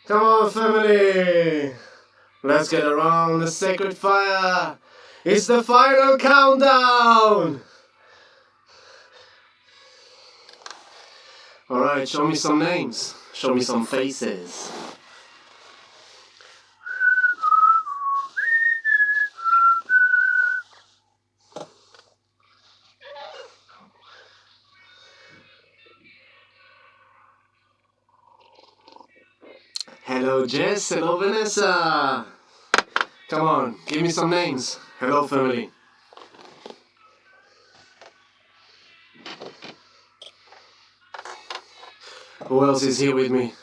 Come on, family! Let's get around the sacred fire! It's the final countdown! Alright, show me some names. Show me some faces. Hello, Jess. Hello, Vanessa. Come on, give me some names. Hello, family. Who else is here with me?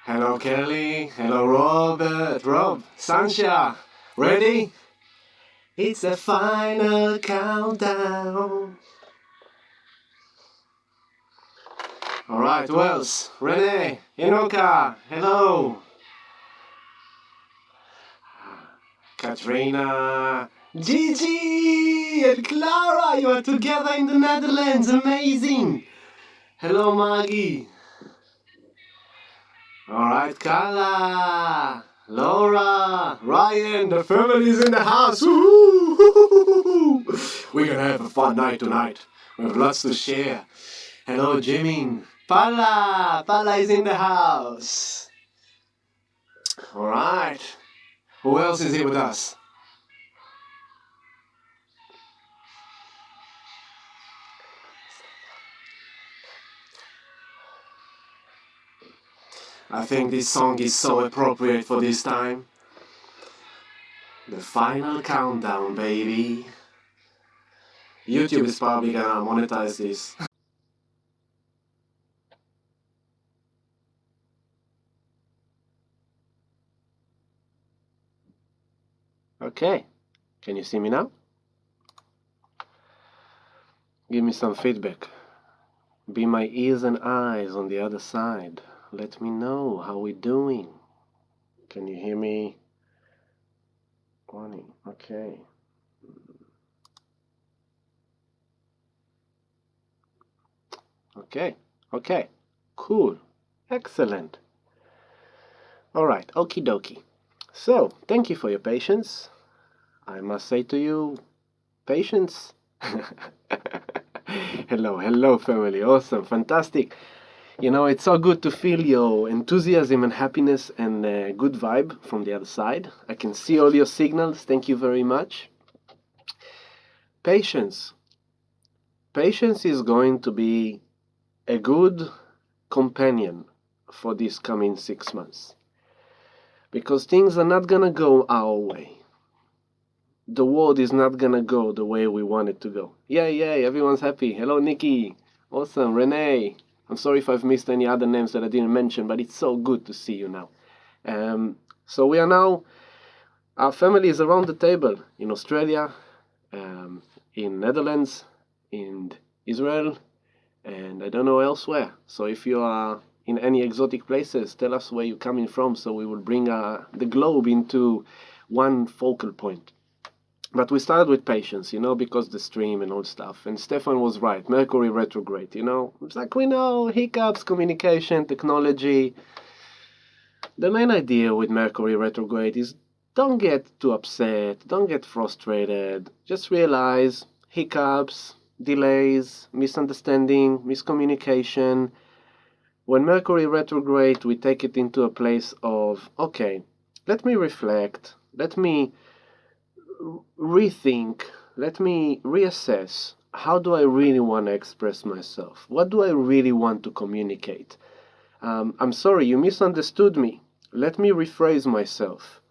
Hello, Kelly. Hello, Robert. Rob. Sancha. Ready? It's the final countdown. Alright, who else? Renee. Inoka. Hello. Katrina. Gigi and Clara. You are together in the Netherlands. Amazing. Hello, Maggie. Alright, Carla, Laura, Ryan, the family's in the house. Woo-hoo! We're gonna have a fun night tonight. We have lots to share. Hello, Jimmy. Pala is in the house. Alright. Who else is here with us? I think this song is so appropriate for this time. The final countdown, baby. YouTube is probably gonna monetize this. Okay, can you see me now? Give me some feedback. Be my ears and eyes on the other side. Let me know how we're doing. Can you hear me? Morning. Okay. Okay. Cool. Excellent. All right. Okie dokie. So, thank you for your patience. I must say to you, patience. Hello, family. Awesome. Fantastic. You know, it's so good to feel your enthusiasm and happiness and good vibe from the other side. I can see all your signals. Thank you very much. Patience. Patience is going to be a good companion for these coming 6 months. Because things are not going to go our way. The world is not going to go the way we want it to go. Yay, everyone's happy. Hello, Nikki. Awesome. Renee. I'm sorry if I've missed any other names that I didn't mention, but it's so good to see you now. So we are now, our family is around the table in Australia, in Netherlands, in Israel, and I don't know elsewhere. So if you are in any exotic places, tell us where you're coming from so we will bring the globe into one focal point. But we started with patience, because the stream and all stuff. And Stefan was right. Mercury retrograde, It's like we know hiccups, communication, technology. The main idea with Mercury retrograde is don't get too upset, don't get frustrated. Just realize hiccups, delays, misunderstanding, miscommunication. When Mercury retrograde, we take it into a place of, okay, let me reflect, let me rethink, let me reassess, how do I really want to express myself? What do I really want to communicate? I'm sorry, you misunderstood me. Let me rephrase myself.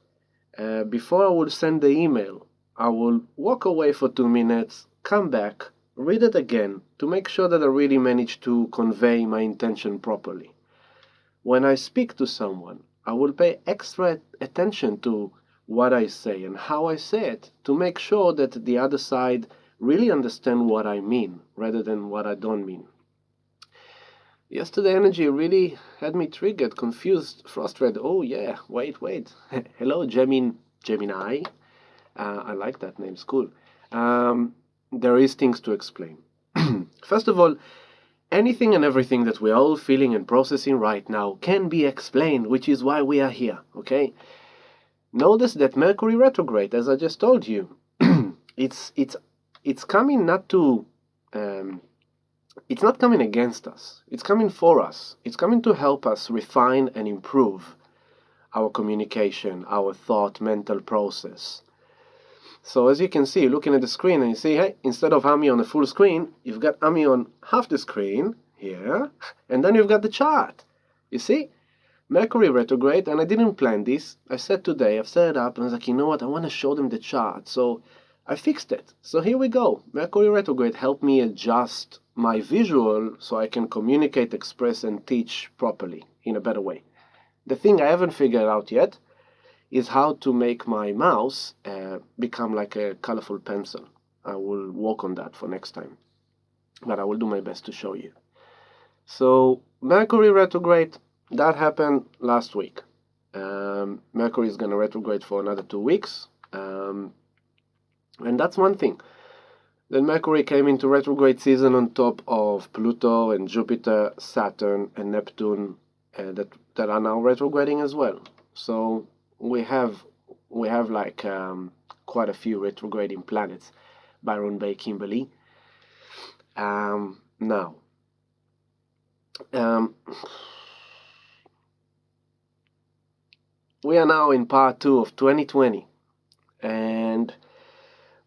Before I will send the email, I will walk away for 2 minutes, come back, read it again to make sure that I really managed to convey my intention properly. When I speak to someone, I will pay extra attention to what I say and how I say it to make sure that the other side really understand what I mean rather than what I don't mean. Yesterday energy really had me triggered, confused, frustrated. Oh yeah, wait. Hello, Gemini. I like that name, it's cool. There is things to explain. First of all, Anything and everything that we are all feeling and processing right now can be explained, which is why we are here, okay? Notice that Mercury retrograde, as I just told you, it's coming not to, it's not coming against us. It's coming for us. It's coming to help us refine and improve our communication, our thought, mental process. So as you can see, looking at the screen, and you see, hey, instead of Ami on the full screen, you've got Ami on half the screen here, and then you've got the chart. You see? Mercury retrograde, and I didn't plan this. I said today, I've set it up, and I was like, you know what, I want to show them the chart. So I fixed it. So here we go. Mercury retrograde helped me adjust my visual so I can communicate, express, and teach properly in a better way. The thing I haven't figured out yet is how to make my mouse become like a colorful pencil. I will work on that for next time, but I will do my best to show you. So Mercury retrograde, that happened last week. Mercury is going to retrograde for another 2 weeks, and that's one thing. Then Mercury came into retrograde season on top of Pluto and Jupiter, Saturn, and Neptune that are now retrograding as well. So we have like quite a few retrograding planets. Byron Bay, Kimberly. Now, we are now in part 2 of 2020, and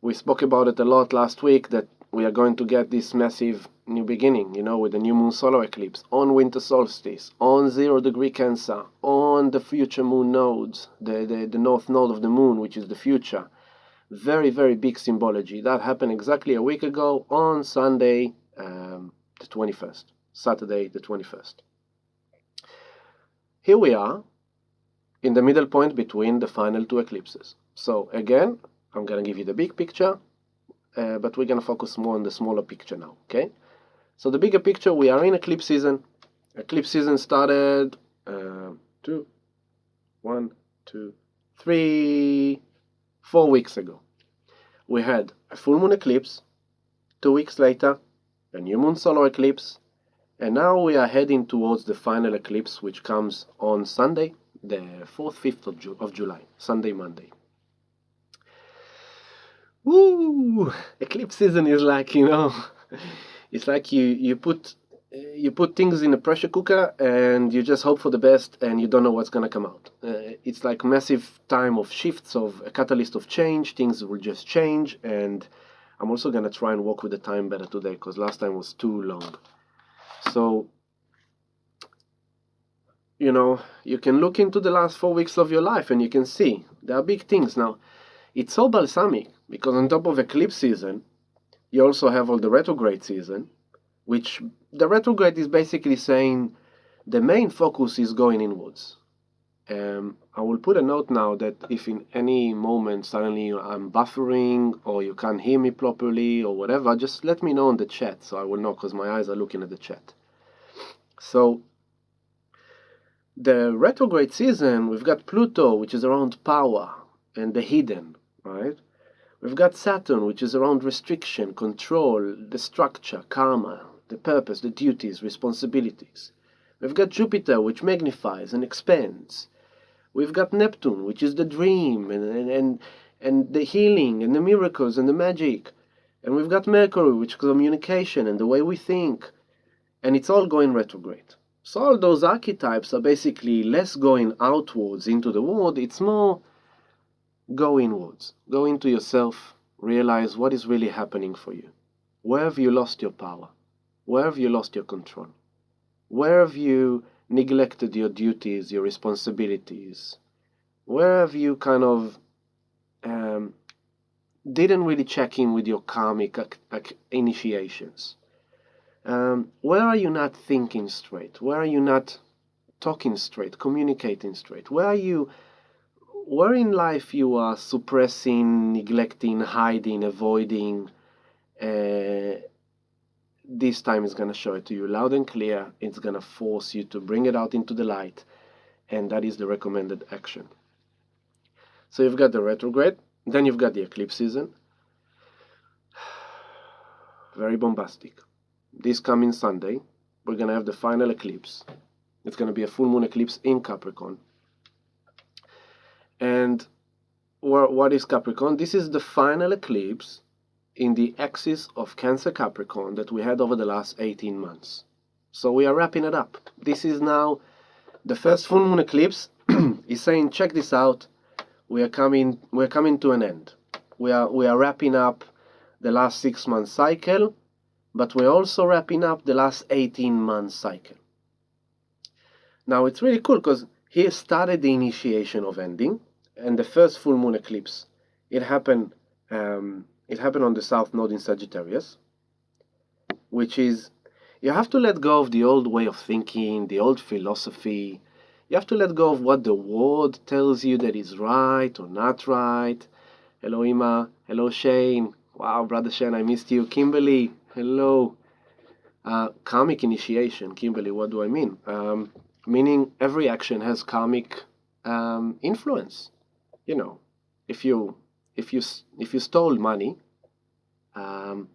we spoke about it a lot last week that we are going to get this massive new beginning, you know, with the new moon solar eclipse, on winter solstice, on 0° Cancer, on the future moon nodes, the north node of the moon, which is the future. Very, very big symbology. That happened exactly a week ago on Sunday, the 21st. Saturday, the 21st. Here we are in the middle point between the final 2 eclipses. So again, I'm going to give you the big picture, but we're going to focus more on the smaller picture now, okay? So the bigger picture, we are in eclipse season. Eclipse season started 4 weeks ago. We had a full moon eclipse, 2 weeks later, a new moon solar eclipse, and now we are heading towards the final eclipse, which comes on Sunday, the 4th, 5th of July, Sunday, Monday. Woo! Eclipse season is like, you know, it's like you put things in a pressure cooker and you just hope for the best and you don't know what's going to come out. It's like massive time of shifts, of a catalyst of change. Things will just change, and I'm also going to try and work with the time better today because last time was too long. So, you know, you can look into the last 4 weeks of your life and you can see there are big things. Now, it's so balsamic because on top of eclipse season, you also have all the retrograde season, which the retrograde is basically saying the main focus is going inwards. I will put a note now that if in any moment suddenly I'm buffering or you can't hear me properly or whatever, just let me know in the chat so I will know because my eyes are looking at the chat. So the retrograde season, we've got Pluto, which is around power and the hidden, right? We've got Saturn, which is around restriction, control, the structure, karma, the purpose, the duties, responsibilities. We've got Jupiter, which magnifies and expands. We've got Neptune, which is the dream and the healing and the miracles and the magic. And we've got Mercury, which is communication and the way we think. And it's all going retrograde. So all those archetypes are basically less going outwards into the world. It's more go inwards. Go into yourself. Realize what is really happening for you. Where have you lost your power? Where have you lost your control? Where have you neglected your duties, your responsibilities? Where have you kind of didn't really check in with your karmic initiations? Where are you not thinking straight? Where are you not talking straight, communicating straight? Where in life you are suppressing, neglecting, hiding, avoiding? This time is going to show it to you loud and clear. It's going to force you to bring it out into the light, and that is the recommended action. So you've got the retrograde, then you've got the eclipse season. Very bombastic, this coming Sunday, we're going to have the final eclipse. It's going to be a full moon eclipse in Capricorn. And what is Capricorn? This is the final eclipse in the axis of Cancer Capricorn that we had over the last 18 months. So we are wrapping it up. This is now the first full moon eclipse. Is saying, check this out. We're coming to an end. We are wrapping up the last 6 month cycle, but we're also wrapping up the last 18 month cycle. Now it's really cool because here started the initiation of ending, and the first full moon eclipse, it happened on the south node in Sagittarius, which is, you have to let go of the old way of thinking, the old philosophy. You have to let go of what the world tells you that is right or not right. Hello, Ima. Hello, Shane. Wow, Brother Shane, I missed you. Kimberly, hello. Karmic initiation. Kimberly, what do I mean? Meaning every action has karmic influence. You know, if you stole money, and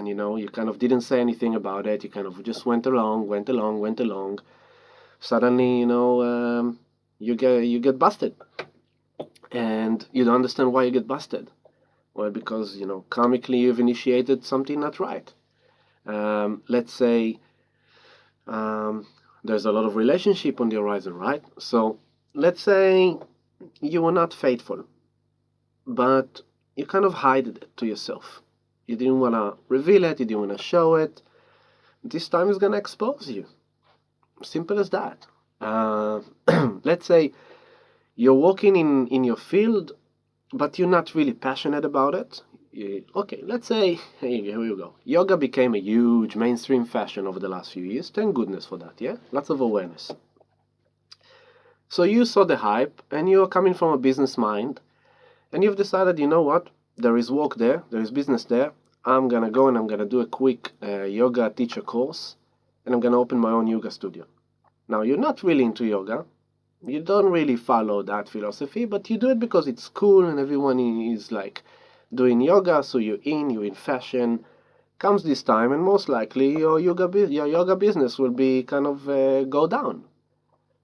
you know, you kind of didn't say anything about it, you kind of just went along. Suddenly, you know, you get busted, and you don't understand why you get busted. Well, because, you know, karmically you've initiated something not right. Let's say there's a lot of relationship on the horizon, right? So let's say you were not faithful, but you kind of hid it to yourself. You didn't want to reveal it, you didn't want to show it. This time is going to expose you. Simple as that. Let's say you're working in your field, but you're not really passionate about it. Okay, let's say, here we go. Yoga became a huge mainstream fashion over the last few years. Thank goodness for that, yeah? Lots of awareness. So you saw the hype, and you're coming from a business mind, and you've decided, you know what? There is work there, there is business there. I'm going to go and I'm going to do a quick yoga teacher course, and I'm going to open my own yoga studio. Now, you're not really into yoga. You don't really follow that philosophy, but you do it because it's cool and everyone is like doing yoga, so you're in fashion. Comes this time, and most likely your yoga business will be kind of go down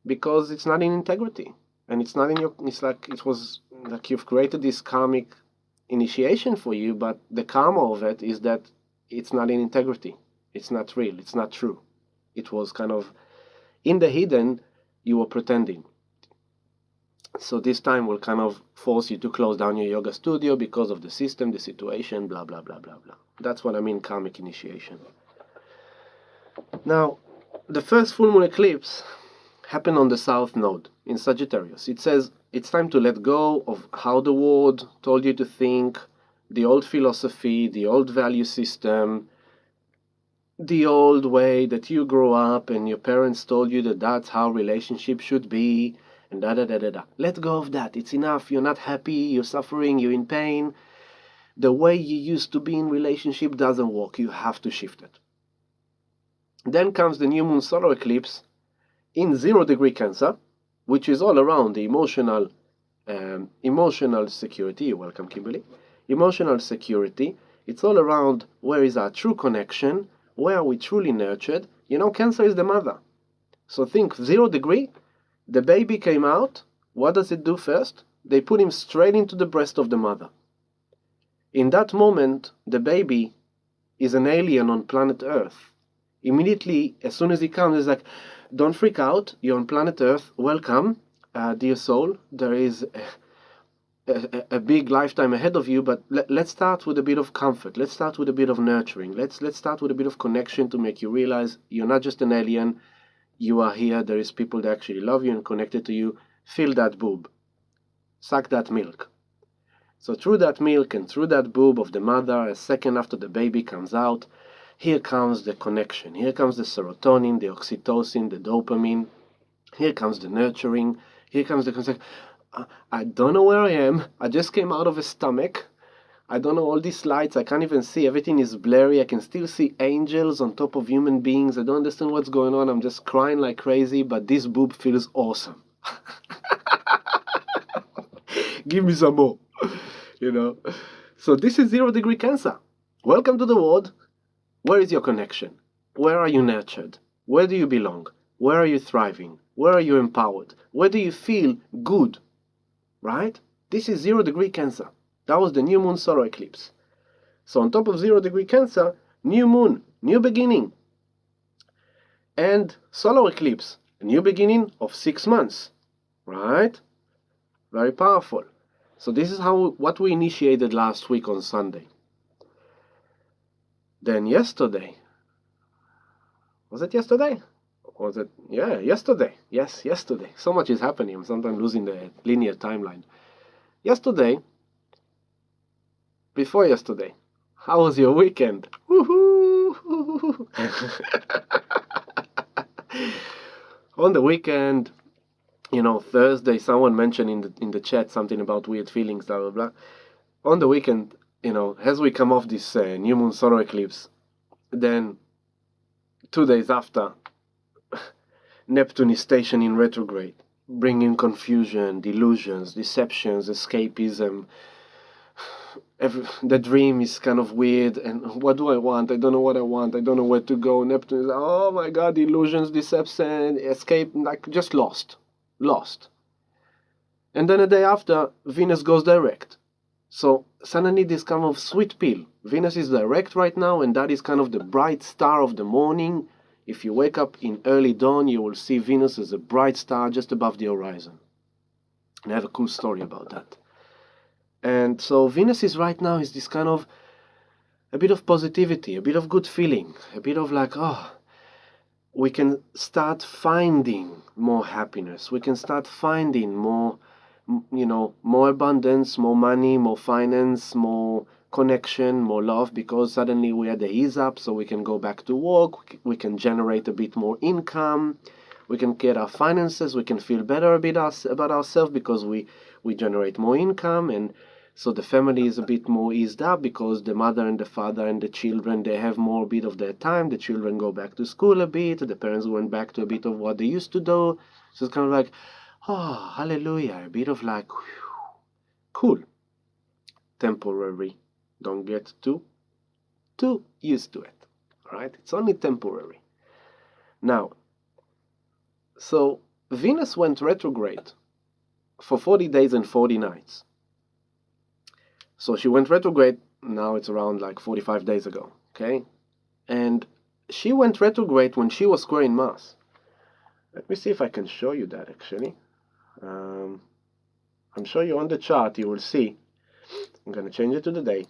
because it's not in integrity, and it's not in your. It's like it was like you've created this karmic initiation for you, but the karma of it is that it's not in integrity. It's not real. It's not true. It was kind of in the hidden. You were pretending. So this time will kind of force you to close down your yoga studio because of the system, the situation, blah, blah, blah, blah, blah. That's what I mean, karmic initiation. Now, the first full moon eclipse happened on the south node in Sagittarius. It says it's time to let go of how the world told you to think, the old philosophy, the old value system, the old way that you grew up and your parents told you that that's how relationships should be, and da-da-da-da-da. Let go of that. It's enough. You're not happy. You're suffering. You're in pain. The way you used to be in relationship doesn't work. You have to shift it. Then comes the new moon solar eclipse in 0-degree Cancer, which is all around the emotional security. You're welcome, Kimberly. Emotional security. It's all around where is our true connection, where are we truly nurtured. You know, Cancer is the mother. So think 0-degree, the baby came out. What does it do first? They put him straight into the breast of the mother. In that moment, the baby is an alien on planet Earth. Immediately, as soon as he comes, it's like, don't freak out. You're on planet Earth. Welcome, dear soul. There is a big lifetime ahead of you, but let's start with a bit of comfort. Let's start with a bit of nurturing. Let's start with a bit of connection to make you realize you're not just an alien. You are here. There is people that actually love you and connected to you. Feel that boob. Suck that milk. So through that milk and through that boob of the mother, a second after the baby comes out, here comes the connection. Here comes the serotonin, the oxytocin, the dopamine. Here comes the nurturing. Here comes the concept. I don't know where I am. I just came out of a stomach. I don't know all these lights. I can't even see. Everything is blurry. I can still see angels on top of human beings. I don't understand what's going on. I'm just crying like crazy, but this boob feels awesome. Give me some more. You know. So this is 0-degree Cancer. Welcome to the world. Where is your connection? Where are you nurtured? Where do you belong? Where are you thriving? Where are you empowered? Where do you feel good? Right? This is 0-degree Cancer. That was the new moon solar eclipse. So on top of 0-degree Cancer, new moon, new beginning. And solar eclipse, a new beginning of 6 months. Right? Very powerful. So this is what we initiated last week on Sunday. Then yesterday, was it yesterday? Was it? Yeah, yesterday. Yes, yesterday. So much is happening. I'm sometimes losing the linear timeline. Yesterday, before yesterday, how was your weekend? Woohoo! On the weekend, Thursday, someone mentioned in the chat something about weird feelings, blah, blah, blah. On the weekend, as we come off this new moon solar eclipse, then 2 days after, Neptune is stationed in retrograde, bringing confusion, delusions, deceptions, escapism. The dream is kind of weird, and what do I want? I don't know what I want. I don't know where to go. Neptune is, oh my God, delusions, deception, escape, like just lost. And then a day after, Venus goes direct. So suddenly this kind of sweet pill. Venus is direct right now, and that is kind of the bright star of the morning. If you wake up in early dawn, you will see Venus as a bright star just above the horizon. And I have a cool story about that. And so Venus is right now is this kind of a bit of positivity, a bit of good feeling, a bit of like, we can start finding more happiness. We can start finding more, more abundance, more money, more finance, more connection, more love, because suddenly we had the ease up, so we can go back to work, we can generate a bit more income, we can get our finances, we can feel better a bit about ourselves because we generate more income, and so the family is a bit more eased up because the mother and the father and the children, they have more bit of their time. The children go back to school a bit, the parents went back to a bit of what they used to do. So it's kind of like, oh, hallelujah, a bit of like, whew, cool. Temporary. Don't get too used to it. All right? It's only temporary. Now, so Venus went retrograde for 40 days and 40 nights. So she went retrograde, now it's around like 45 days ago, okay? And she went retrograde when she was squaring Mars. Let me see if I can show you that, actually. I'm sure you on the chart, you will see. I'm going to change it to the day.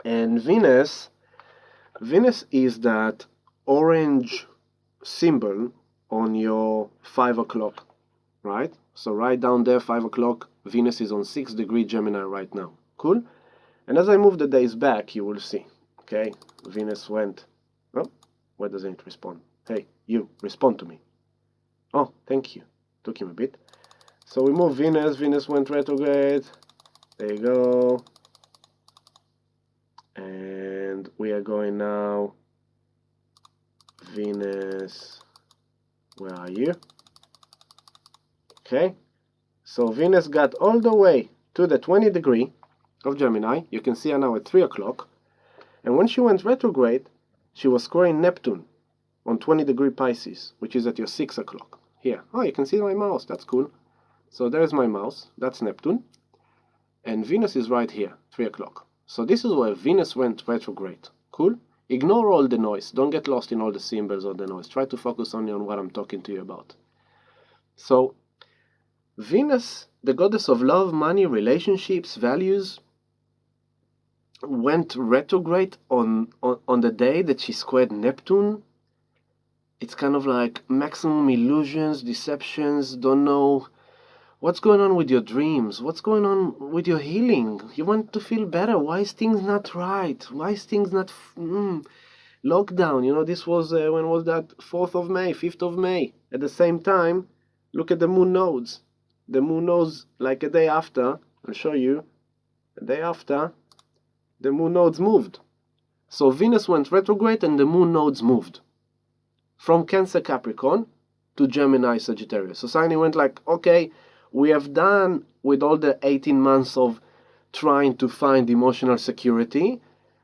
And Venus is that orange symbol on your 5 o'clock, right? So right down there, 5 o'clock, Venus is on 6-degree Gemini right now. Cool? And as I move the days back, you will see. Okay? Venus went... Oh, why doesn't it respond? Hey, you, respond to me. Oh, thank you. Took him a bit. So we move Venus. Venus went retrograde. There you go. And we are going now... Venus... Where are you? Okay, so Venus got all the way to the 20-degree of Gemini. You can see her now at 3 o'clock. And when she went retrograde, she was squaring Neptune on 20-degree Pisces, which is at your 6 o'clock. Here. Oh, you can see my mouse. That's cool. So there's my mouse. That's Neptune. And Venus is right here, 3 o'clock. So this is where Venus went retrograde. Cool? Ignore all the noise. Don't get lost in all the symbols or the noise. Try to focus only on what I'm talking to you about. So Venus, the goddess of love, money, relationships, values, went retrograde on the day that she squared Neptune. It's kind of like maximum illusions, deceptions, don't know what's going on with your dreams, what's going on with your healing. You want to feel better. Why is things not right? Why is things not... Lockdown, this was, when was that? 4th of May, 5th of May. At the same time, look at the moon nodes. The moon nodes, like a day after, I'll show you, a day after, the moon nodes moved. So Venus went retrograde and the moon nodes moved. From Cancer Capricorn to Gemini Sagittarius. So suddenly went like, okay, we have done with all the 18 months of trying to find emotional security.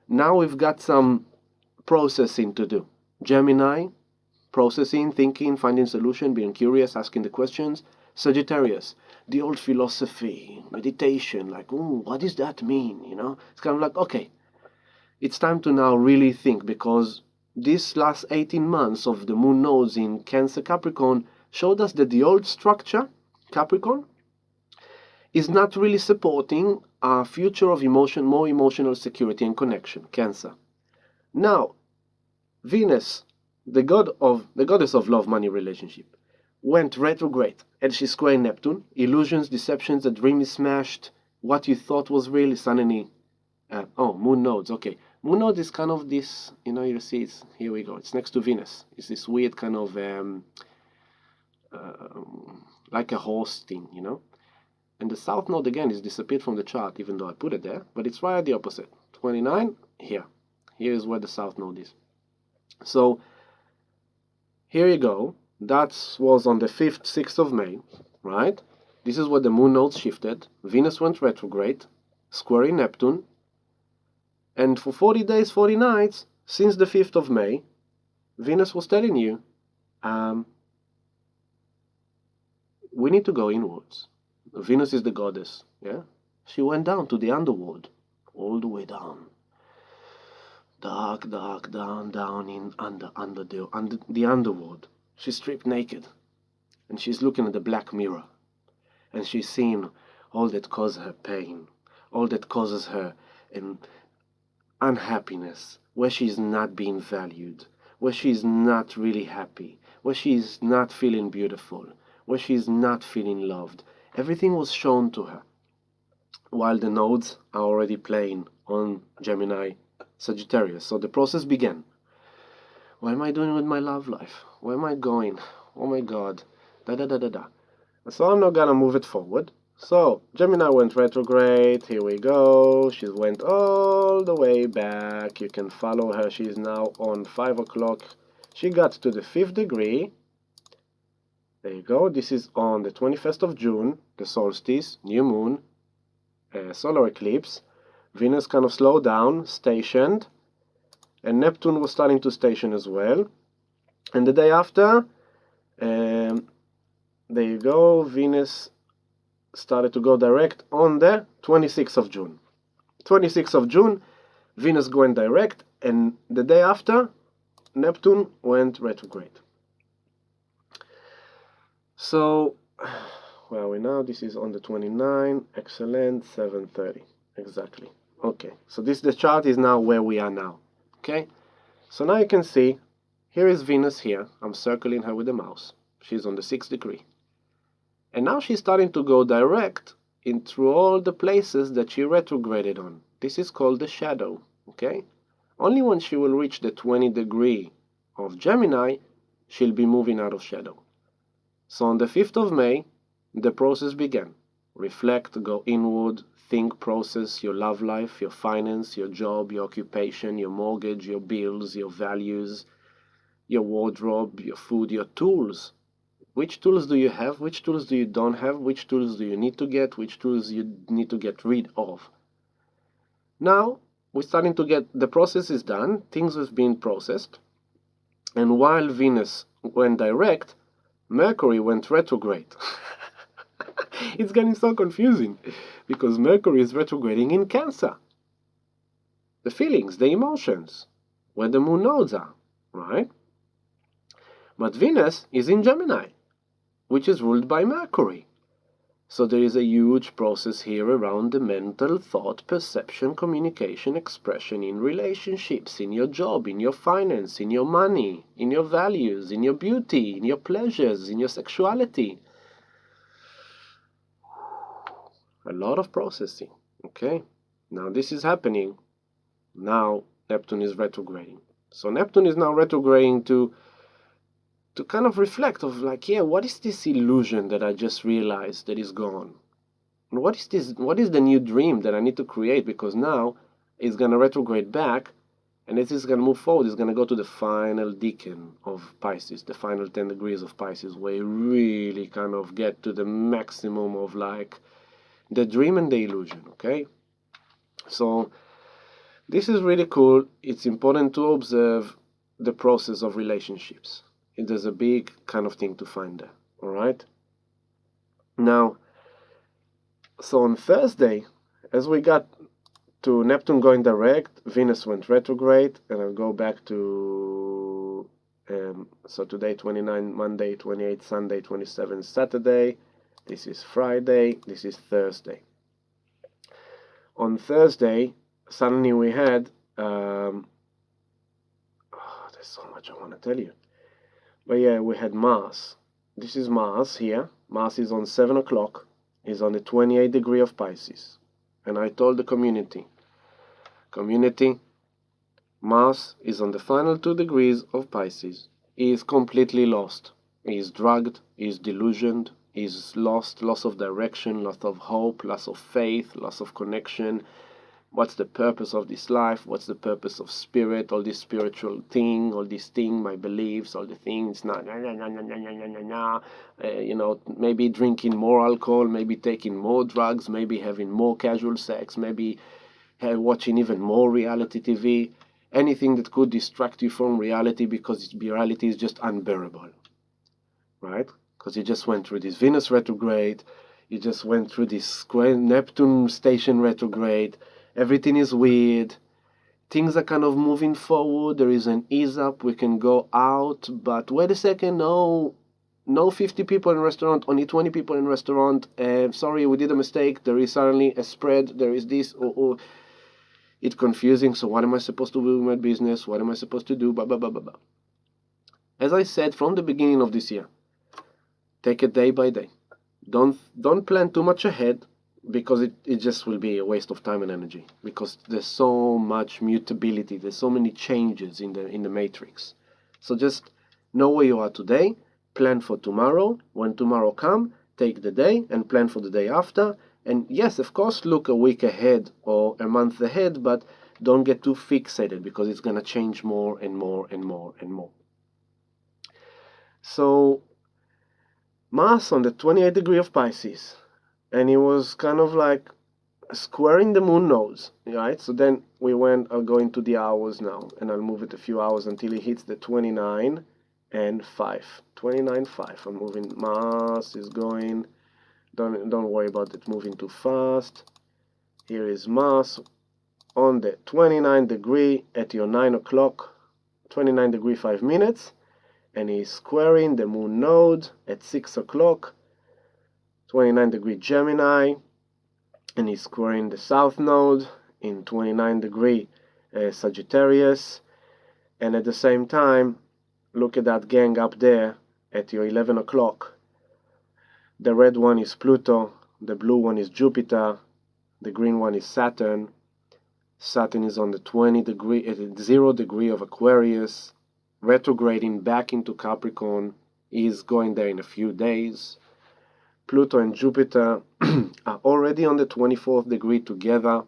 Now we've got some processing to do. Gemini, processing, thinking, finding solution, being curious, asking the questions. Sagittarius, the old philosophy, meditation, like, ooh, what does that mean? It's kind of like, okay, it's time to now really think, because this last 18 months of the moon nodes in Cancer Capricorn showed us that the old structure, Capricorn, is not really supporting our future of more emotional security and connection, Cancer. Now, Venus, the goddess of love, money, relationship, went retrograde, and she squared Neptune. Illusions, deceptions, a dream is smashed. What you thought was real suddenly. Moon nodes. Okay, moon node is kind of this. You see, here we go. It's next to Venus. It's this weird kind of like a horse thing, And the south node again is disappeared from the chart, even though I put it there. But it's right at the opposite. 29 here. Here is where the south node is. So here you go. That was on the 5th, 6th of May, right? This is where the moon nodes shifted. Venus went retrograde, squaring Neptune. And for 40 days, 40 nights, since the 5th of May, Venus was telling you, we need to go inwards. Venus is the goddess, yeah? She went down to the underworld, all the way down. Dark, dark, down in under the underworld. She's stripped naked, and she's looking at the black mirror, and she's seeing all that causes her pain, all that causes her unhappiness, where she's not being valued, where she's not really happy, where she's not feeling beautiful, where she's not feeling loved. Everything was shown to her, while the nodes are already playing on Gemini, Sagittarius. So the process began. What am I doing with my love life? Where am I going? Oh my God. So I'm not gonna move it forward. So Gemini went retrograde. Here we go. She went all the way back. You can follow her. She's now on 5 o'clock. She got to the 5th degree. There you go. This is on the 21st of June, the solstice, new moon, solar eclipse. Venus kind of slowed down, stationed, and Neptune was starting to station as well. And the day after, there you go, Venus started to go direct on the 26th of June. 26th of June, Venus went direct, and the day after, Neptune went retrograde. So, where are we now? This is on the 29th. Excellent. 7:30. Exactly. Okay. So the chart is now where we are now. Okay. So now you can see, here is Venus here. I'm circling her with the mouse. She's on the 6th degree. And now she's starting to go direct through all the places that she retrograded on. This is called the shadow. Okay. Only when she will reach the 20 degree of Gemini, she'll be moving out of shadow. So on the 5th of May, the process began. Reflect, go inward, think, process your love life, your finance, your job, your occupation, your mortgage, your bills, your values, your wardrobe, your food, your tools. Which tools do you have? Which tools do you don't have? Which tools do you need to get? Which tools you need to get rid of? Now, we're starting to get, the process is done, things have been processed, and while Venus went direct, Mercury went retrograde. It's getting so confusing because Mercury is retrograding in Cancer. The feelings, the emotions, where the moon nodes are, right? But Venus is in Gemini, which is ruled by Mercury. So there is a huge process here around the mental thought, perception, communication, expression in relationships, in your job, in your finance, in your money, in your values, in your beauty, in your pleasures, in your sexuality. A lot of processing, okay? Now this is happening. Now Neptune is retrograding. So Neptune is now retrograding to kind of reflect of like, yeah, what is this illusion that I just realized that is gone? And what is the new dream that I need to create? Because now it's going to retrograde back, and it is going to move forward. It's going to go to the final decan of Pisces, the final 10 degrees of Pisces, where you really kind of get to the maximum of like the dream and the illusion, okay? So This is really cool. It's important to observe the process of relationships. There's a big kind of thing to find there. All right. Now, so on Thursday, as we got to Neptune going direct, Venus went retrograde, and I'll go back to so today 29, Monday 28, Sunday 27, Saturday. This is Friday. This is Thursday. On Thursday, suddenly we had there's so much I want to tell you, but yeah, we had Mars. This is Mars here. Mars is on 7 o'clock. Is on the 28th degree of Pisces, and I told the community, Mars is on the final 2 degrees of Pisces. He is completely lost. He is drugged. He is delusioned. He is lost. Loss of direction. Loss of hope. Loss of faith. Loss of connection. What's the purpose of this life? What's the purpose of spirit? All this spiritual thing, all these things, my beliefs, all the things. Maybe drinking more alcohol, maybe taking more drugs, maybe having more casual sex, maybe watching even more reality TV. Anything that could distract you from reality, because reality is just unbearable, right? Because you just went through this Venus retrograde, you just went through this square Neptune station retrograde. Everything is weird. Things are kind of moving forward. There is an ease up. We can go out. But wait a second. No 50 people in restaurant. Only 20 people in restaurant. Sorry, we did a mistake. There is suddenly a spread. There is this. It's confusing. So what am I supposed to do with my business? What am I supposed to do? Blah, blah, blah, blah, blah. As I said from the beginning of this year, take it day by day. Don't plan too much ahead, because it just will be a waste of time and energy, because there's so much mutability, there's so many changes in the matrix. So just know where you are today, plan for tomorrow. When tomorrow comes, take the day and plan for the day after. And yes, of course, look a week ahead or a month ahead, but don't get too fixated, because it's going to change more and more and more and more. So Mars on the 28th degree of Pisces, and it was kind of like squaring the moon nodes, right? So then we I'll go into the hours now, and I'll move it a few hours until it hits the 29 and 5. 29, 5. I'm moving. Mars is going. Don't worry about it moving too fast. Here is Mars on the 29 degree at your 9 o'clock, 29 degree 5 minutes, and he's squaring the moon node at 6 o'clock, 29 degree Gemini, and he's squaring the south node in 29 degree Sagittarius. And at the same time, look at that gang up there at your 11 o'clock. The red one is Pluto, the blue one is Jupiter, the green one is Saturn. Saturn is on the 0 degree of Aquarius, retrograding back into Capricorn. He's going there in a few days. Pluto and Jupiter are already on the 24th degree together,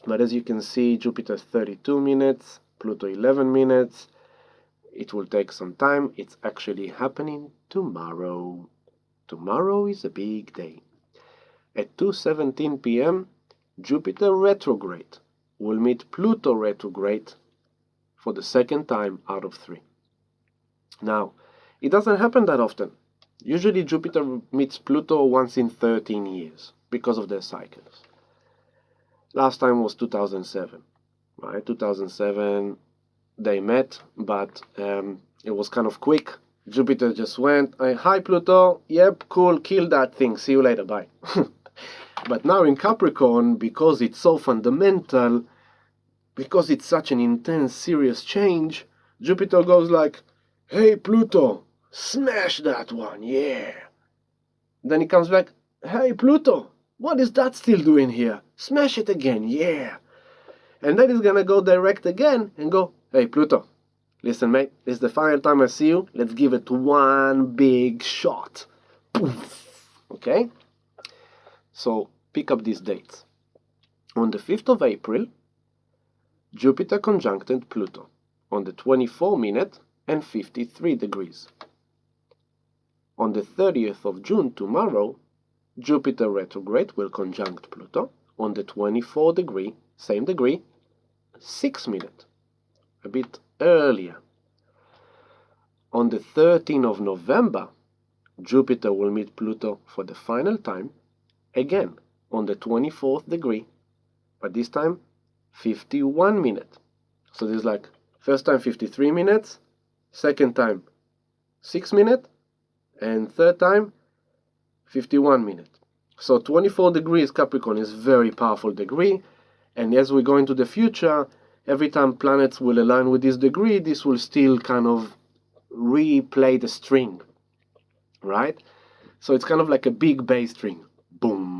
but as you can see, Jupiter 32 minutes, Pluto 11 minutes. It will take some time. It's actually happening tomorrow. Tomorrow is a big day. At 2:17 p.m., Jupiter retrograde will meet Pluto retrograde for the second time out of 3. Now, it doesn't happen that often. Usually Jupiter meets Pluto once in 13 years because of their cycles. Last time was 2007, right? 2007 they met, but it was kind of quick. Jupiter just went, hi Pluto, yep, cool, kill that thing, see you later, bye. But now in Capricorn, because it's so fundamental, because it's such an intense, serious change, Jupiter goes like, hey Pluto, smash that one, yeah. Then he comes back, hey Pluto, what is that still doing here? Smash it again, yeah. And then he's gonna go direct again and go, hey Pluto, listen mate, this is the final time I see you, let's give it one big shot. Poof. Okay? So pick up these dates. On the 5th of April, Jupiter conjuncted Pluto on the 24-minute and 53 degrees. On the 30th of June, tomorrow, Jupiter retrograde will conjunct Pluto on the 24 degree, same degree, 6 minutes, a bit earlier. On the 13th of November, Jupiter will meet Pluto for the final time, again on the 24th degree, but this time 51 minutes. So there's like first time 53 minutes, second time 6 minutes, and third time 51 minutes. So 24 degrees Capricorn is very powerful degree, and as we go into the future, every time planets will align with this degree, this will still kind of replay the string, right? So it's kind of like a big bass string. Boom.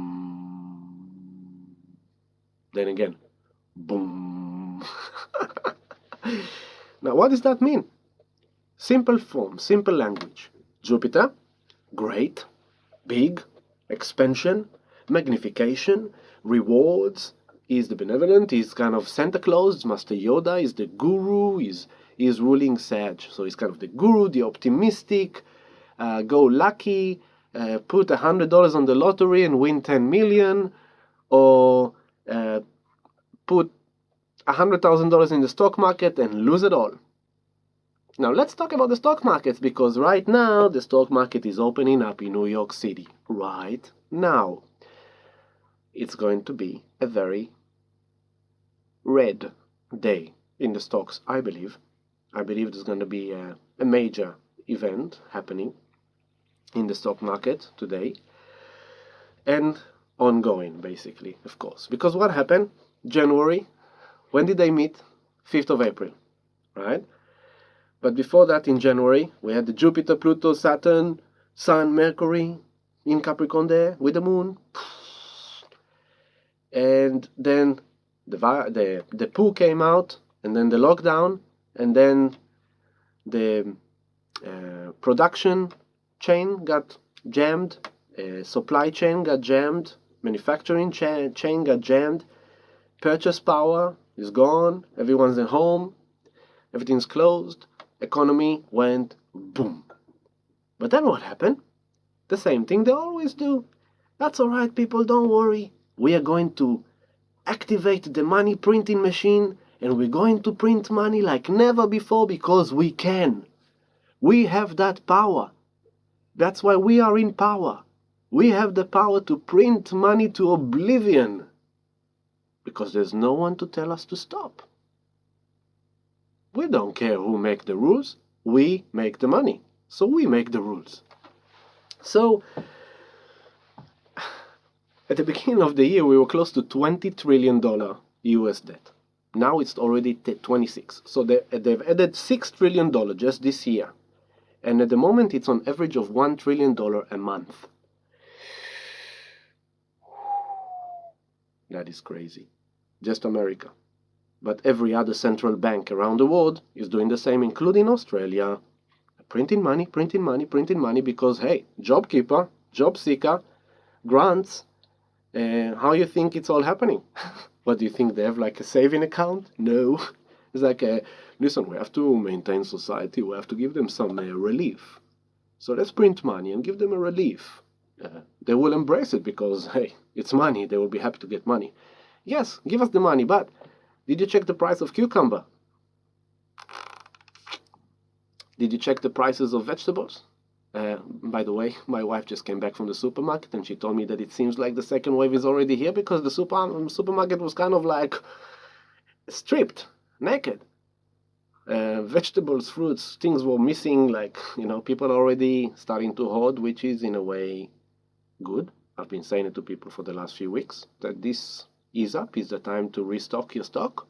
Then again, boom. Now, what does that mean? Simple form, simple language. Jupiter, great, big, expansion, magnification, rewards. He's the benevolent, he's kind of Santa Claus, Master Yoda, he's the guru, he's ruling Sag. So he's kind of the guru, the optimistic, go lucky, put $100 on the lottery and win 10 million, or put $100,000 in the stock market and lose it all. Now let's talk about the stock markets, because right now the stock market is opening up in New York City. Right now. It's going to be a very red day in the stocks, I believe. I believe there's going to be a major event happening in the stock market today, and ongoing, basically, of course. Because what happened? January, when did they meet? 5th of April, right? But before that, in January, we had the Jupiter, Pluto, Saturn, Sun, Mercury in Capricorn there with the moon. And then the poo came out, and then the lockdown, and then the production chain got jammed, supply chain got jammed, manufacturing chain got jammed, purchase power is gone, everyone's at home, everything's closed, economy went boom. But then what happened? The same thing they always do. That's all right, people, don't worry. We are going to activate the money printing machine, and we're going to print money like never before because we can. We have that power. That's why we are in power. We have the power to print money to oblivion because there's no one to tell us to stop. We don't care who makes the rules. We make the money. So we make the rules. So at the beginning of the year, we were close to $20 trillion US debt. Now it's already 26. So they've added $6 trillion just this year. And at the moment, it's on average of $1 trillion a month. That is crazy. Just America. But every other central bank around the world is doing the same, including Australia. Printing money, printing money, printing money because, hey, job keeper, job seeker, grants. How you think it's all happening? What do you think? They have like a saving account? No. It's like, listen, we have to maintain society. We have to give them some relief. So let's print money and give them a relief. They will embrace it because, hey, it's money. They will be happy to get money. Yes, give us the money, but did you check the price of cucumber? Did you check the prices of vegetables? By the way, my wife just came back from the supermarket and she told me that it seems like the second wave is already here because the supermarket was kind of like stripped, naked. Vegetables, fruits, things were missing, like, people are already starting to hoard, which is in a way good. I've been saying it to people for the last few weeks, that this is the time to restock your stock.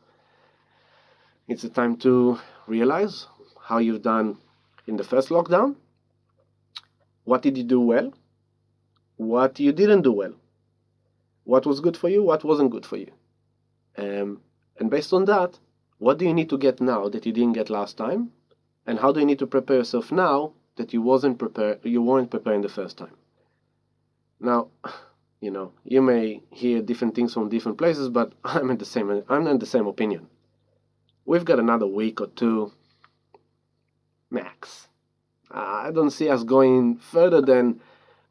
It's the time to realize how you've done in the first lockdown. What did you do well? What you didn't do well? What was good for you? What wasn't good for you? And based on that, what do you need to get now that you didn't get last time? And how do you need to prepare yourself now that you weren't prepared the first time? Now, you may hear different things from different places, but I'm in the same opinion. We've got another week or two max. I don't see us going further than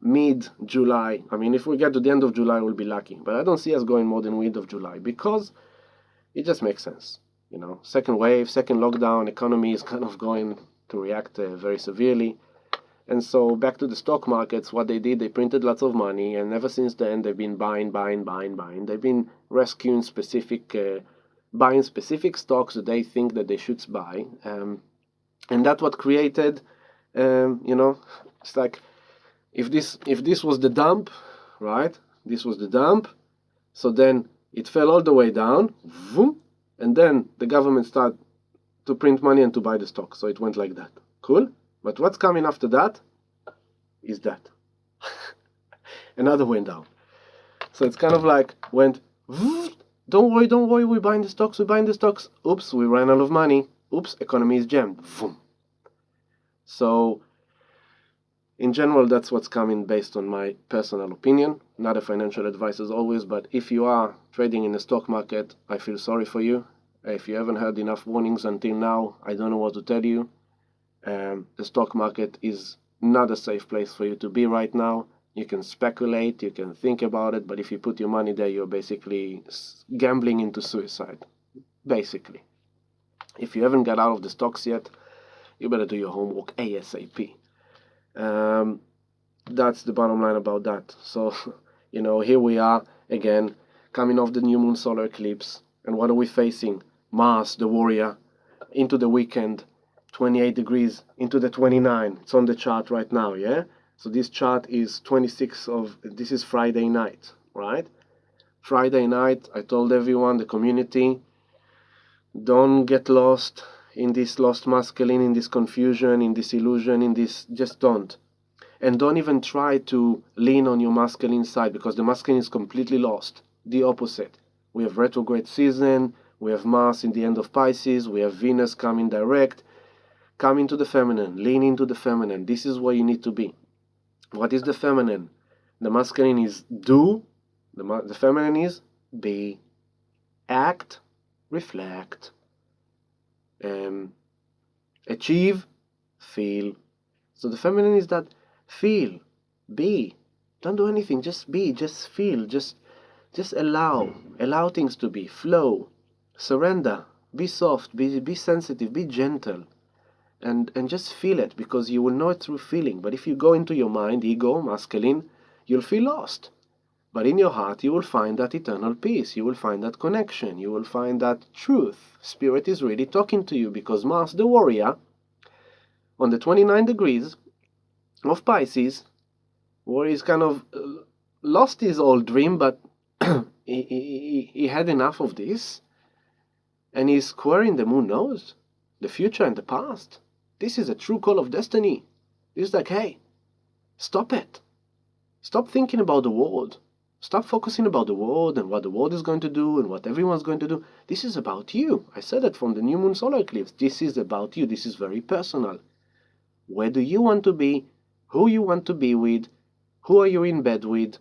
mid-July. I mean, if we get to the end of July, we'll be lucky. But I don't see us going more than mid of July because it just makes sense. second wave, second lockdown, economy is kind of going to react very severely. And so back to the stock markets, what they did, they printed lots of money, and ever since then they've been buying. They've been rescuing buying specific stocks that they think that they should buy, and that's what created, it's like if this was the dump, right? This was the dump, so then it fell all the way down, vroom, and then the government started to print money and to buy the stock, so it went like that. Cool. But what's coming after that is that. Another went down. So it's kind of like went, don't worry, we're buying the stocks. Oops, we ran out of money. Oops, economy is jammed. Vroom. So in general, that's what's coming based on my personal opinion. Not a financial advice as always, but if you are trading in the stock market, I feel sorry for you. If you haven't heard enough warnings until now, I don't know what to tell you. The stock market is not a safe place for you to be right now. You can speculate, you can think about it, but if you put your money there, you're basically gambling into suicide, basically. If you haven't got out of the stocks yet, you better do your homework ASAP. That's the bottom line about that. So, here we are again, coming off the new moon solar eclipse, and what are we facing? Mars, the warrior, into the weekend, 28 degrees into the 29. It's on the chart right now, yeah? So this chart is this is Friday night, right? Friday night, I told everyone, the community, don't get lost in this lost masculine, in this confusion, in this illusion, just don't. And don't even try to lean on your masculine side, because the masculine is completely lost. The opposite. We have retrograde season, we have Mars in the end of Pisces, we have Venus coming direct. Come into the feminine, lean into the feminine. This is where you need to be. What is the feminine? The masculine is do, the feminine is be, act, reflect, achieve, feel. So the feminine is that feel, be, don't do anything, just be, just feel, just allow things to be, flow, surrender, be soft, be sensitive, be gentle. And just feel it, because you will know it through feeling. But if you go into your mind, ego, masculine, you'll feel lost. But in your heart, you will find that eternal peace. You will find that connection. You will find that truth. Spirit is really talking to you, because Mars, the warrior, on the 29 degrees of Pisces, where he's kind of lost his old dream, but he had enough of this, and he's squaring the moon nose, the future and the past. This is a true call of destiny. This is like, hey, stop it. Stop thinking about the world. Stop focusing about the world and what the world is going to do and what everyone's going to do. This is about you. I said it from the new moon solar eclipse. This is about you. This is very personal. Where do you want to be? Who you want to be with? Who are you in bed with?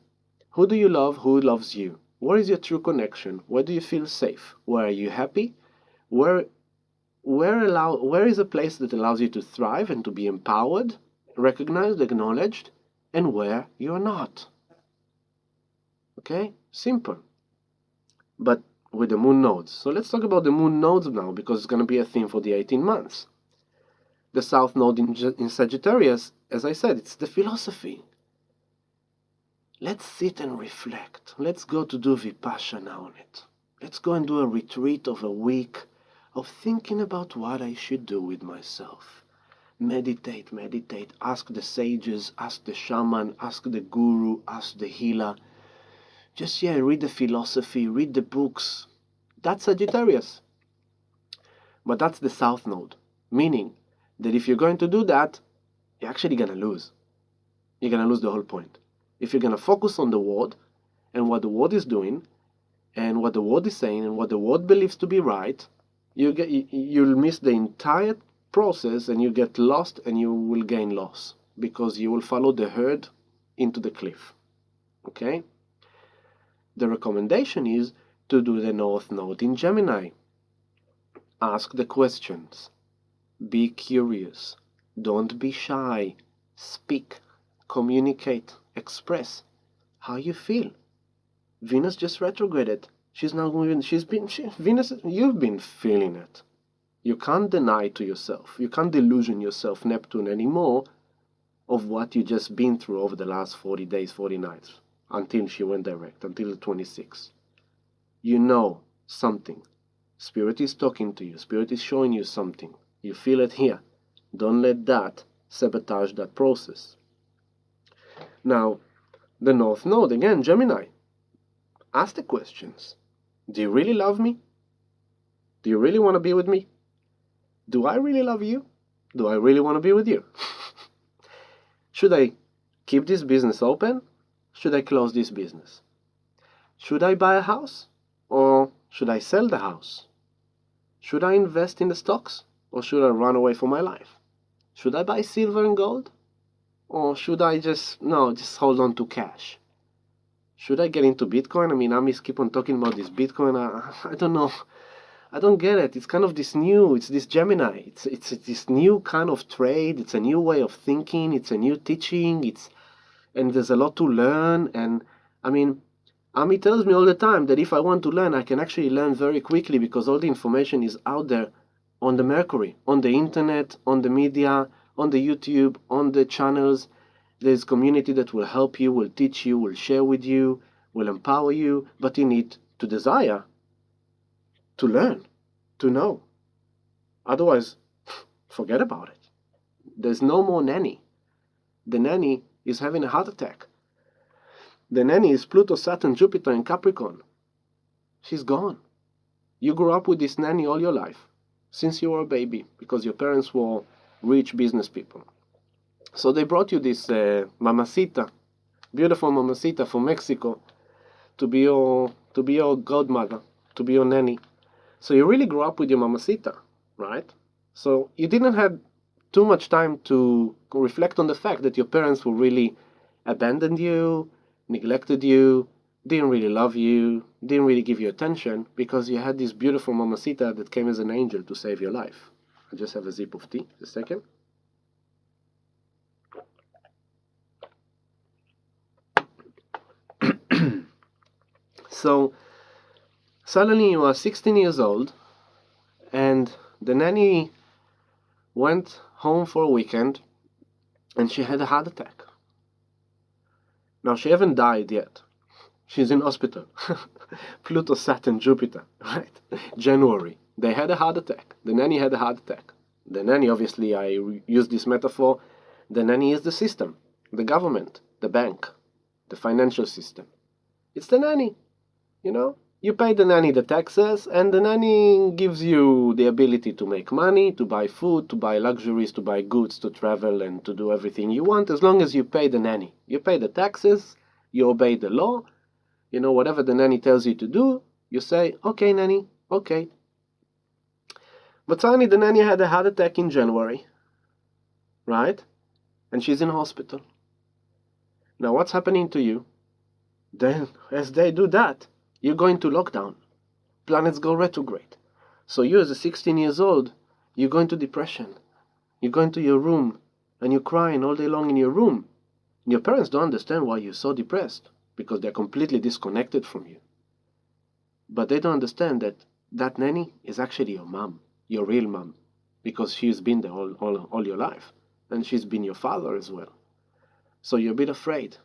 Who do you love? Who loves you? Where is your true connection? Where do you feel safe? Where are you happy? Where is a place that allows you to thrive and to be empowered, recognized, acknowledged, and where you're not? Okay? Simple. But with the moon nodes. So let's talk about the moon nodes now, because it's going to be a theme for the 18 months. The south node in Sagittarius, as I said, it's the philosophy. Let's sit and reflect. Let's go to do Vipassana on it. Let's go and do a retreat of a week of thinking about what I should do with myself. Meditate, ask the sages, ask the shaman, ask the guru, ask the healer. Just, read the philosophy, read the books. That's Sagittarius. But that's the south node, meaning that if you're going to do that, you're actually going to lose. You're going to lose the whole point. If you're going to focus on the world and what the world is doing and what the world is saying and what the world believes to be right, you'll miss the entire process, and you get lost, and you will gain loss, because you will follow the herd into the cliff. Okay? The recommendation is to do the north node in Gemini. Ask the questions. Be curious. Don't be shy. Speak. Communicate. Express how you feel. Venus just retrograded. She's not moving. Venus, you've been feeling it. You can't deny to yourself. You can't delusion yourself, Neptune, anymore of what you just been through over the last 40 days, 40 nights, until she went direct, until the 26th. You know something. Spirit is talking to you. Spirit is showing you something. You feel it here. Don't let that sabotage that process. Now, the North Node, again, Gemini. Ask the questions. Do you really love me? Do you really want to be with me? Do I really love you? Do I really want to be with you? Should I keep this business open? Should I close this business? Should I buy a house? Or should I sell the house? Should I invest in the stocks? Or should I run away for my life? Should I buy silver and gold? Or should I just hold on to cash? Should I get into Bitcoin? I mean, Amis keep on talking about this Bitcoin. I don't know. I don't get it. It's kind of this Gemini. It's this new kind of trade. It's a new way of thinking. It's a new teaching. And there's a lot to learn. And I mean, Ami tells me all the time that if I want to learn, I can actually learn very quickly because all the information is out there on the Mercury, on the internet, on the media, on the YouTube, on the channels. There's community that will help you, will teach you, will share with you, will empower you, but you need to desire to learn, to know. Otherwise, forget about it. There's no more nanny. The nanny is having a heart attack. The nanny is Pluto, Saturn, Jupiter, and Capricorn. She's gone. You grew up with this nanny all your life, since you were a baby, because your parents were rich business people. So they brought you this mamacita, beautiful mamacita from Mexico, to be your godmother, to be your nanny. So you really grew up with your mamacita, right? So you didn't have too much time to reflect on the fact that your parents will really abandoned you, neglected you, didn't really love you, didn't really give you attention, because you had this beautiful mamacita that came as an angel to save your life. I just have a sip of tea, just a second. So suddenly you are 16 years old, and the nanny went home for a weekend, and she had a heart attack. Now, she hasn't died yet. She's in hospital. Pluto, Saturn, Jupiter, right? January. They had a heart attack. The nanny had a heart attack. The nanny, obviously, I use this metaphor. The nanny is the system, the government, the bank, the financial system. It's the nanny, you know? You pay the nanny the taxes, and the nanny gives you the ability to make money, to buy food, to buy luxuries, to buy goods, to travel, and to do everything you want, as long as you pay the nanny. You pay the taxes, you obey the law, you know, whatever the nanny tells you to do, you say, okay, nanny, okay. But suddenly the nanny had a heart attack in January, right? And she's in hospital. Now, what's happening to you? Then, as they do that, you go into lockdown. Planets go retrograde. So you, as a 16 years old, you go into depression. You go into your room, and you're crying all day long in your room. And your parents don't understand why you're so depressed, because they're completely disconnected from you. But they don't understand that that nanny is actually your mom, your real mom, because she's been there all your life. And she's been your father as well. So you're a bit afraid.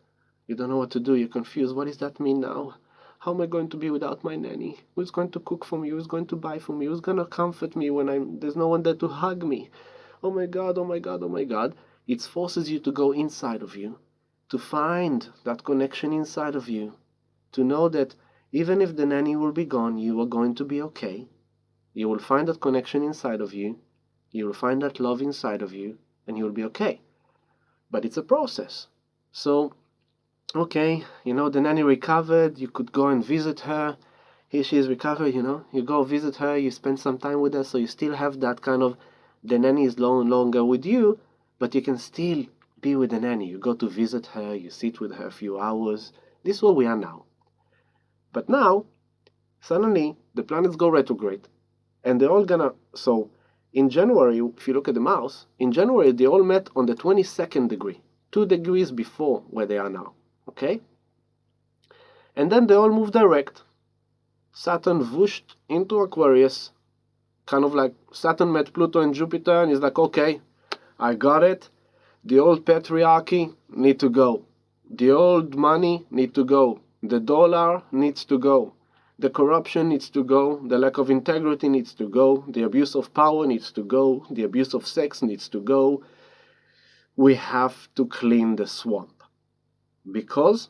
You don't know what to do. You're confused. What does that mean now? How am I going to be without my nanny? Who's going to cook for me? Who's going to buy for me? Who's going to comfort me when there's no one there to hug me? Oh my God, oh my God, oh my God. It forces you to go inside of you, to find that connection inside of you, to know that even if the nanny will be gone, you are going to be okay. You will find that connection inside of you. You will find that love inside of you, and you will be okay. But it's a process. So, okay, you know, the nanny recovered, you could go and visit her. Here she is recovered, you know, you go visit her, you spend some time with her, so you still have that kind of, the nanny is no longer with you, but you can still be with the nanny. You go to visit her, you sit with her a few hours. This is where we are now. But now, suddenly, the planets go retrograde, and they're all gonna, so in January, if you look at the mouse, in January, they all met on the 22nd degree, 2 degrees before where they are now. Okay? And then they all move direct. Saturn whooshed into Aquarius, kind of like Saturn met Pluto and Jupiter, and he's like, okay, I got it. The old patriarchy need to go. The old money need to go. The dollar needs to go. The corruption needs to go. The lack of integrity needs to go. The abuse of power needs to go. The abuse of sex needs to go. We have to clean the swamp because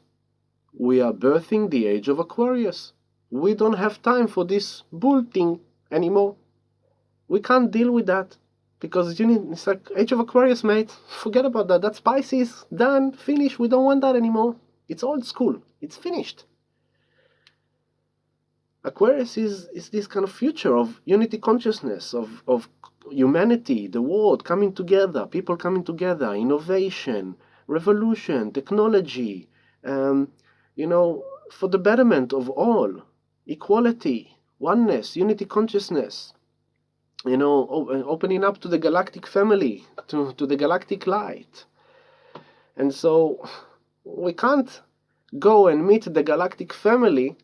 we are birthing the age of Aquarius. We don't have time for this bull thing anymore. We can't deal with that because it's like age of Aquarius, mate. Forget about that. That's Pisces. Done. Finished. We don't want that anymore. It's old school. It's finished. Aquarius is this kind of future of unity consciousness, of humanity, the world coming together, people coming together, innovation, revolution, technology, for the betterment of all, equality, oneness, unity consciousness, opening up to the galactic family, to the galactic light. And so we can't go and meet the galactic family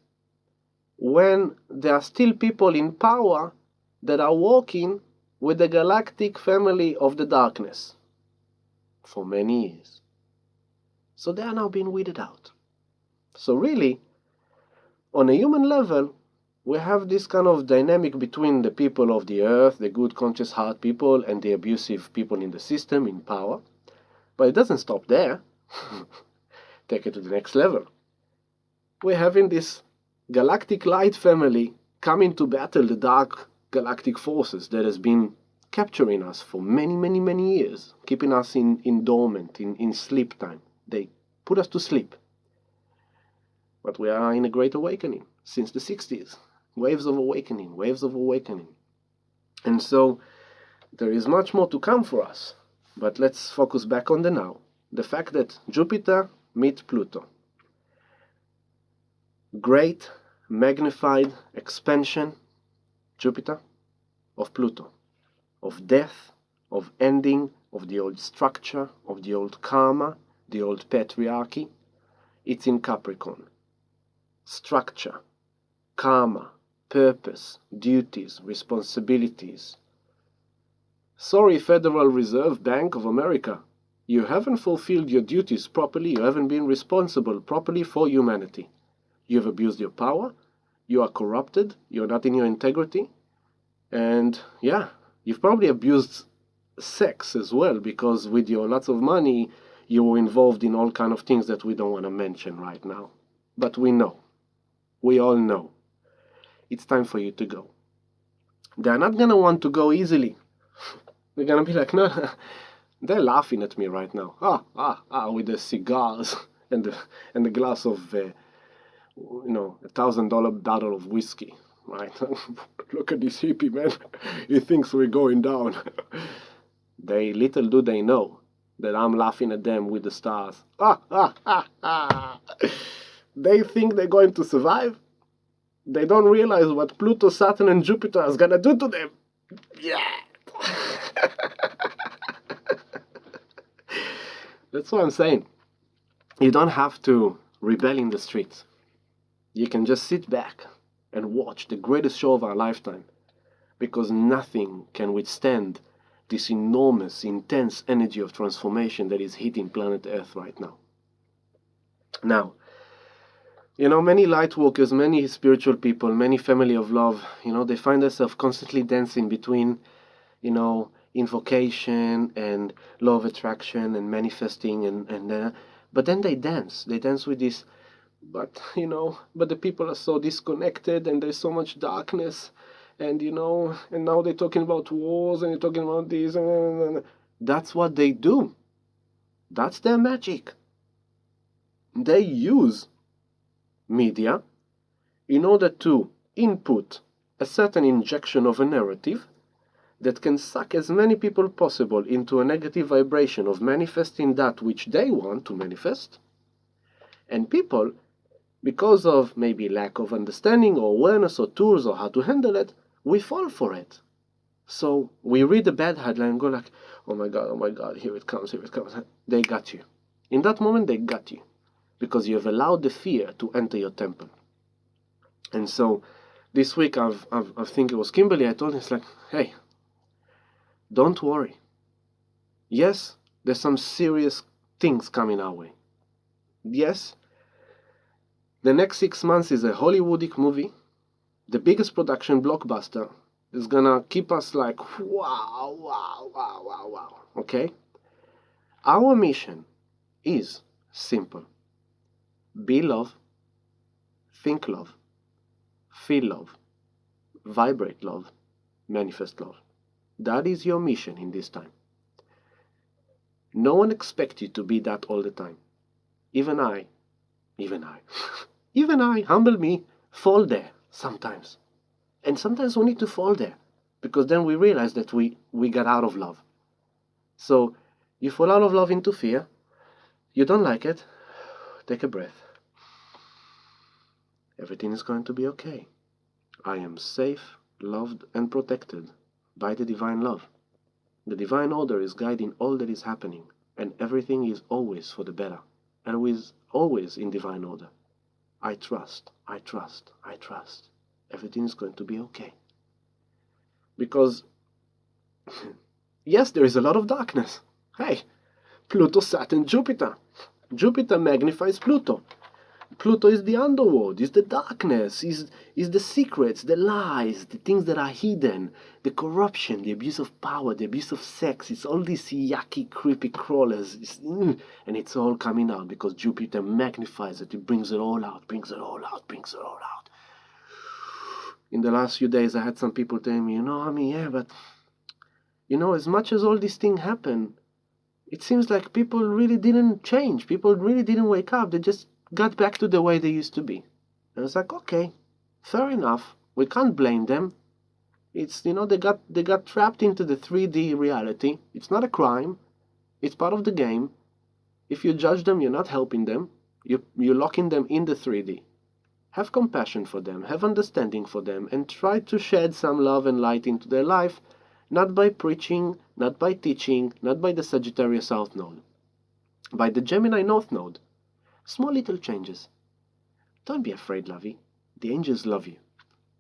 when there are still people in power that are working with the galactic family of the darkness for many years. So they are now being weeded out. So really, on a human level, we have this kind of dynamic between the people of the earth, the good conscious heart people, and the abusive people in the system, in power. But it doesn't stop there. Take it to the next level. We're having this galactic light family coming to battle the dark galactic forces that has been capturing us for many, many, many years, keeping us in dormant, in sleep time. They put us to sleep. But we are in a great awakening since the 60s. Waves of awakening, waves of awakening. And so there is much more to come for us. But let's focus back on the now. The fact that Jupiter meets Pluto. Great, magnified expansion, Jupiter, of Pluto. Of death, of ending, of the old structure, of the old karma, the old patriarchy. It's in Capricorn. Structure, karma, purpose, duties, responsibilities. Sorry, Federal Reserve Bank of America. You haven't fulfilled your duties properly. You haven't been responsible properly for humanity. You've abused your power. You are corrupted. You're not in your integrity. And yeah, you've probably abused sex as well, because with your lots of money, you were involved in all kind of things that we don't want to mention right now. But we know. We all know. It's time for you to go. They're not going to want to go easily. They're going to be like, no, they're laughing at me right now. With the cigars and the glass of, $1,000 bottle of whiskey, right? Look at this hippie, man. He thinks we're going down. Little do they know that I'm laughing at them with the stars. They think they're going to survive. They don't realize what Pluto, Saturn, and Jupiter is going to do to them. Yeah. That's what I'm saying. You don't have to rebel in the streets. You can just sit back and watch the greatest show of our lifetime, because nothing can withstand this enormous, intense energy of transformation that is hitting planet Earth right now. Now, many light workers, many spiritual people, many family of love, they find themselves constantly dancing between, invocation and law of attraction and manifesting but then they dance with this, but the people are so disconnected and there's so much darkness, and now they're talking about wars and they're talking about this, and that's what they do. That's their magic. They use media in order to input a certain injection of a narrative that can suck as many people possible into a negative vibration of manifesting that which they want to manifest. And people, because of maybe lack of understanding or awareness or tools or how to handle it, we fall for it. So we read the bad headline and go like, oh my God, here it comes. They got you. In that moment, they got you, because you have allowed the fear to enter your temple. And so This week, I think it was Kimberly, I told her, it's like, hey, don't worry. Yes, there's some serious things coming our way. Yes, the next 6 months is a Hollywoodic movie, the biggest production blockbuster. Is gonna keep us like, wow, wow, wow, wow, wow. Okay? Our mission is simple. Be love, think love, feel love, vibrate love, manifest love. That is your mission in this time. No one expects you to be that all the time. Even I, even I, humble me, fall there sometimes. And sometimes we need to fall there because then we realize that we got out of love. So you fall out of love into fear. You don't like it. Take a breath. Everything is going to be okay. I am safe, loved, and protected by the divine love. The divine order is guiding all that is happening, and everything is always for the better, and always in divine order. I trust, I trust, I trust. Everything is going to be okay. Because, yes, there is a lot of darkness. Hey, Pluto, Saturn, Jupiter. Jupiter magnifies Pluto. Pluto is the underworld, is the darkness, is the secrets, the lies, the things that are hidden, the corruption, the abuse of power, the abuse of sex. It's all these yucky, creepy crawlers. And it's all coming out because Jupiter magnifies it. It brings it all out, brings it all out, brings it all out. In the last few days, I had some people telling me, yeah, but, as much as all these things happen, it seems like people really didn't change. People really didn't wake up. They just got back to the way they used to be. And I was like, okay, fair enough. We can't blame them. It's, they got trapped into the 3D reality. It's not a crime. It's part of the game. If you judge them, you're not helping them. You're locking them in the 3D. Have compassion for them, have understanding for them, and try to shed some love and light into their life, not by preaching, not by teaching, not by the Sagittarius South Node, by the Gemini North Node. Small little changes. Don't be afraid, lovey. The angels love you.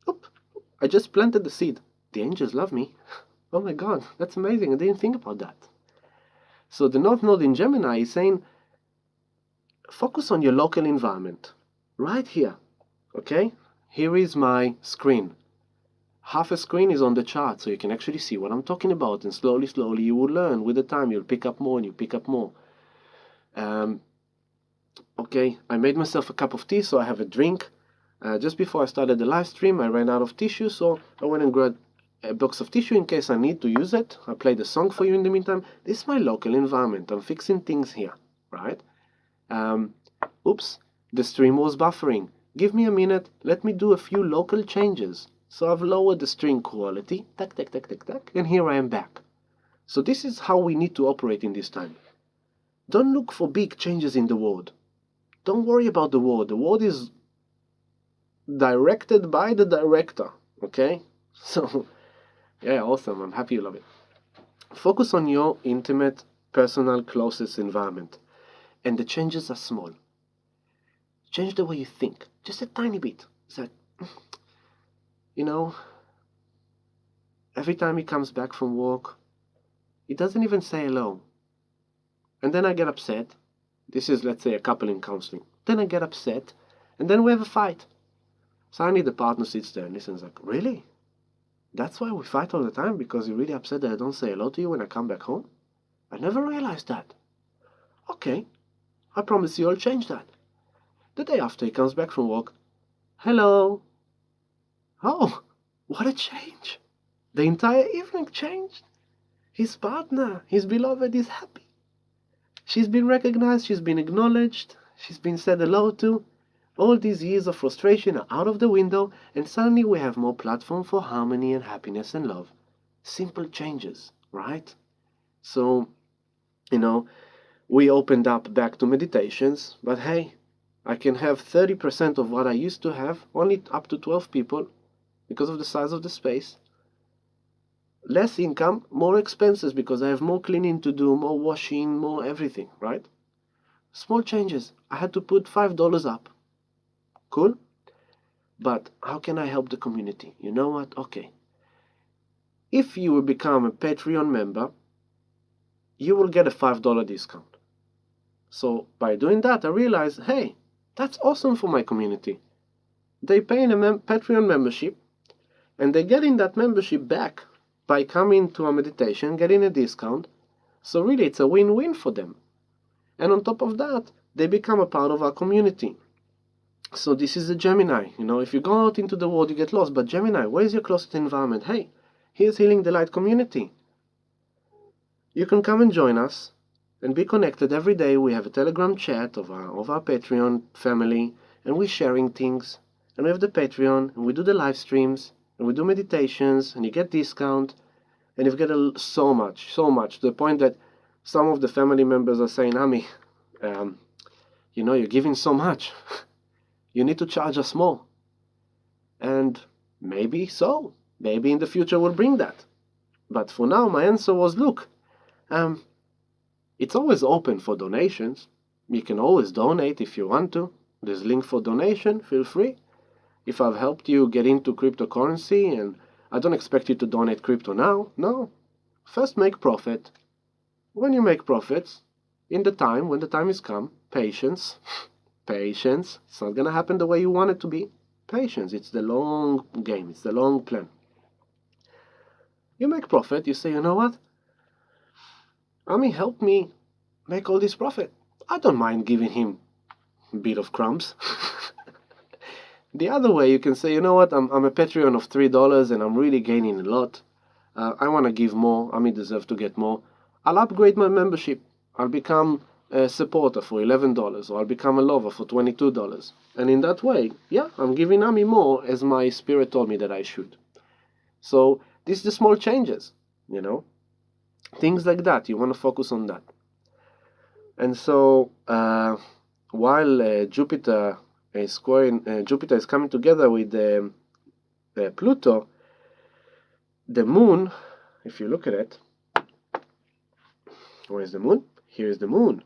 Oop, I just planted the seed. The angels love me. Oh my God, that's amazing. I didn't think about that. So the North Node in Gemini is saying, focus on your local environment. Right here. Okay? Here is my screen. Half a screen is on the chart, so you can actually see what I'm talking about. And slowly, slowly, you will learn. With the time, you'll pick up more and you pick up more. Okay, I made myself a cup of tea, so I have a drink. Just before I started the live stream, I ran out of tissue, so I went and grabbed a box of tissue in case I need to use it. I played a song for you in the meantime. This is my local environment. I'm fixing things here, right? Oops, the stream was buffering. Give me a minute. Let me do a few local changes. So I've lowered the string quality. Tack, tack, tack, tack, tack. And here I am back. So this is how we need to operate in this time. Don't look for big changes in the world. Don't worry about the world. The world is directed by the director. Okay? So, yeah, awesome. I'm happy you love it. Focus on your intimate, personal, closest environment. And the changes are small. Change the way you think. Just a tiny bit. It's like, every time he comes back from work, he doesn't even say hello. And then I get upset. This is, let's say, a couple in counseling. Then I get upset, and then we have a fight. Suddenly the partner sits there and listens like, really? That's why we fight all the time? Because you're really upset that I don't say hello to you when I come back home? I never realized that. Okay, I promise you I'll change that. The day after he comes back from work, hello. Oh, what a change. The entire evening changed. His partner, his beloved, is happy. She's been recognized, she's been acknowledged, she's been said hello to. All these years of frustration are out of the window, and suddenly we have more platform for harmony and happiness and love. Simple changes, right? So, we opened up back to meditations, but hey, I can have 30% of what I used to have, only up to 12 people, because of the size of the space. Less income, more expenses because I have more cleaning to do, more washing, more everything, right? Small changes. I had to put $5 up. Cool? but how can I help the community? You know what? Okay. If you will become a Patreon member, you will get a $5 discount. So by doing that, I realized, hey, that's awesome for my community. They pay in a Patreon membership, and they're getting that membership back by coming to a meditation, getting a discount. So really, it's a win-win for them. And on top of that, they become a part of our community. So this is a Gemini. If you go out into the world, you get lost. But Gemini, where is your closest environment? Hey, here's Healing the Light community. You can come and join us and be connected every day. We have a Telegram chat of our Patreon family, and we're sharing things. And we have the Patreon, and we do the live streams, and we do meditations, and you get discount, and you get so much, to the point that some of the family members are saying, Ami, you're giving so much. You need to charge us more. And maybe so. Maybe in the future we'll bring that. But for now, my answer was, look, it's always open for donations. You can always donate if you want to. There's a link for donation. Feel free. If I've helped you get into cryptocurrency, and I don't expect you to donate crypto now. No. First make profit. When you make profits, when the time is come, patience. Patience. It's not going to happen the way you want it to be. Patience. It's the long game. It's the long plan. You make profit. You say, you know what? Ami, help me make all this profit. I don't mind giving him a bit of crumbs. The other way, you can say, you know what? I'm a Patreon of $3 and I'm really gaining a lot. I want to give more. Ami deserves to get more. I'll upgrade my membership. I'll become a supporter for $11, or I'll become a lover for $22. And in that way, yeah, I'm giving Ami more as my spirit told me that I should. So these are the small changes, things like that. You want to focus on that. And so while Jupiter is coming together with Pluto, the moon, if you look at it, where is the moon? Here is the moon.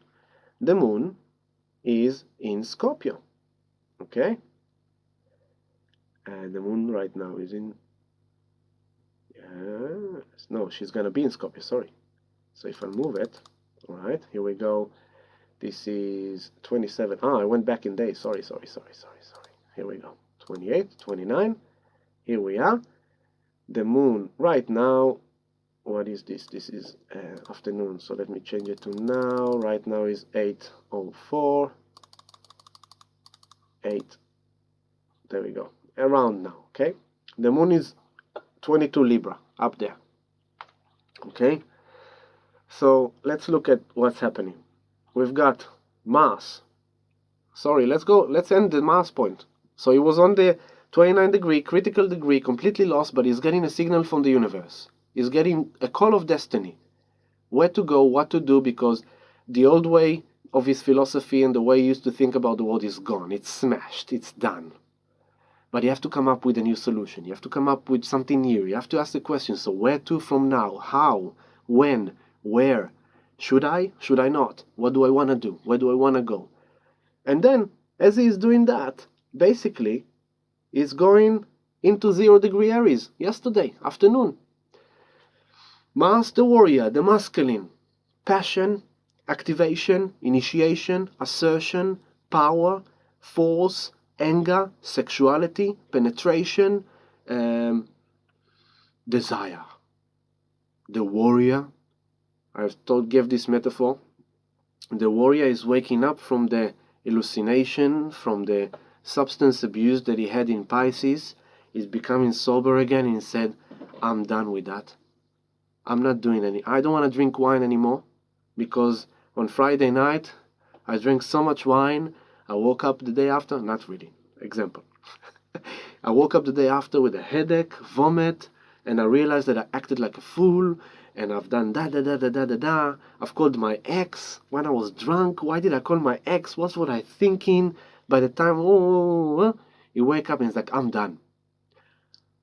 The moon is in Scorpio. Okay? And the moon right now is in... no, she's going to be in Scorpio, sorry. So if I move it, all right, here we go. This is 27. I went back in days. Sorry. Here we go. 28, 29. Here we are. The moon right now. What is this? This is afternoon. So let me change it to now. Right now is 8:04. 8. There we go. Around now. Okay. The moon is 22 Libra up there. Okay. So let's look at what's happening. We've got Mars. Sorry, let's end the Mars point. So he was on the 29 degree, critical degree, completely lost, but he's getting a signal from the universe. He's getting a call of destiny. Where to go, what to do, because the old way of his philosophy and the way he used to think about the world is gone. It's smashed. It's done. But you have to come up with a new solution. You have to come up with something new. You have to ask the question, so where to from now? How? When? Where? Should I? Should I not? What do I want to do? Where do I want to go? And then, as he is doing that, basically, he's going into 0 degree Aries yesterday afternoon. Mars, the warrior, the masculine, passion, activation, initiation, assertion, power, force, anger, sexuality, penetration, desire. The warrior, gave this metaphor. The warrior is waking up from the hallucination, from the substance abuse that he had in Pisces. He's becoming sober again and said, I'm done with that. I'm not doing I don't want to drink wine anymore, because on Friday night I drank so much wine. I woke up the day after, not really, example. I woke up the day after with a headache, vomit, and I realized that I acted like a fool, and I've done da. I've called my ex when I was drunk. Why did I call my ex? What was I thinking? By the time, you wake up and it's like, I'm done.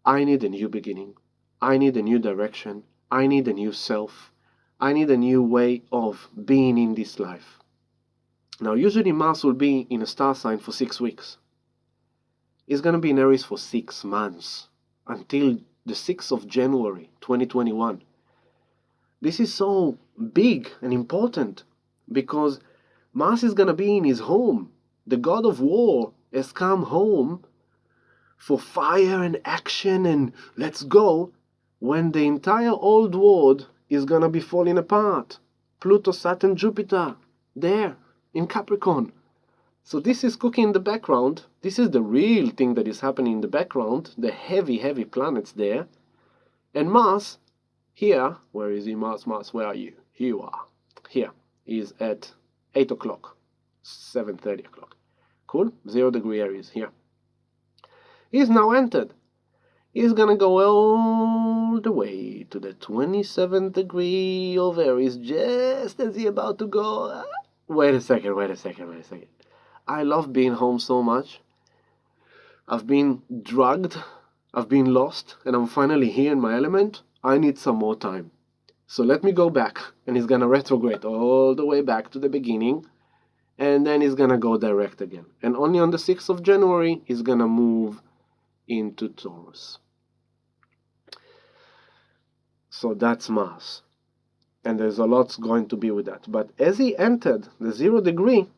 I need a new beginning. I need a new direction. I need a new self. I need a new way of being in this life. Now, usually Mars will be in a star sign for 6 weeks. is going to be in Aries for 6 months, until the 6th of January 2021. This is so big and important because Mars is going to be in his home. The god of war has come home for fire and action and let's go, when the entire old world is going to be falling apart. Pluto, Saturn, Jupiter, there in Capricorn. So this is cooking in the background. This is the real thing that is happening in the background. The heavy, heavy planets there. And Mars, here, where is he? Mars, where are you? Here you are. Here is at 8 o'clock, 7:30 o'clock. Cool? 0 degree Aries here. He's now entered. He's gonna go all the way to the 27th degree of Aries, just as he's about to go. Wait a second. I love being home so much. I've been drugged, I've been lost, and I'm finally here in my element. I need some more time. So let me go back, and he's gonna retrograde all the way back to the beginning, and then he's gonna go direct again. And only on the 6th of January, he's gonna move into Taurus. So that's Mars. And there's a lot going to be with that. But as he entered the 0 degree,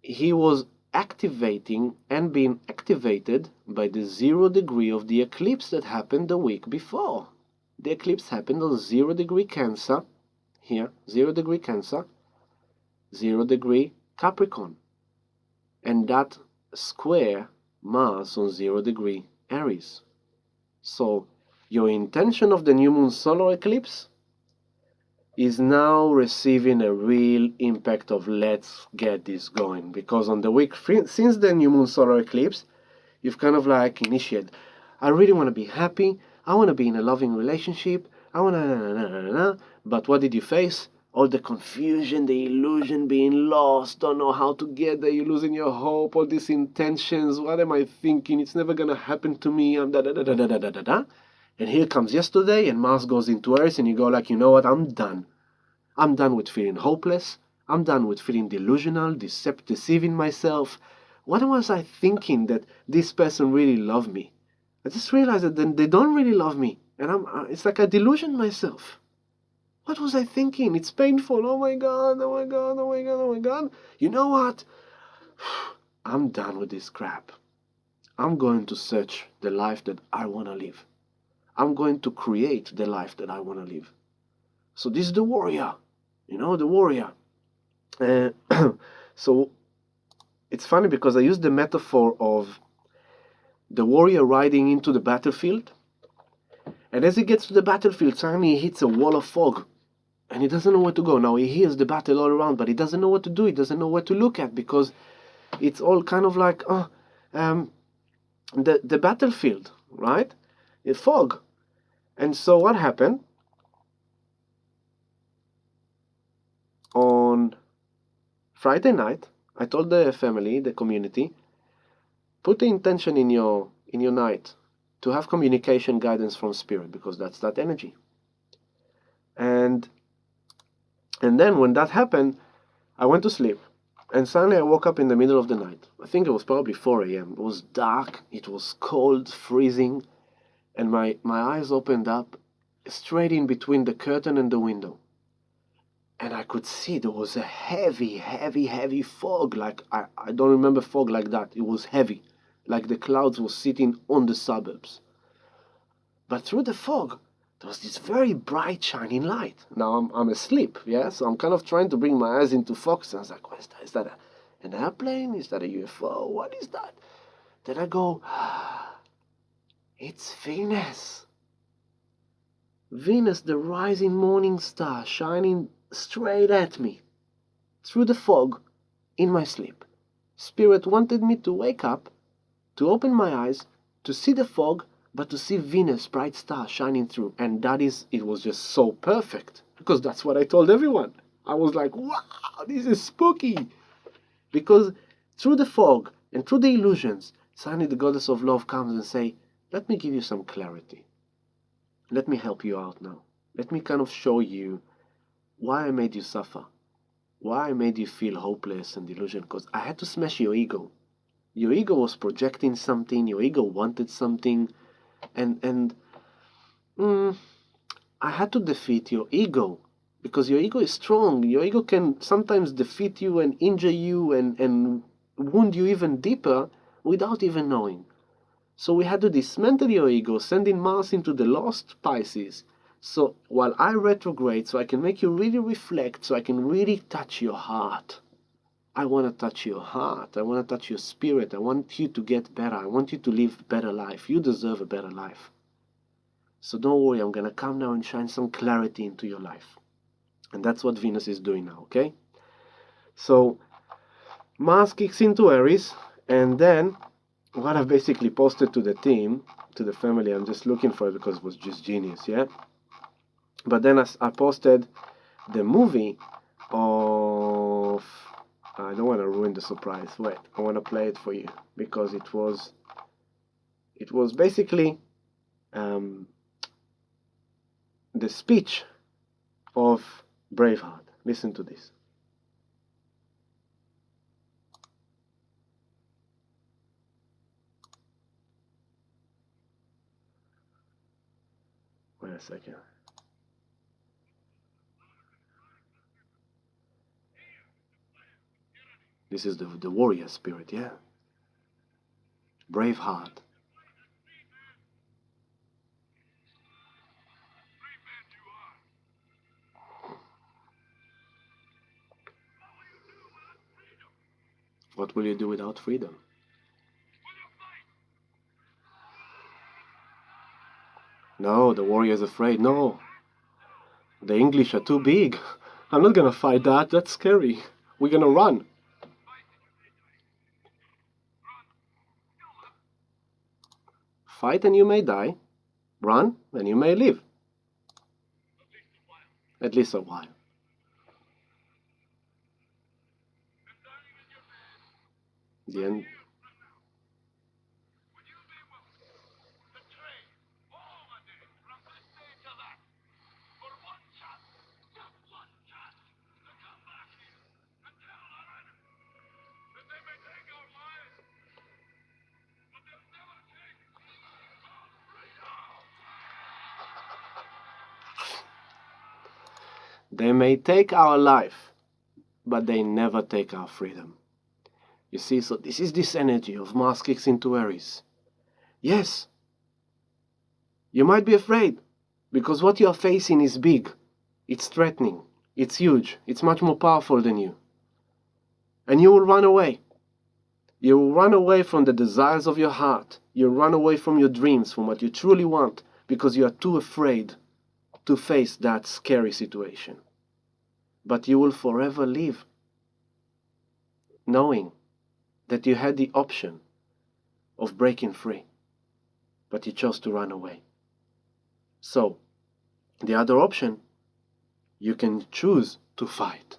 he was activating and being activated by the 0 degree of the eclipse that happened the week before. The eclipse happened on 0 degree Cancer, here, 0 degree Cancer, 0 degree Capricorn. And that square Mars on 0 degree Aries. So your intention of the new moon solar eclipse is now receiving a real impact of let's get this going, because on the week since the new moon solar eclipse, you've kind of like initiated, I really want to be happy, I want to be in a loving relationship, I want to but what did you face? All the confusion, the illusion, being lost, don't know how to get there, you're losing your hope, all these intentions, what am I thinking, it's never gonna happen to me, I'm and here comes yesterday, and Mars goes into Aries, and you go like, you know what, I'm done. I'm done with feeling hopeless. I'm done with feeling delusional, deceiving myself. What was I thinking that this person really loved me? I just realized that they don't really love me, and it's like I delusion myself. What was I thinking? It's painful. Oh my God, oh my God, oh my God, oh my God. You know what? I'm done with this crap. I'm going to search the life that I want to live. I'm going to create the life that I want to live. So this is the warrior, the warrior. So it's funny because I use the metaphor of the warrior riding into the battlefield. And as he gets to the battlefield, suddenly he hits a wall of fog. And he doesn't know where to go. Now he hears the battle all around, but he doesn't know what to do. He doesn't know where to look at because it's all kind of like the battlefield, right? It's fog. And so what happened? On Friday night, I told the family, the community, put the intention in your night to have communication guidance from spirit, because that's that energy. And then when that happened, I went to sleep. And suddenly I woke up in the middle of the night. I think it was probably 4 a.m. It was dark, it was cold, freezing. And my eyes opened up straight in between the curtain and the window. And I could see there was a heavy, heavy, heavy fog. Like, I don't remember fog like that. It was heavy. Like the clouds were sitting on the suburbs. But through the fog, there was this very bright, shining light. Now I'm asleep, yeah? So I'm kind of trying to bring my eyes into focus. I was like, what is that? Is that an airplane? Is that a UFO? What is that? Then I go, it's Venus. Venus, the rising morning star, shining straight at me through the fog in my sleep. Spirit wanted me to wake up, to open my eyes, to see the fog, but to see Venus, bright star, shining through. And it was just so perfect, because that's what I told everyone. I was like, wow, this is spooky. Because through the fog and through the illusions, suddenly the goddess of love comes and say, let me give you some clarity. Let me help you out now. Let me kind of show you why I made you suffer. Why I made you feel hopeless and delusional. Because I had to smash your ego. Your ego was projecting something, your ego wanted something, and I had to defeat your ego, because your ego is strong. Your ego can sometimes defeat you and injure you and wound you even deeper without even knowing. So we had to dismantle your ego, sending Mars into the lost Pisces. So while I retrograde, so I can make you really reflect, so I can really touch your heart. I want to touch your heart. I want to touch your spirit. I want you to get better. I want you to live a better life. You deserve a better life. So don't worry, I'm going to come now and shine some clarity into your life. And that's what Venus is doing now, okay? So Mars kicks into Aries, and then what I've basically posted to the team, to the family, I'm just looking for it because it was just genius, yeah? But then I posted the movie of... I don't want to ruin the surprise. Wait, I want to play it for you because it was basically the speech of Braveheart. Listen to this. Wait a second. This is the warrior spirit, yeah? Braveheart. What will you do without freedom? No, the warrior's afraid. No. The English are too big. I'm not gonna fight that. That's scary. We're gonna run. Fight and you may die. Run and you may live. At least a while. The end. They may take our life, but they never take our freedom. You see, so this is this energy of Mars kicks into Aries. Yes, you might be afraid, because what you are facing is big. It's threatening. It's huge. It's much more powerful than you. And you will run away. You will run away from the desires of your heart. You'll run away from your dreams, from what you truly want, because you are too afraid to face that scary situation. But you will forever live knowing that you had the option of breaking free, but you chose to run away. So, the other option, you can choose to fight,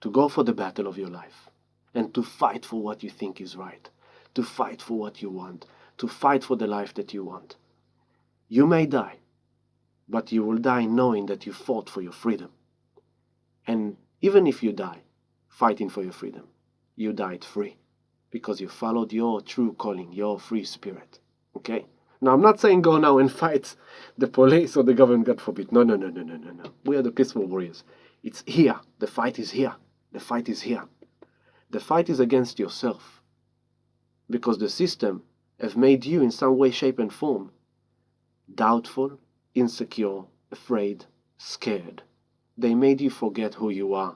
to go for the battle of your life, and to fight for what you think is right, to fight for what you want, to fight for the life that you want. You may die, but you will die knowing that you fought for your freedom. And even if you die fighting for your freedom, you died free, because you followed your true calling, your free spirit. Okay? Now, I'm not saying go now and fight the police or the government, God forbid. No, no, no, no, no, no, no. We are the peaceful warriors. It's here. The fight is here. The fight is here. The fight is against yourself, because the system have made you in some way, shape, and form doubtful, insecure, afraid, scared. They made you forget who you are.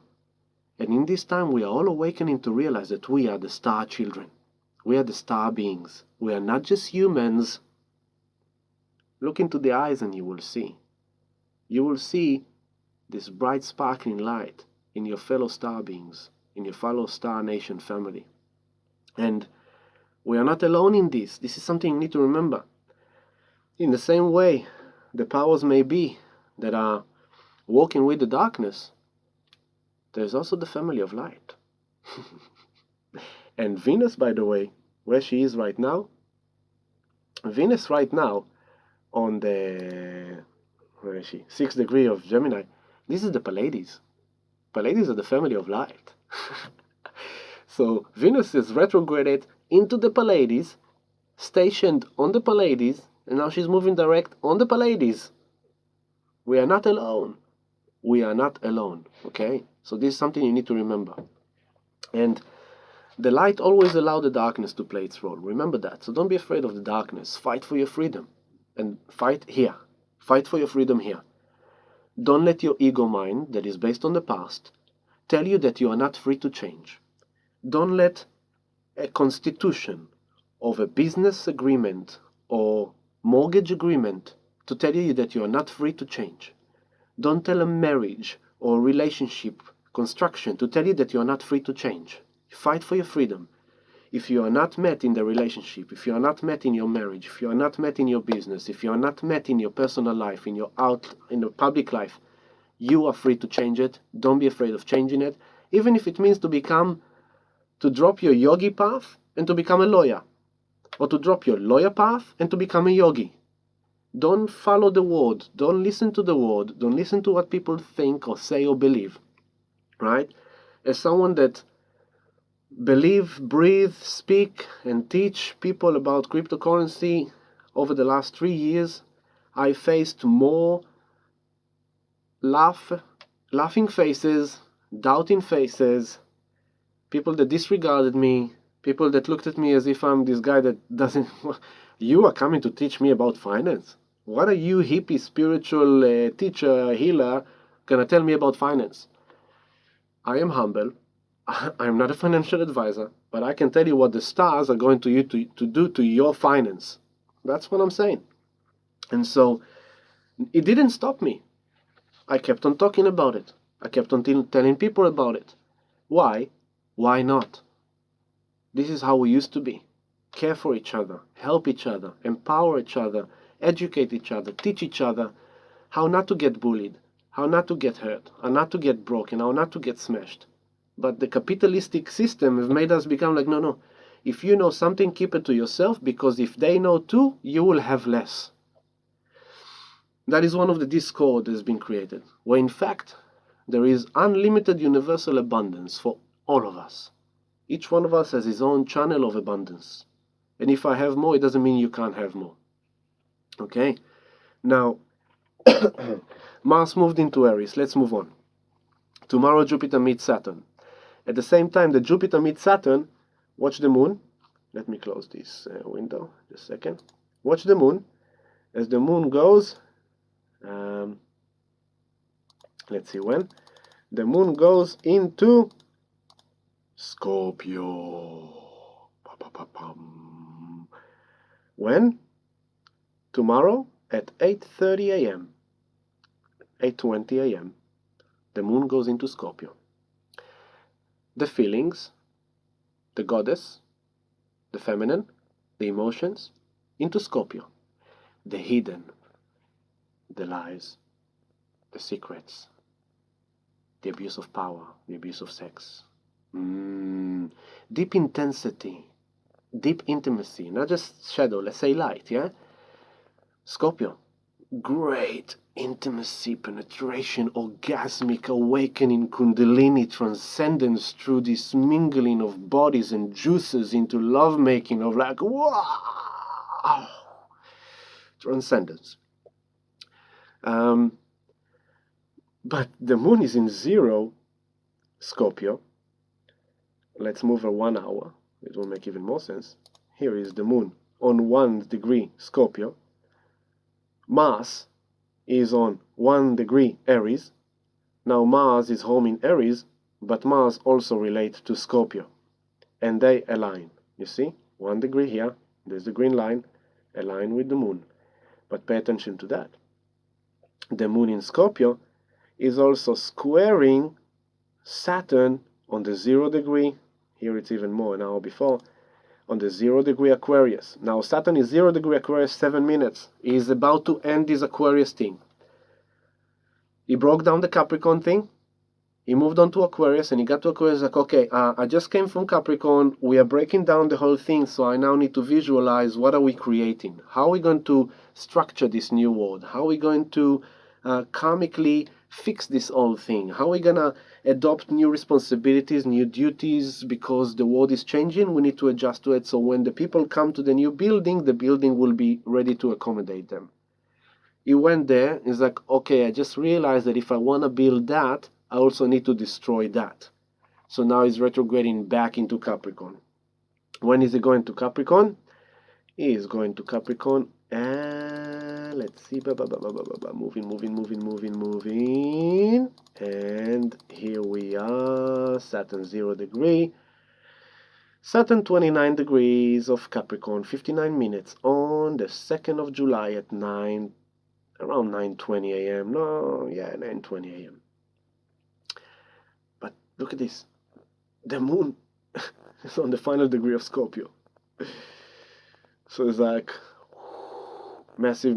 And in this time, we are all awakening to realize that we are the star children. We are the star beings. We are not just humans. Look into the eyes and you will see. You will see this bright sparkling light in your fellow star beings, in your fellow star nation family. And we are not alone in this. This is something you need to remember. In the same way, the powers may be that are walking with the darkness, there's also the family of light. And Venus, by the way, where she is right now, Venus right now on the, where is she? 6th degree of Gemini. This is the Pleiades. Pleiades are the family of light. So Venus is retrograded into the Pleiades, stationed on the Pleiades, and now she's moving direct on the Pleiades. We are not alone. We are not alone, okay? So this is something you need to remember. And the light always allows the darkness to play its role. Remember that. So don't be afraid of the darkness. Fight for your freedom. And fight here. Fight for your freedom here. Don't let your ego mind, that is based on the past, tell you that you are not free to change. Don't let a constitution of a business agreement or mortgage agreement to tell you that you are not free to change. Don't tell a marriage or relationship construction to tell you that you are not free to change. Fight for your freedom. If you are not met in the relationship, if you are not met in your marriage, if you are not met in your business, if you are not met in your personal life, in your public life, you are free to change it. Don't be afraid of changing it, even if it means to drop your yogi path and to become a lawyer, or to drop your lawyer path and to become a yogi. Don't follow the word. Don't listen to the word. Don't listen to what people think or say or believe, right? As someone that believe, breathe, speak, and teach people about cryptocurrency over the last 3 years, I faced more laughing faces, doubting faces, people that disregarded me, people that looked at me as if I'm this guy that doesn't... You are coming to teach me about finance? What are you, hippie, spiritual teacher, healer, gonna tell me about finance? I am humble. I'm not a financial advisor, but I can tell you what the stars are going to do to your finance. That's what I'm saying. And so it didn't stop me. I kept on talking about it. I kept on telling people about it. Why? Why not? This is how we used to be. Care for each other, help each other, empower each other, educate each other, teach each other how not to get bullied, how not to get hurt, how not to get broken, how not to get smashed. But the capitalistic system has made us become like, no. If you know something, keep it to yourself, because if they know too, you will have less. That is one of the discord that has been created, where in fact there is unlimited universal abundance for all of us. Each one of us has his own channel of abundance. And if I have more, it doesn't mean you can't have more. Okay? Now, Mars moved into Aries. Let's move on. Tomorrow, Jupiter meets Saturn. At the same time that Jupiter meets Saturn, watch the moon. Let me close this window just a second. Watch the moon. As the moon goes, let's see when. The moon goes into Scorpio. When? Tomorrow at 8:30 a.m. 8:20 a.m. The moon goes into Scorpio. The feelings, the goddess, the feminine, the emotions, into Scorpio. The hidden, the lies, the secrets, the abuse of power, the abuse of sex. Deep intensity, deep intimacy, not just shadow, let's say light, yeah? Scorpio, great intimacy, penetration, orgasmic awakening, kundalini, transcendence through this mingling of bodies and juices into lovemaking of like, wow! Transcendence. But the moon is in 0 Scorpio. Let's move her 1 hour. It will make even more sense. Here is the moon on 1 degree Scorpio. Mars is on 1 degree Aries. Now Mars is home in Aries, but Mars also relates to Scorpio. And they align. You see? 1 degree here. There's the green line. Align with the moon. But pay attention to that. The moon in Scorpio is also squaring Saturn on the 0 degree. Here it's even more, an hour before. On the 0 degree Aquarius. Now Saturn is 0 degree Aquarius 7 minutes. He is about to end his Aquarius thing. He broke down the Capricorn thing. He moved on to Aquarius, and he got to Aquarius like, okay, I just came from Capricorn. We are breaking down the whole thing, so I now need to visualize what are we creating. How are we going to structure this new world? How are we going to karmically fix this old thing? How are we going to adopt new responsibilities, new duties, because the world is changing. We need to adjust to it. So when the people come to the new building, the building will be ready to accommodate them. He went there. He's like, okay, I just realized that if I want to build that, I also need to destroy that. So now he's retrograding back into Capricorn. When is he going to Capricorn? He is going to Capricorn. And let's see. Moving. And here we are. Saturn 0 degree. Saturn 29 degrees of Capricorn, 59 minutes on the 2nd of July at around 9:20 a.m. No, yeah, 9:20 a.m. But look at this. The moon is on the final degree of Scorpio. So it's like massive.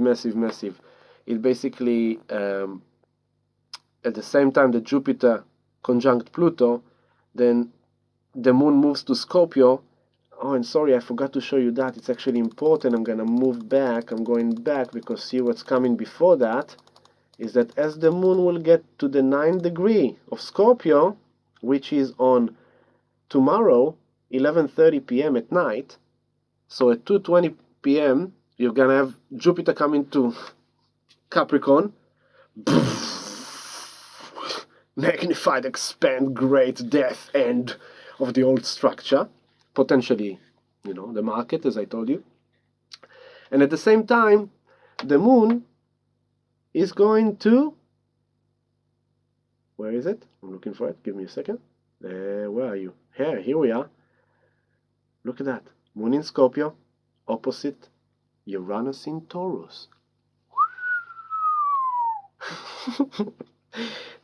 It basically, at the same time that Jupiter conjunct Pluto, then the moon moves to Scorpio. Oh, and sorry, I forgot to show you that. It's actually important. I'm going back because see what's coming before that is that as the moon will get to the 9th degree of Scorpio, which is on tomorrow, 11:30 p.m. at night, so at 2:20 p.m., you're going to have Jupiter coming to Capricorn. Magnified, expand, great, death, end of the old structure. Potentially, the market, as I told you. And at the same time, the moon is going to... Where is it? I'm looking for it. Give me a second. Where are you? Here we are. Look at that. Moon in Scorpio, opposite Uranus in Taurus.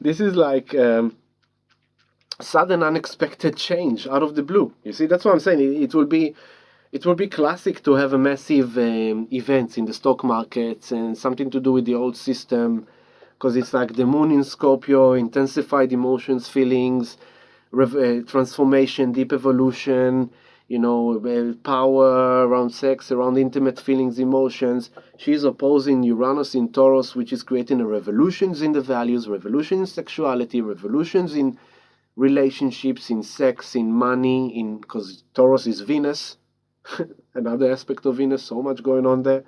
This is like sudden unexpected change out of the blue. You see, that's what I'm saying. It will be classic to have a massive events in the stock markets and something to do with the old system, because it's like the moon in Scorpio, intensified emotions, feelings, transformation, deep evolution, power around sex, around intimate feelings, emotions. She's opposing Uranus in Taurus, which is creating revolutions in the values, revolution in sexuality, revolutions in relationships, in sex, in money, because Taurus is Venus, another aspect of Venus, so much going on there.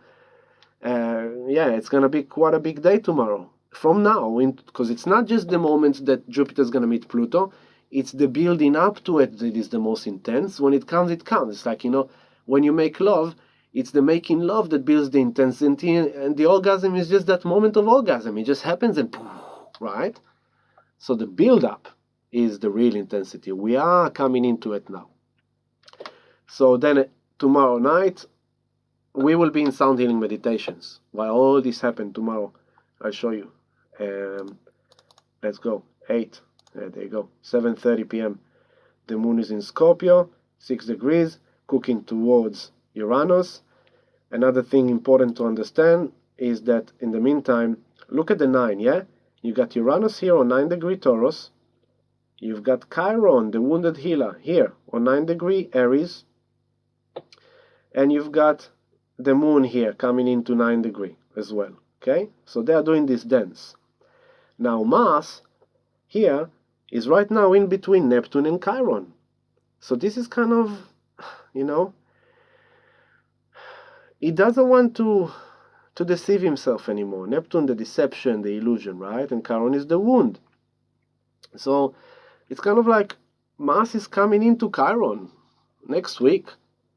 It's going to be quite a big day tomorrow. From now, because it's not just the moment that Jupiter's going to meet Pluto, it's the building up to it that is the most intense. When it comes, it comes. It's like, when you make love, it's the making love that builds the intensity, and the orgasm is just that moment of orgasm. It just happens and poof, right? So the build-up is the real intensity. We are coming into it now. So then tomorrow night, we will be in sound healing meditations. While all this happened tomorrow, I'll show you. Let's go. 8. There you go. 7:30 p.m. The moon is in Scorpio, 6 degrees, cooking towards Uranus. Another thing important to understand is that in the meantime, look at the 9, yeah? You got Uranus here on 9 degree Taurus. You've got Chiron, the wounded healer, here on 9 degree Aries. And you've got the moon here coming into 9 degree as well. Okay? So they are doing this dance. Now Mars here is right now in between Neptune and Chiron. So this is kind of, he doesn't want to deceive himself anymore. Neptune, the deception, the illusion, right? And Chiron is the wound. So it's kind of like Mars is coming into Chiron next week.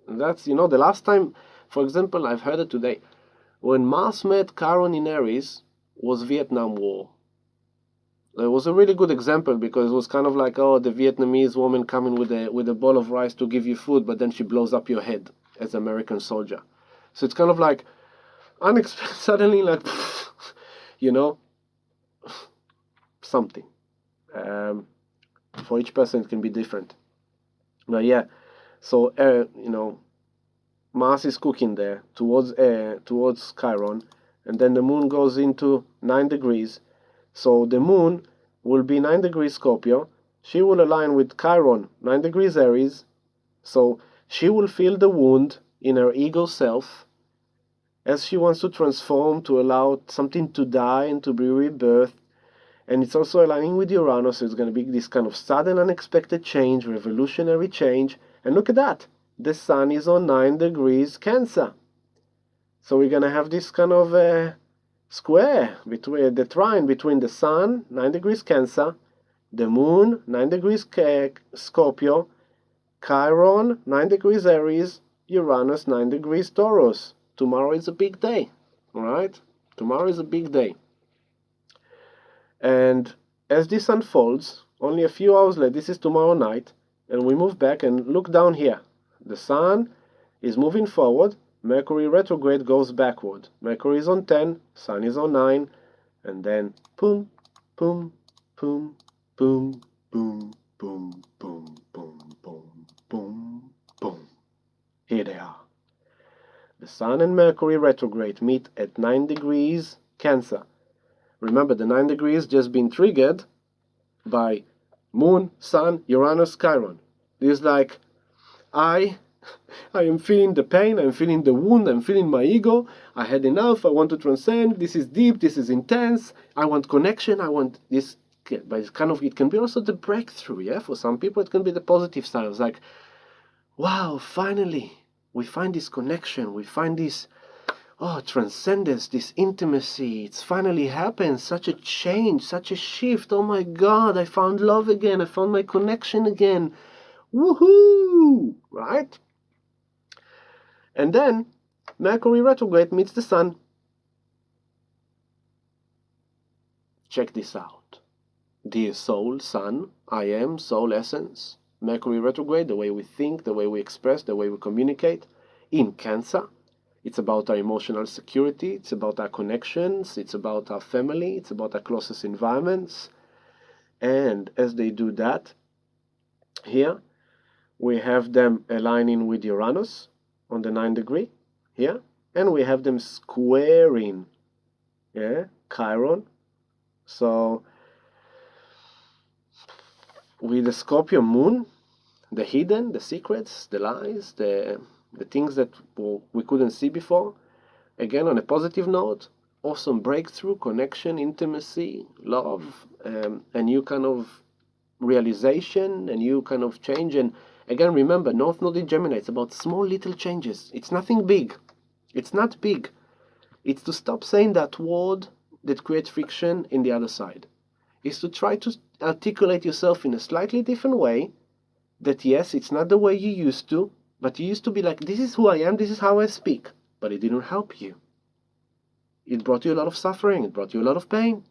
And that's, the last time, for example, I've heard it today. When Mars met Chiron in Aries was Vietnam War. It was a really good example because it was kind of like, the Vietnamese woman coming with a bowl of rice to give you food, but then she blows up your head as an American soldier. So it's kind of like unexpected, suddenly like, something. For each person it can be different. But yeah, so Mars is cooking there towards Chiron, and then the moon goes into 9 degrees. So the moon will be 9 degrees Scorpio. She will align with Chiron, 9 degrees Aries. So she will feel the wound in her ego self as she wants to transform, to allow something to die and to be rebirthed. And it's also aligning with Uranus, so it's going to be this kind of sudden, unexpected change, revolutionary change. And look at that. The Sun is on 9 degrees Cancer. So we're going to have this kind of square, between the trine between the Sun, 9 degrees Cancer, the Moon, 9 degrees Scorpio, Chiron, 9 degrees Aries, Uranus, 9 degrees Taurus. Tomorrow is a big day, all right? Tomorrow is a big day. And as this unfolds, only a few hours later, this is tomorrow night, and we move back and look down here. The Sun is moving forward, Mercury retrograde goes backward. Mercury is on 10, Sun is on 9, and then boom, boom, boom, boom, boom, boom, boom, boom, boom, boom, boom. Here they are. The Sun and Mercury retrograde meet at 9 degrees Cancer. Remember, the 9 degrees just been triggered by Moon, Sun, Uranus, Chiron. This is like, I am feeling the pain, I'm feeling the wound, I'm feeling my ego, I had enough, I want to transcend, this is deep, this is intense, I want connection, I want this, but it's kind of, it can be also the breakthrough, yeah? For some people it can be the positive side. It's like, wow, finally, we find this connection, we find this, transcendence, this intimacy, it's finally happened, such a change, such a shift, oh my God, I found love again, I found my connection again, woohoo, right? And then Mercury retrograde meets the Sun. Check this out. Dear soul, Sun, I am, soul essence. Mercury retrograde, the way we think, the way we express, the way we communicate. In Cancer, it's about our emotional security, it's about our connections, it's about our family, it's about our closest environments. And as they do that, here we have them aligning with Uranus on the 9 degree here, and we have them squaring, yeah, Chiron. So with the Scorpio moon, the hidden, the secrets, the lies, the things that we couldn't see before, again on a positive note, awesome breakthrough, connection, intimacy, love, a new kind of realization, a new kind of change. And again, remember, North Node in Gemini, it's about small little changes. It's nothing big. It's not big. It's to stop saying that word that creates friction in the other side. It's to try to articulate yourself in a slightly different way, that yes, it's not the way you used to, but you used to be like, this is who I am, this is how I speak. But it didn't help you. It brought you a lot of suffering. It brought you a lot of pain.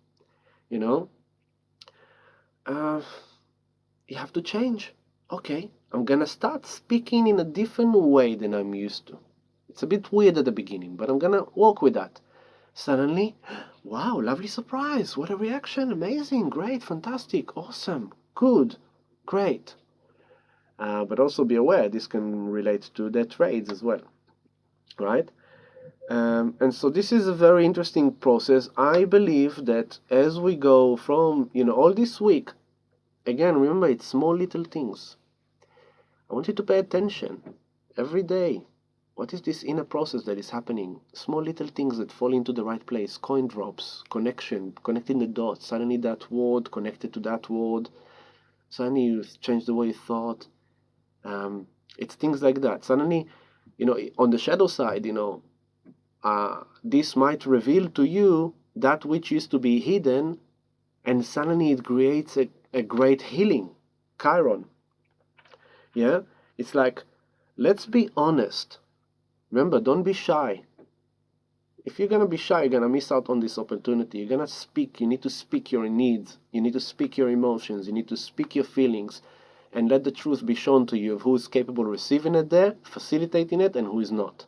You know? You have to change. Okay, I'm gonna start speaking in a different way than I'm used to. It's a bit weird at the beginning, but I'm gonna work with that. Suddenly, wow, lovely surprise. What a reaction. Amazing, great, fantastic, awesome, good, great. But also be aware, this can relate to their trades as well, right? And so this is a very interesting process. I believe that as we go from, all this week, again, remember, it's small little things. I want you to pay attention every day. What is this inner process that is happening? Small little things that fall into the right place, coin drops, connection, connecting the dots. Suddenly that word connected to that word. Suddenly you change the way you thought. It's things like that. Suddenly, on the shadow side, this might reveal to you that which used to be hidden, and suddenly it creates a great healing. Chiron. Yeah? It's like, let's be honest. Remember, don't be shy. If you're going to be shy, you're going to miss out on this opportunity. You're going to speak. You need to speak your needs. You need to speak your emotions. You need to speak your feelings. And let the truth be shown to you of who is capable of receiving it there, facilitating it, and who is not.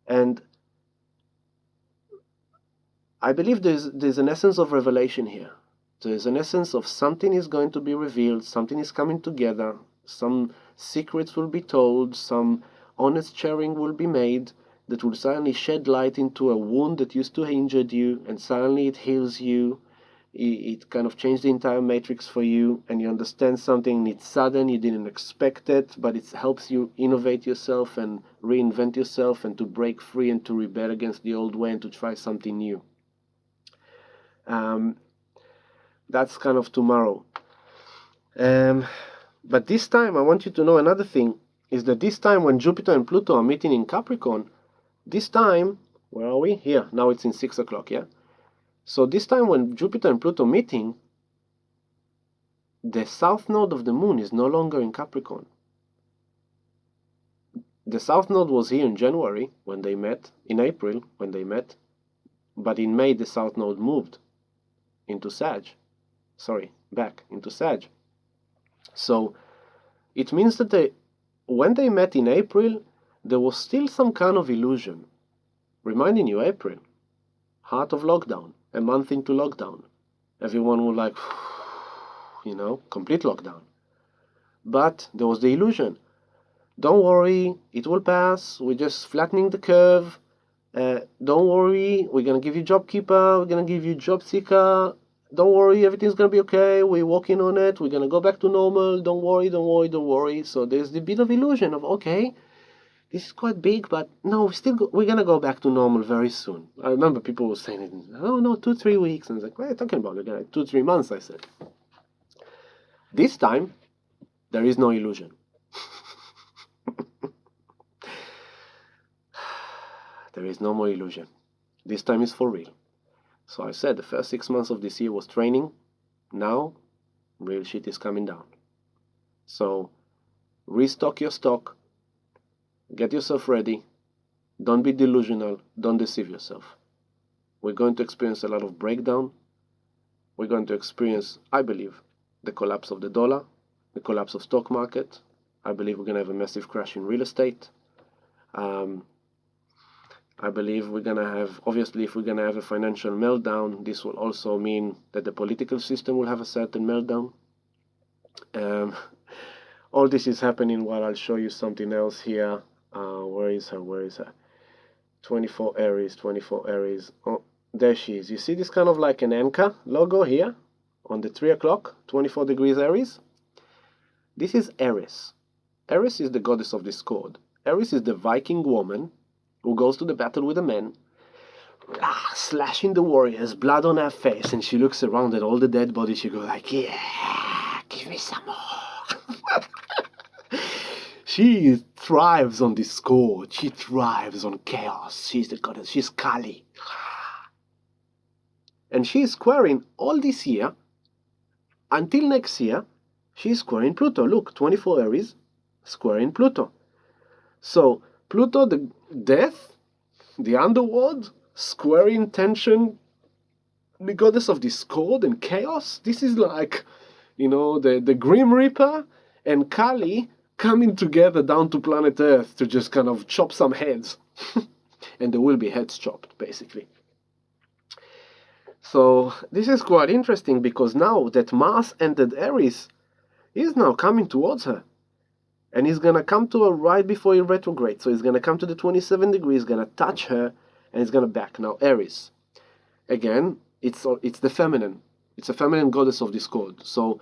And I believe there's an essence of revelation here. There's an essence of something is going to be revealed, something is coming together, some secrets will be told, some honest sharing will be made that will suddenly shed light into a wound that used to injure you, and suddenly it heals you. It kind of changed the entire matrix for you, and you understand something. It's sudden, you didn't expect it, but it helps you innovate yourself and reinvent yourself and to break free and to rebel against the old way and to try something new. That's kind of tomorrow. But this time, I want you to know another thing, is that this time when Jupiter and Pluto are meeting in Capricorn, this time, where are we? Here, now it's in 6 o'clock, yeah? So this time when Jupiter and Pluto meeting, the south node of the moon is no longer in Capricorn. The south node was here in January when they met, in April when they met, but in May the south node moved into Sag. Back into Sag. So it means that when they met in April, there was still some kind of illusion. Reminding you, April, heart of lockdown, a month into lockdown. Everyone was like, complete lockdown. But there was the illusion. Don't worry, it will pass. We're just flattening the curve. Don't worry, we're going to give you job keeper. We're going to give you job seeker. Don't worry, everything's going to be okay. We're working on it. We're going to go back to normal. Don't worry, don't worry, don't worry. So there's the bit of illusion of, okay, this is quite big, but no, we're going to go back to normal very soon. I remember people were saying it, oh no, 2-3 weeks. And I was like, what are you talking about? 2-3 months, I said. This time, there is no illusion. There is no more illusion. This time is for real. So I said the first 6 months of this year was training. Now, real shit is coming down. So, restock your stock. Get yourself ready. Don't be delusional. Don't deceive yourself. We're going to experience a lot of breakdown. We're going to experience, I believe, the collapse of the dollar, the collapse of stock market. I believe we're going to have a massive crash in real estate. I believe we're going to have, obviously, if we're going to have a financial meltdown, this will also mean that the political system will have a certain meltdown. All this is happening while I'll show you something else here. Where is her? 24 Aries. Oh, there she is. You see this kind of like an anchor logo here on the 3 o'clock, 24 degrees Aries? This is Eris. Eris is the goddess of discord. Eris is the Viking woman who goes to the battle with the men, slashing the warriors, blood on her face, and she looks around at all the dead bodies. She goes like, yeah, give me some more. She thrives on discord. She thrives on chaos. She's the goddess. She's Kali. And she's squaring all this year, until next year, she's squaring Pluto. Look, 24 Aries, squaring Pluto. So, Pluto, the death, the underworld, squaring tension, the goddess of discord and chaos. This is like, the Grim Reaper and Kali coming together down to planet Earth to just kind of chop some heads. And there will be heads chopped, basically. So this is quite interesting because now that Mars entered Aries, he's now coming towards her. And he's going to come to her right before he retrogrades. So he's going to come to the 27 degrees, going to touch her, and he's going to back. Now, Aries. Again, it's the feminine. It's a feminine goddess of discord. So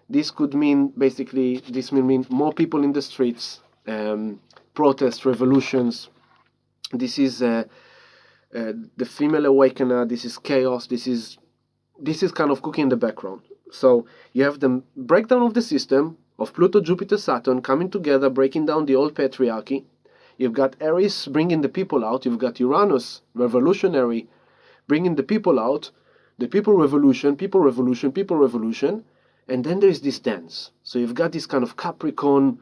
this could mean, basically, this will mean more people in the streets, protests, revolutions. This is the female awakener. This is chaos. This is kind of cooking in the background. So you have the breakdown of the system, of Pluto, Jupiter, Saturn coming together, breaking down the old patriarchy. You've got Aries bringing the people out. You've got Uranus, revolutionary, bringing the people out. The people revolution. And then there's this dance. So you've got this kind of Capricorn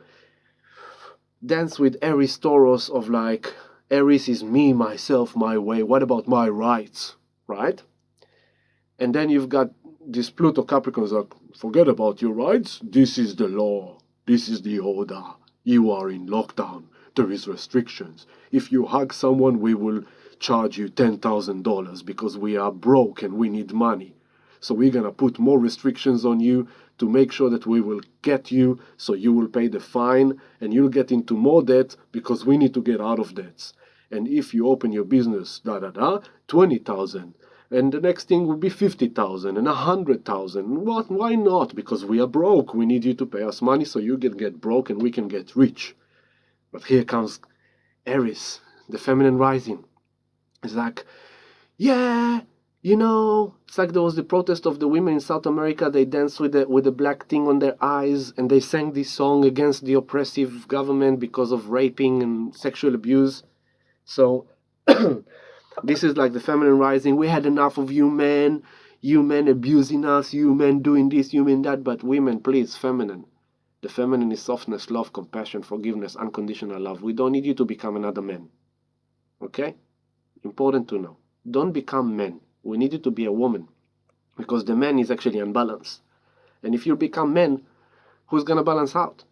dance with Aries, Taurus of like, Aries is me, myself, my way. What about my rights, right? And then you've got this Pluto Capricorn is like, forget about your rights. This is the law. This is the order. You are in lockdown. There is restrictions. If you hug someone, we will charge you $10,000 because we are broke and we need money. So we're going to put more restrictions on you to make sure that we will get you, so you will pay the fine and you'll get into more debt because we need to get out of debts. And if you open your business, 20,000. And the next thing will be 50,000 and 100,000. What? Why not? Because we are broke. We need you to pay us money so you can get broke and we can get rich. But here comes Aries, the feminine rising. It's like, yeah, It's like there was the protest of the women in South America. They danced with the black thing on their eyes, and they sang this song against the oppressive government because of raping and sexual abuse. So this is like the feminine rising. We had enough of you men abusing us, you men doing this, you men that. But women, please, feminine. The feminine is softness, love, compassion, forgiveness, unconditional love. We don't need you to become another man. Okay? Important to know. Don't become men. We need you to be a woman, because the man is actually unbalanced. And if you become men, who's going to balance out?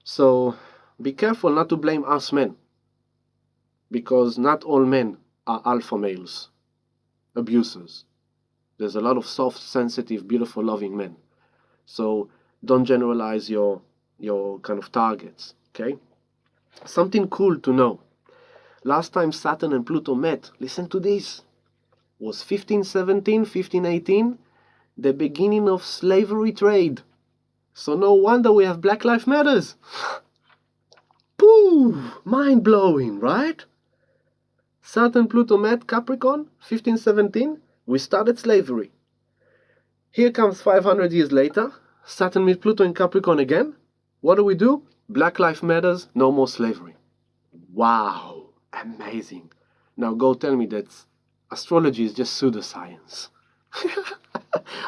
So be careful not to blame us men, because not all men are alpha males, abusers. There's a lot of soft, sensitive, beautiful, loving men. So don't generalize your kind of targets, okay? Something cool to know. Last time Saturn and Pluto met, listen to this, was 1517, 1518, the beginning of slavery trade. So no wonder we have Black Lives Matters. Boom! Mind-blowing, right? Saturn Pluto met Capricorn, 1517, we started slavery. Here comes 500 years later, Saturn meets Pluto in Capricorn again. What do? Black Lives Matters, no more slavery. Wow, amazing. Now go tell me that astrology is just pseudoscience.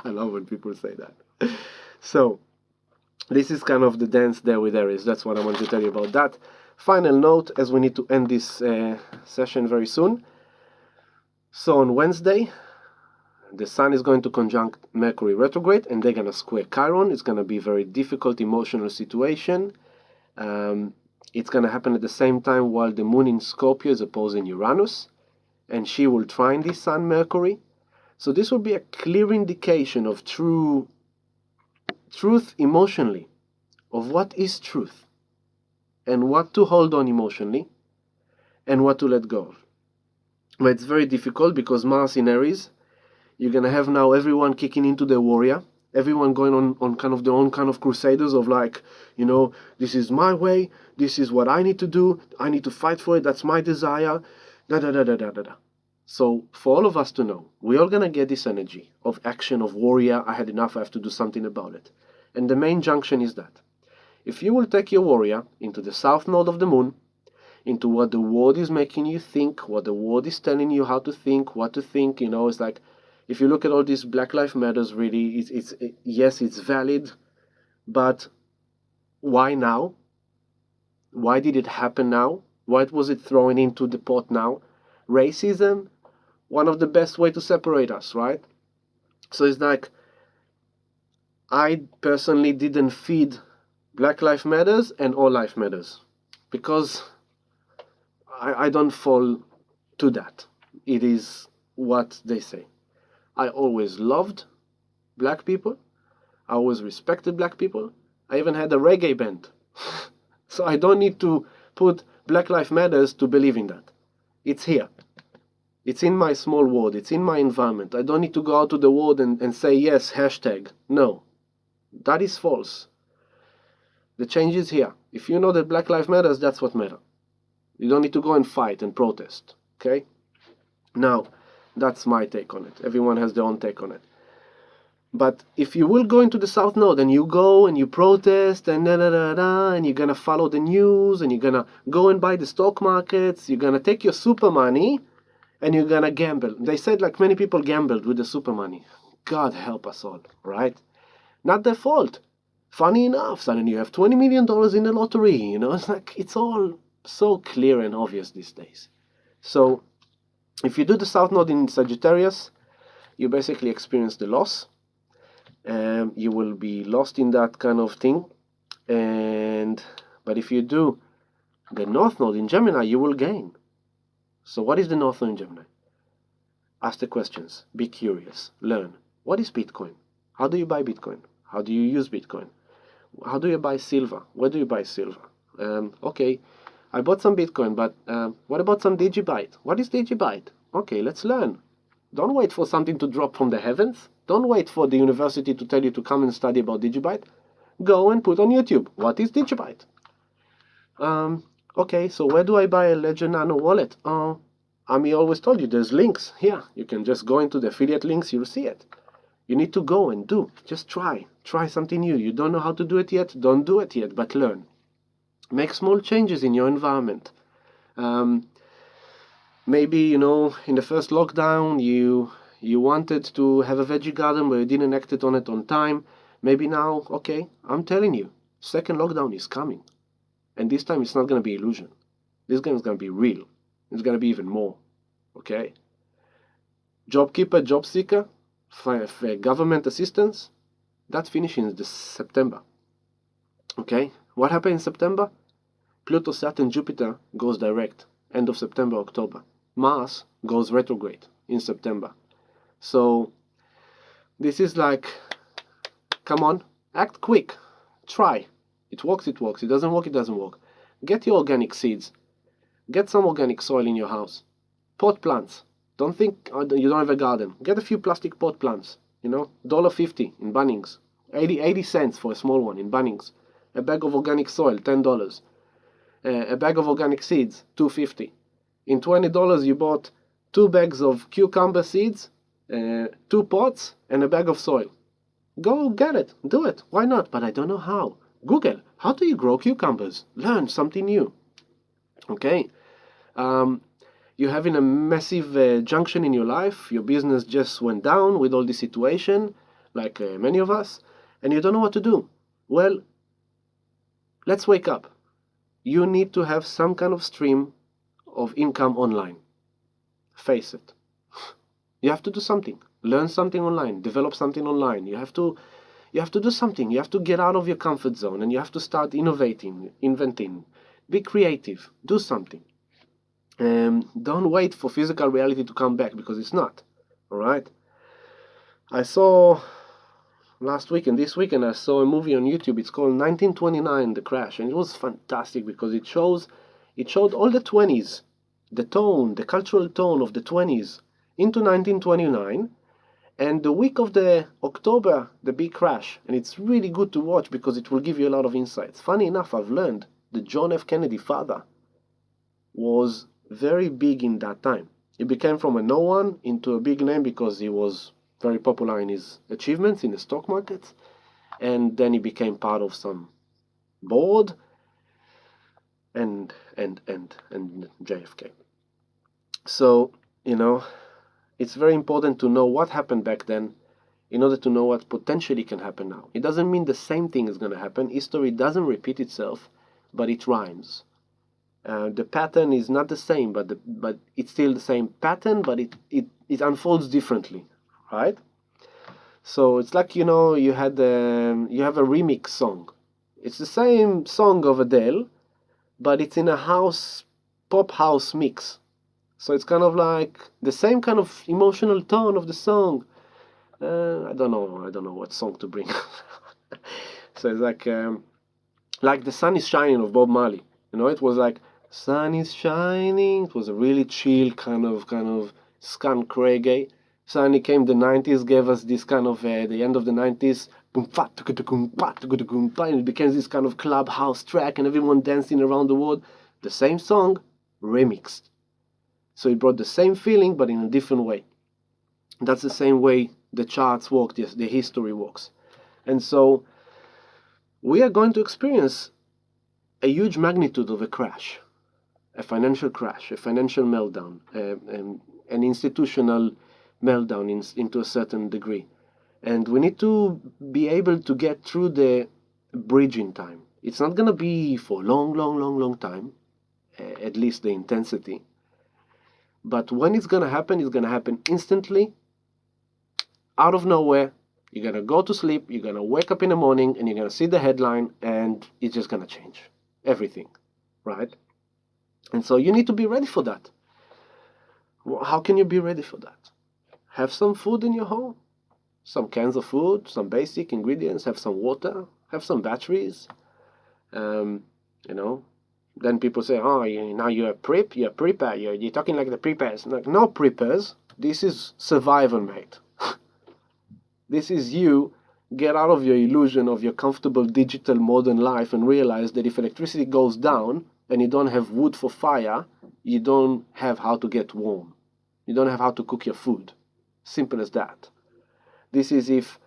I love when people say that. So, this is kind of the dance there with Aries. That's what I want to tell you about that. Final note, as we need to end this session very soon. So on Wednesday, the Sun is going to conjunct Mercury retrograde, and they're going to square Chiron. It's going to be a very difficult emotional situation. It's going to happen at the same time while the Moon in Scorpio is opposing Uranus, and she will trine this Sun Mercury. So this will be a clear indication of truth emotionally, of what is truth, and what to hold on emotionally, and what to let go of. But it's very difficult because Mars in Aries, you're going to have now everyone kicking into their warrior, everyone going on kind of their own kind of crusaders of like, this is my way, this is what I need to do, I need to fight for it, that's my desire, da-da-da-da-da-da-da. So for all of us to know, we're all going to get this energy of action, of warrior, I had enough, I have to do something about it. And the main junction is that if you will take your warrior into the south node of the moon, into what the world is making you think, what the world is telling you how to think, what to think, it's like, if you look at all these Black Lives Matters, really, yes, it's valid, but why now? Why did it happen now? Why was it thrown into the pot now? Racism, one of the best way to separate us, right? So it's like, I personally didn't feed Black Lives Matters and All Life Matters, because I don't fall to that. It is what they say. I always loved black people. I always respected black people. I even had a reggae band. So I don't need to put Black Lives Matters to believe in that. It's here. It's in my small world. It's in my environment. I don't need to go out to the world and say, yes, hashtag. No. That is false. The change is here. If you know that Black Lives Matters, that's what matters. You don't need to go and fight and protest. Okay? Now, that's my take on it. Everyone has their own take on it. But if you will go into the South Node and you go and you protest and and you're going to follow the news and you're going to go and buy the stock markets, you're going to take your super money and you're going to gamble. They said like many people gambled with the super money. God help us all, right? Not their fault. Funny enough, suddenly you have $20 million in the lottery. It's like, it's all so clear and obvious these days. So if you do the South Node in Sagittarius, you basically experience the loss. You will be lost in that kind of thing. But if you do the North Node in Gemini, you will gain. So what is the North Node in Gemini? Ask the questions. Be curious. Learn. What is Bitcoin? How do you buy Bitcoin? How do you use Bitcoin? How do you buy silver? Where do you buy silver? Okay, I bought some Bitcoin, but what about some Digibyte? What is Digibyte? Okay, let's learn. Don't wait for something to drop from the heavens. Don't wait for the university to tell you to come and study about Digibyte. Go and put on YouTube. What is Digibyte? Okay, so where do I buy a Ledger Nano wallet? Ami always told you there's links here. You can just go into the affiliate links, you'll see it. You need to go and do. Just try. Try something new. You don't know how to do it yet? Don't do it yet, but learn. Make small changes in your environment. Maybe, in the first lockdown, you wanted to have a veggie garden, but you didn't act on it on time. Maybe now, okay, I'm telling you, second lockdown is coming. And this time it's not going to be illusion. This game is going to be real. It's going to be even more. Okay? Job keeper, job seeker, for government assistance, that's finishing in September. Okay? What happened in September? Pluto, Saturn, Jupiter goes direct. End of September, October. Mars goes retrograde in September. So this is like, come on, act quick. Try. It works, it works. It doesn't work, it doesn't work. Get your organic seeds. Get some organic soil in your house. Pot plants. Don't think you don't have a garden. Get a few plastic pot plants. $1.50 in Bunnings. 80 cents for a small one in Bunnings. A bag of organic soil, $10. A bag of organic seeds, $2.50. In $20 you bought 2 bags of cucumber seeds, 2 pots, and a bag of soil. Go get it. Do it. Why not? But I don't know how. Google, how do you grow cucumbers? Learn something new. Okay? You're having a massive junction in your life. Your business just went down with all this situation, like many of us, and you don't know what to do. Well, let's wake up. You need to have some kind of stream of income online. Face it. You have to do something. Learn something online. Develop something online. You have to do something. You have to get out of your comfort zone, and you have to start innovating, inventing. Be creative. Do something. Don't wait for physical reality to come back, because it's not. All right? I saw last week and this weekend, I saw a movie on YouTube. It's called 1929, The Crash, and it was fantastic because it showed all the 20s, the cultural tone of the 20s into 1929, and the week of the October, the big crash. And it's really good to watch because it will give you a lot of insights. Funny enough, I've learned that John F. Kennedy father was very big in that time. He became from a no one into a big name because he was very popular in his achievements in the stock markets, and then he became part of some board and JFK. So, it's very important to know what happened back then in order to know what potentially can happen now. It doesn't mean the same thing is going to happen. History doesn't repeat itself, but it rhymes. The pattern is not the same, but it's still the same pattern, but it unfolds differently, right? So it's like, you have a remix song. It's the same song of Adele, but it's in a pop house mix. So it's kind of like the same kind of emotional tone of the song. I don't know what song to bring. So it's like The Sun Is Shining of Bob Marley. It was like, sun is shining. It was a really chill kind of skunk reggae. Suddenly came the 90s, gave us this kind of, the end of the 90s, and it became this kind of clubhouse track and everyone dancing around the world. The same song, remixed. So it brought the same feeling, but in a different way. That's the same way the charts work, the history works. And so we are going to experience a huge magnitude of a crash, a financial crash, a financial meltdown, an institutional meltdown into a certain degree. And we need to be able to get through the bridging time. It's not going to be for a long time, at least the intensity. But when it's going to happen instantly, out of nowhere. You're going to go to sleep, you're going to wake up in the morning, and you're going to see the headline, and it's just going to change everything, right? And so you need to be ready for that. How can you be ready for that? Have some food in your home, some cans of food, some basic ingredients, have some water, have some batteries. Then people say, oh, now you're a prepper, you're talking like the preppers. Like, no preppers, this is survival, mate. This is you get out of your illusion of your comfortable digital modern life and realize that if electricity goes down and you don't have wood for fire, you don't have how to get warm. You don't have how to cook your food. Simple as that. This is if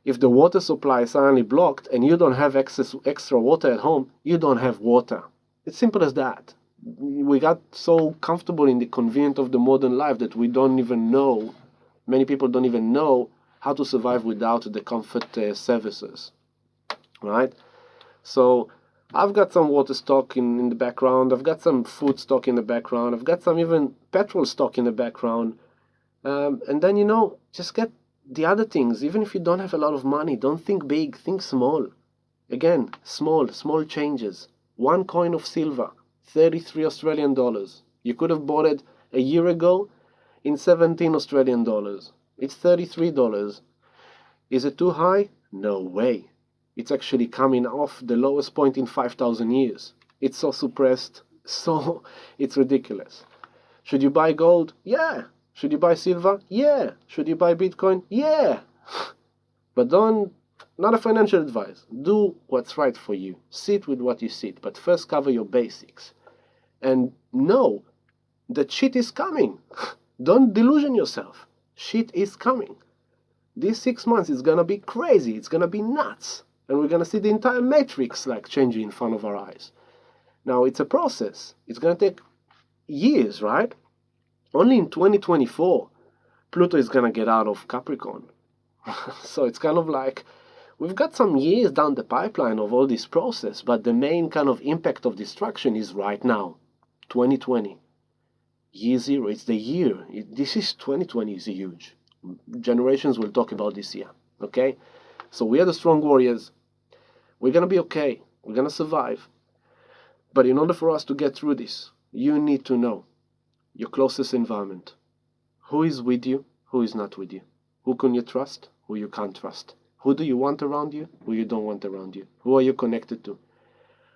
the water supply is suddenly blocked and you don't have extra water at home, you don't have water. It's simple as that. We got so comfortable in the convenience of the modern life that we don't even know, many people don't even know how to survive without the comfort services, right? So I've got some water stock in the background, I've got some food stock in the background, I've got some even petrol stock in the background, and then, just get the other things. Even if you don't have a lot of money, don't think big, think small. Again, small changes. 1 coin of silver, 33 Australian dollars. You could have bought it a year ago in 17 Australian dollars. It's $33. Is it too high? No way. It's actually coming off the lowest point in 5,000 years. It's so suppressed, so it's ridiculous. Should you buy gold? Yeah. Should you buy silver? Yeah. Should you buy Bitcoin? Yeah. But not a financial advice. Do what's right for you. Sit with what you sit, but first cover your basics. And know that shit is coming. Don't delusion yourself. Shit is coming. These 6 months is gonna be crazy. It's gonna be nuts. And we're gonna see the entire matrix changing in front of our eyes. Now, it's a process. It's gonna take years, right? Only in 2024, Pluto is gonna get out of Capricorn. So it's kind of like we've got some years down the pipeline of all this process, but the main kind of impact of destruction is right now, 2020. Year zero, it's the year. This is 2020 is huge. Generations will talk about this year, okay? So we are the strong warriors. We're going to be okay. We're going to survive. But in order for us to get through this, you need to know your closest environment. Who is with you? Who is not with you? Who can you trust? Who you can't trust? Who do you want around you? Who you don't want around you? Who are you connected to?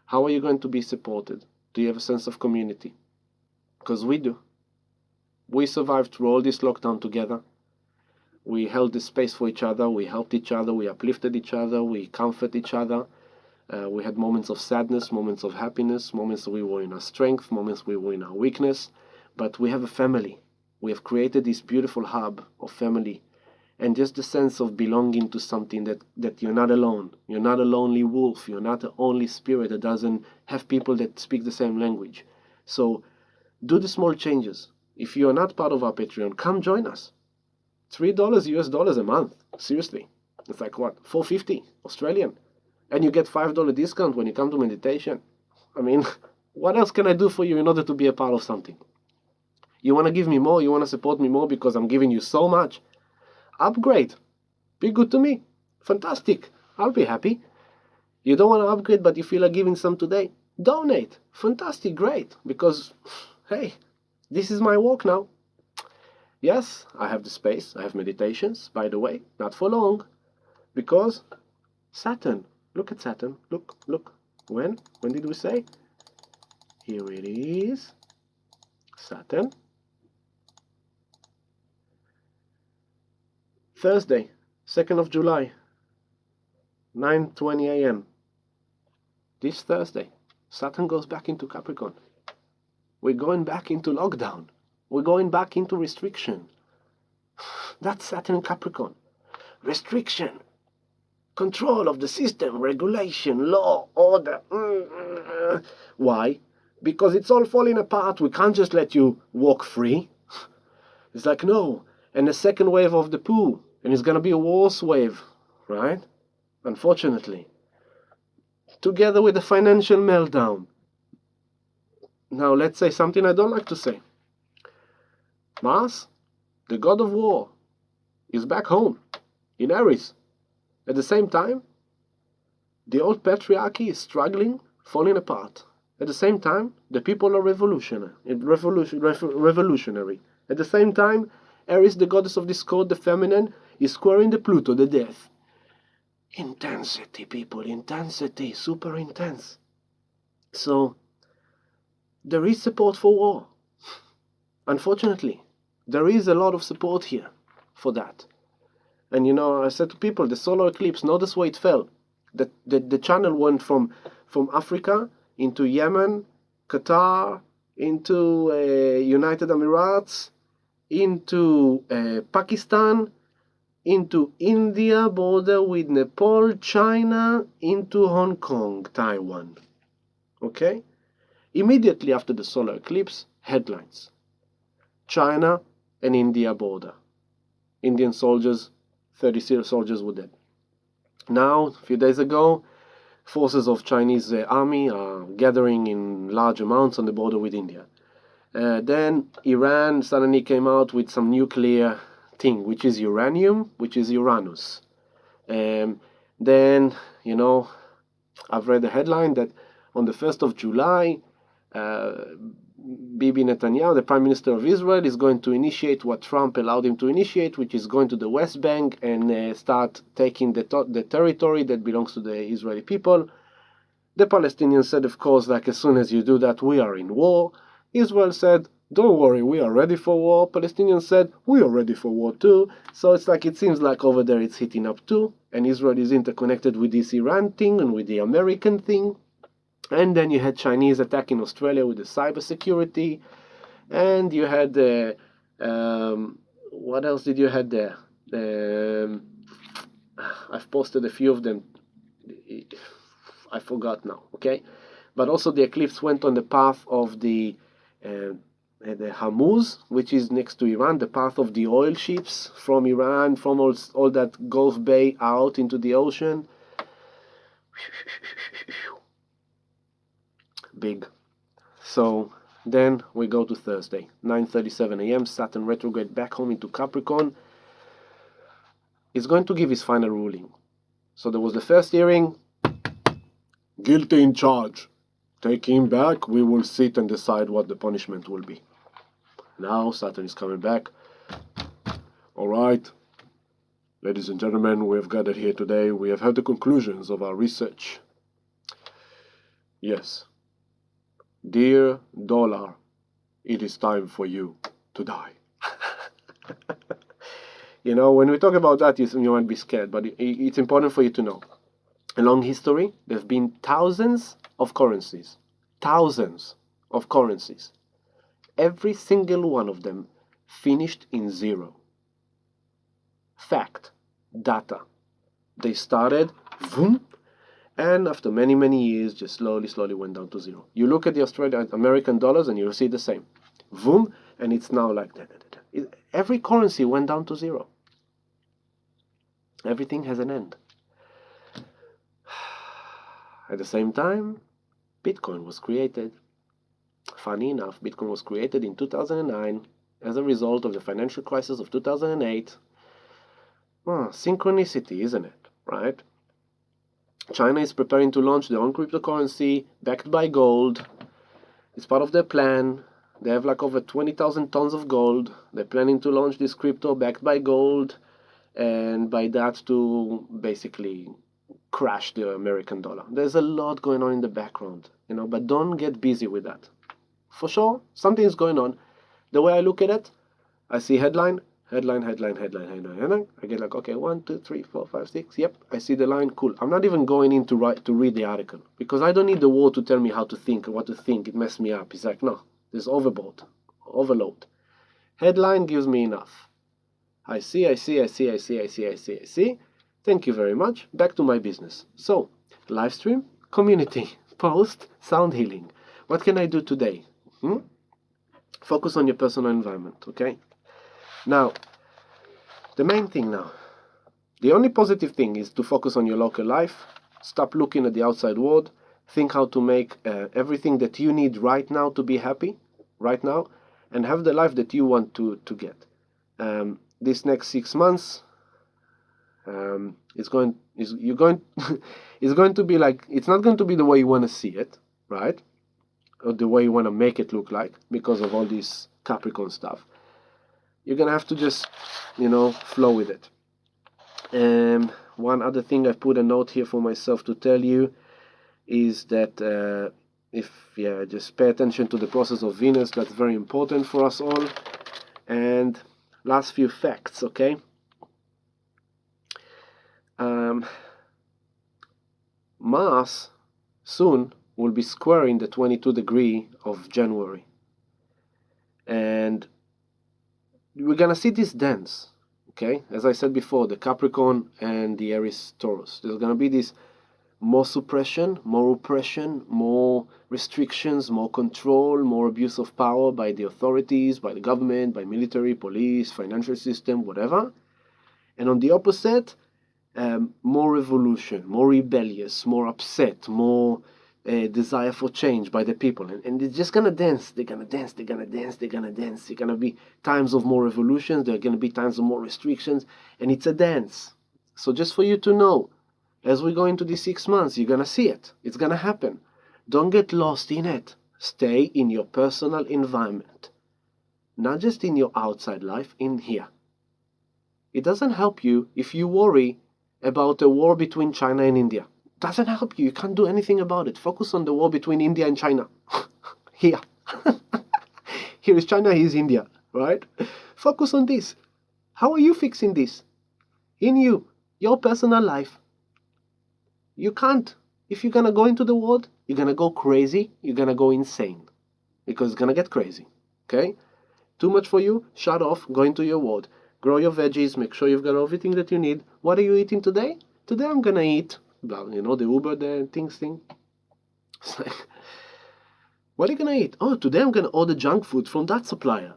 How are you going to be supported? Do you have a sense of community? Because we do. We survived through all this lockdown together. We held this space for each other. We helped each other. We uplifted each other. We comforted each other. We had moments of sadness, moments of happiness, moments we were in our strength, moments we were in our weakness. But we have a family. We have created this beautiful hub of family. And just the sense of belonging to something that you're not alone. You're not a lonely wolf. You're not the only spirit that doesn't have people that speak the same language. So do the small changes. If you're not part of our Patreon, come join us. $3 US a month. Seriously. It's like what? $4.50 Australian. And you get $5 discount when you come to meditation. I mean, what else can I do for you in order to be a part of something? You want to give me more? You want to support me more because I'm giving you so much? Upgrade. Be good to me. Fantastic. I'll be happy. You don't want to upgrade, but you feel like giving some today? Donate. Fantastic. Great. Because, hey, this is my work now. Yes, I have the space. I have meditations, by the way. Not for long. Because Saturn. Look at Saturn. Look. When? When did we say? Here it is. Saturn. Thursday, 2nd of July, 9:20 a.m. This Thursday, Saturn goes back into Capricorn. We're going back into lockdown. We're going back into restriction. That's Saturn in Capricorn. Restriction. Control of the system, regulation, law, order. Why? Because it's all falling apart. We can't just let you walk free. It's like, no. And the second wave of the poo. And it's going to be a worse wave, right? Unfortunately. Together with the financial meltdown. Now, let's say something I don't like to say. Mars, the god of war, is back home in Aries. At the same time, the old patriarchy is struggling, falling apart. At the same time, the people are revolutionary. At the same time, Aries, the goddess of discord, the feminine, is squaring the Pluto, the death. Intensity, people, intensity, super intense. So, there is support for war. Unfortunately, there is a lot of support here for that. And I said to people, the solar eclipse, notice where it fell. The channel went from Africa into Yemen, Qatar, into United Emirates, into Pakistan, into India, border with Nepal, China, into Hong Kong, Taiwan. Okay? Immediately after the solar eclipse, headlines. China and India border. Indian soldiers, 30 soldiers were dead. Now, a few days ago, forces of Chinese army are gathering in large amounts on the border with India. Then Iran suddenly came out with some nuclear thing, which is uranium, which is Uranus. Then, I've read a headline that on the 1st of July, Bibi Netanyahu, the Prime Minister of Israel, is going to initiate what Trump allowed him to initiate, which is going to the West Bank and start taking the territory that belongs to the Israeli people. The Palestinians said, of course, like as soon as you do that, we are in war. Israel said, don't worry, we are ready for war. Palestinians said, we are ready for war too. So it's like, it seems like over there it's heating up too. And Israel is interconnected with this Iran thing and with the American thing. And then you had Chinese attack in Australia with the cybersecurity. And you had, what else did you have there? I've posted a few of them. I forgot now, okay? But also the eclipse went on the path of the Hormuz, which is next to Iran, the path of the oil ships from Iran, from all that Gulf Bay out into the ocean. Big. So then we go to Thursday, 9:37 a.m., Saturn retrograde back home into Capricorn. It's going to give his final ruling. So there was the first hearing, guilty in charge. Take him back, we will sit and decide what the punishment will be. Now Saturn is coming back. All right, ladies and gentlemen, we have gathered here today. We have heard the conclusions of our research. Yes, dear dollar, it is time for you to die. When we talk about that, you might be scared, but it's important for you to know. Along history, there have been thousands of currencies. Thousands of currencies. Every single one of them finished in zero. Fact. Data. They started, boom, and after many, many years, just slowly went down to zero. You look at the American dollars and you'll see the same. Boom, and it's now like that. Every currency went down to zero. Everything has an end. At the same time, Bitcoin was created. Funny enough, Bitcoin was created in 2009 as a result of the financial crisis of 2008. Synchronicity, isn't it? Right? China is preparing to launch their own cryptocurrency backed by gold. It's part of their plan. They have like over 20,000 tons of gold. They're planning to launch this crypto backed by gold, and by that to basically crash the American dollar. There's a lot going on in the background, but don't get busy with that. For sure, something is going on. The way I look at it, I see headline. I get like, okay, 1, 2, 3, 4, 5, 6. Yep, I see the line. Cool. I'm not even going in to read the article because I don't need the word to tell me how to think or what to think. It messed me up. It's like, no, there's overload. Headline gives me enough. I see. Thank you very much. Back to my business. So, live stream, community, post, sound healing. What can I do today? Focus on your personal environment, okay? Now, the main thing now, the only positive thing is to focus on your local life. Stop looking at the outside world. Think how to make everything that you need right now to be happy, right now, and have the life that you want to get. This next 6 months, it's going to be like, it's not going to be the way you want to see it, right? Or the way you want to make it look like because of all this Capricorn stuff. You're going to have to just, flow with it. One other thing, I've put a note here for myself to tell you is that just pay attention to the process of Venus. That's very important for us all. And last few facts, okay? Mars soon will be squaring the 22 degree of January. And we're going to see this dance, okay? As I said before, the Capricorn and the Aries Taurus. There's going to be this more suppression, more oppression, more restrictions, more control, more abuse of power by the authorities, by the government, by military, police, financial system, whatever. And on the opposite, more revolution, more rebellious, more upset, more desire for change by the people. And they're just going to dance. They're going to dance. They're going to dance. They're going to dance. There are going to be times of more revolutions. There are going to be times of more restrictions. And it's a dance. So just for you to know, as we go into these 6 months, you're going to see it. It's going to happen. Don't get lost in it. Stay in your personal environment. Not just in your outside life, in here. It doesn't help you if you worry about a war between China and India. It doesn't help you. You can't do anything about it. Focus on the war between India and China. Here. Here is China, here is India. Right? Focus on this. How are you fixing this? In you. Your personal life. You can't. If you're going to go into the world, you're going to go crazy. You're going to go insane. Because it's going to get crazy. Okay? Too much for you? Shut off. Go into your world. Grow your veggies. Make sure you've got everything that you need. What are you eating today? Today I'm going to eat, you know, the Uber, the thing. It's like, what are you going to eat? Oh, today I'm going to order junk food from that supplier.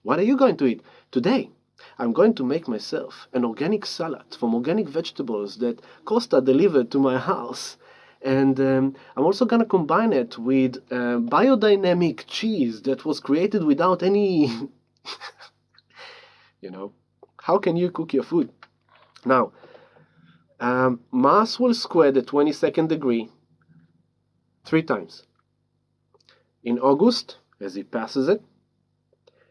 What are you going to eat? Today, I'm going to make myself an organic salad from organic vegetables that Costa delivered to my house. And I'm also going to combine it with biodynamic cheese that was created without any... you know, how can you cook your food? Now, Mars will square the 22nd degree 3 times. In August, as he passes it.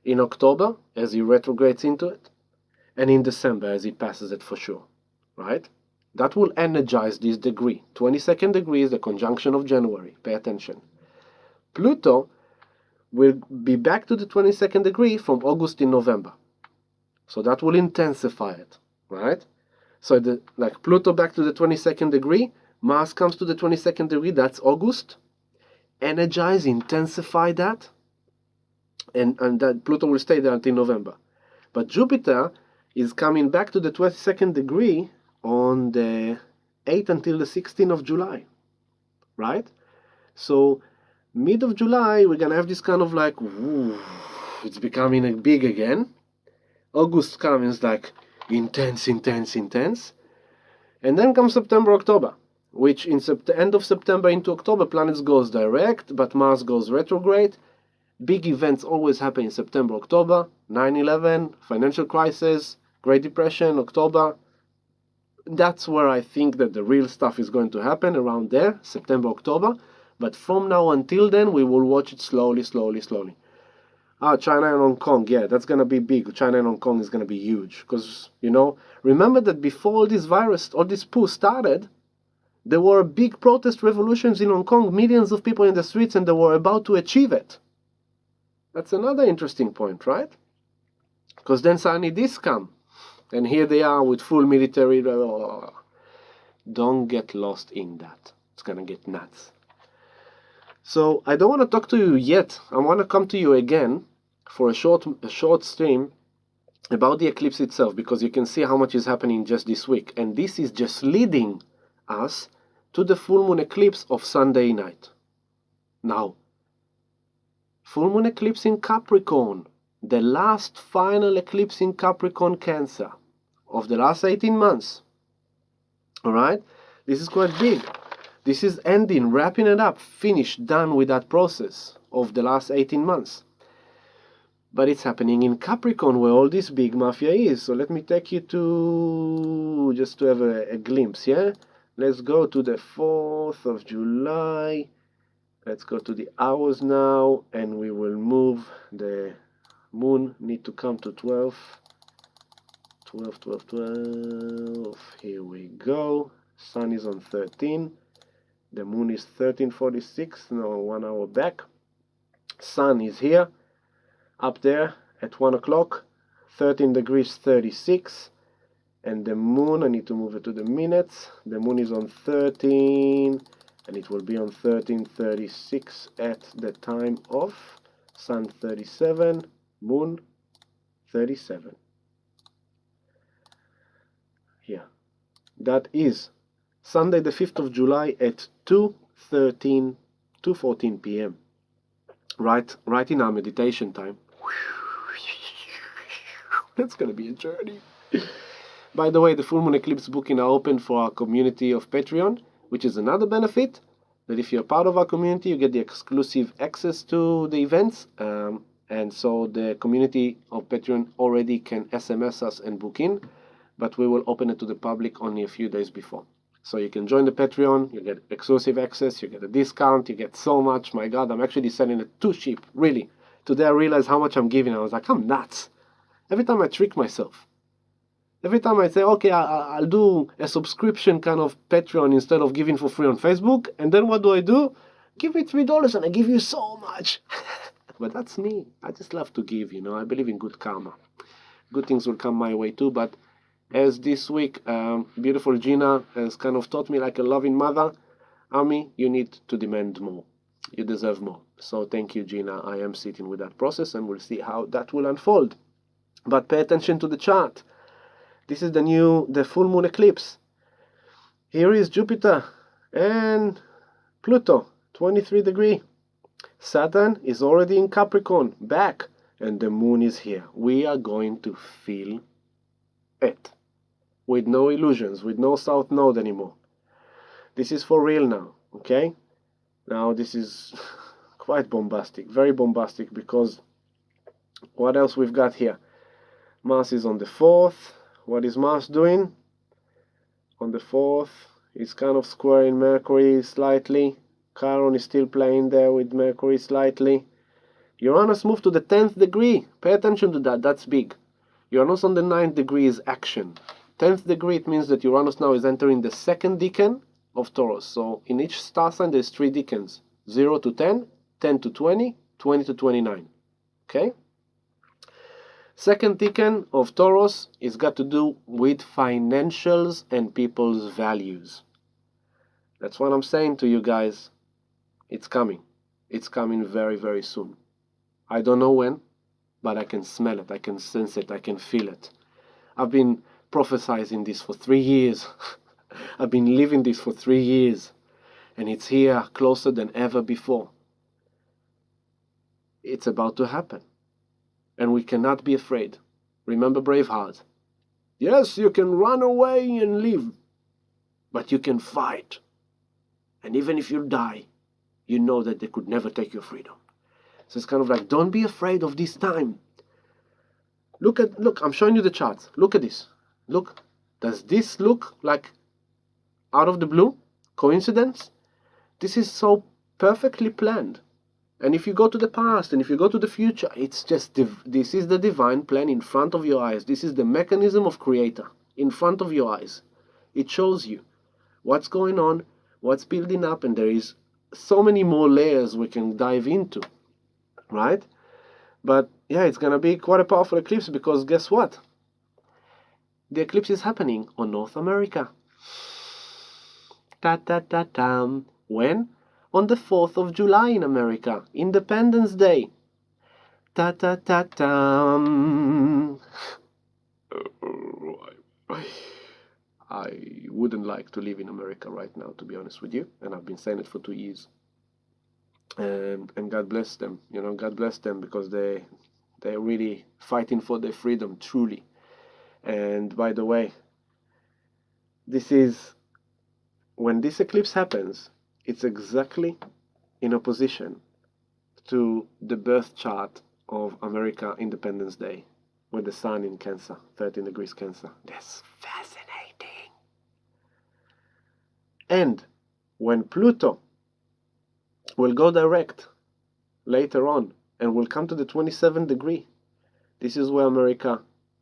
In October, as he retrogrades into it. And in December, as he passes it for sure. Right? That will energize this degree. 22nd degree is the conjunction of January. Pay attention. Pluto will be back to the 22nd degree from August in November. So that will intensify it. Right? So like Pluto back to the 22nd degree. Mars comes to the 22nd degree. That's August. Energize, intensify that. And that Pluto will stay there until November. But Jupiter is coming back to the 22nd degree on the 8th until the 16th of July. Right? So, mid of July, we're going to have this kind of like, woo, it's becoming big again. August comes like intense. And then comes September, October, which in end of September into October, planets goes direct, but Mars goes retrograde. Big events always happen in September, October. 9/11, financial crisis, Great Depression, October. That's where I think that the real stuff is going to happen, around there, September, October. But from now until then, we will watch it slowly. China and Hong Kong, yeah, that's going to be big. China and Hong Kong is going to be huge. Because, you know, remember that before all this virus, all this poo started, there were big protest revolutions in Hong Kong, millions of people in the streets, and they were about to achieve it. That's another interesting point, right? Because then suddenly this come. And here they are with full military. Don't get lost in that. It's going to get nuts. So I don't want to talk to you yet. I want to come to you again for a short stream about the eclipse itself, because you can see how much is happening just this week. And this is just leading us to the full moon eclipse of Sunday night. Now, full moon eclipse in Capricorn, the last final eclipse in Capricorn Cancer of the last 18 months. Alright? This is quite big. This is ending, wrapping it up, finished, done with that process of the last 18 months. But it's happening in Capricorn, where all this big mafia is. So let me take you to, just to have a glimpse, yeah? Let's go to the 4th of July. Let's go to the hours now, and we will move the moon. Need to come to 12. 12. Here we go. Sun is on 13. The moon is 13:46. No, 1 hour back. Sun is here, up there at 1 o'clock. 13 degrees 36. And the moon, I need to move it to the minutes. The moon is on 13. And it will be on 13:36 at the time of Sun 37, Moon 37. Here. That is Sunday the 5th of July at 2:14 p.m. Right in our meditation time. That's gonna be a journey. By the way, the full moon eclipse booking are open for our community of Patreon, which is another benefit, that if you're part of our community, you get the exclusive access to the events. And so the community of Patreon already can SMS us and book in, but we will open it to the public only a few days before. So you can join the Patreon, you get exclusive access, you get a discount, you get so much. My God, I'm actually selling it too cheap, really. Today I realized how much I'm giving. I was like, I'm nuts. Every time I trick myself. Every time I say, okay, I'll do a subscription kind of Patreon instead of giving for free on Facebook, and then what do? Give me $3 and I give you so much. But that's me. I just love to give, you know. I believe in good karma. Good things will come my way too, but as this week, beautiful Gina has kind of taught me like a loving mother, Ami, you need to demand more. You deserve more. So thank you, Gina. I am sitting with that process and we'll see how that will unfold. But pay attention to the chart. This is the full moon eclipse. Here is Jupiter and Pluto, 23 degree. Saturn is already in Capricorn, back, and the moon is here. We are going to feel it. With no illusions, with no south node anymore. This is for real now, okay? Now this is quite bombastic, very bombastic, because what else we've got here? Mars is on the 4th. What is Mars doing? On the 4th, it's kind of squaring Mercury slightly. Chiron is still playing there with Mercury slightly. Uranus moved to the 10th degree. Pay attention to that, that's big. Uranus on the 9th degree is action. 10th degree, it means that Uranus now is entering the second decan of Taurus. So in each star sign there's 3 decans. 0 to 10, 10 to 20, 20 to 29. Okay? Second decan of Taurus is got to do with financials and people's values. That's what I'm saying to you guys. It's coming. It's coming very, very soon. I don't know when, but I can smell it, I can sense it, I can feel it. I've been prophesizing this for 3 years. I've been living this for 3 years. And it's here closer than ever before. It's about to happen. And we cannot be afraid. Remember Braveheart. Yes, you can run away and live, but you can fight. And even if you die, you know that they could never take your freedom. So it's kind of like, don't be afraid of this time. Look, I'm showing you the charts. Look at this. Look, does this look like out of the blue? Coincidence? This is so perfectly planned. And if you go to the past and if you go to the future, it's just, this is the divine plan in front of your eyes. This is the mechanism of Creator in front of your eyes. It shows you what's going on, what's building up, and there is so many more layers we can dive into, right? But yeah, it's going to be quite a powerful eclipse because guess what? The eclipse is happening on North America. Ta-ta-ta-tam. When? On the 4th of July in America, Independence Day. Ta-ta-ta-tam. I wouldn't like to live in America right now, to be honest with you, and I've been saying it for 2 years. And God bless them, you know, God bless them because they're really fighting for their freedom, truly. And by the way, this is, when this eclipse happens, it's exactly in opposition to the birth chart of America Independence Day, with the sun in Cancer, 13 degrees Cancer. That's fascinating. And when Pluto will go direct later on and will come to the 27th degree, this is where America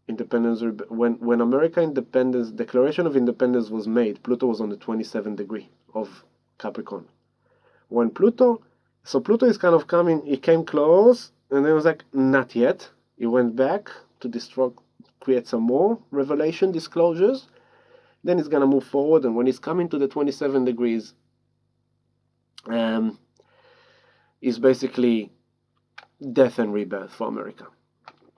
independence, when America independence, Declaration of Independence was made, Pluto was on the 27th degree of Capricorn. When Pluto is kind of coming, he came close, and then it was like, not yet. He went back to create some more revelation disclosures. Then he's going to move forward, and when he's coming to the 27 degrees, he's basically death and rebirth for America.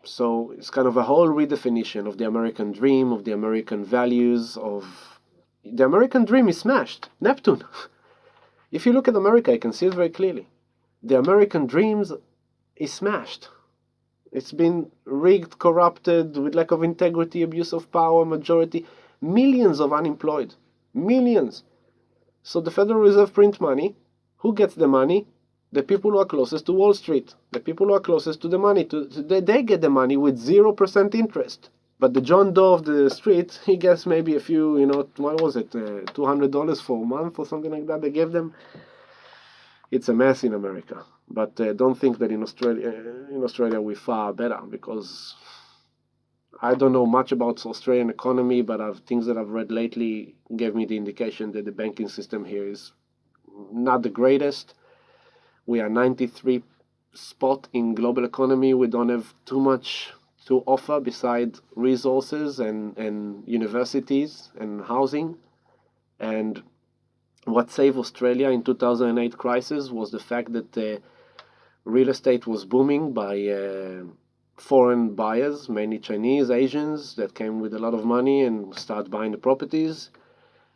So it's kind of a whole redefinition of the American dream, of the American values, of the American dream is smashed. Neptune. If you look at America, you can see it very clearly. The American dreams is smashed. It's been rigged, corrupted, with lack of integrity, abuse of power, majority, millions of unemployed. Millions. So the Federal Reserve print money. Who gets the money? The people who are closest to Wall Street. The people who are closest to the money. They get the money with 0% interest. But the John Doe of the street, he gets maybe a few, what was it, $200 for a month or something like that they gave them. It's a mess in America. But don't think that in Australia we're far better, because I don't know much about Australian economy, but things that I've read lately gave me the indication that the banking system here is not the greatest. We are 93 spot in global economy. We don't have too much to offer beside resources and universities and housing. And what saved Australia in 2008 crisis was the fact that real estate was booming by foreign buyers, mainly Chinese, Asians, that came with a lot of money and started buying the properties.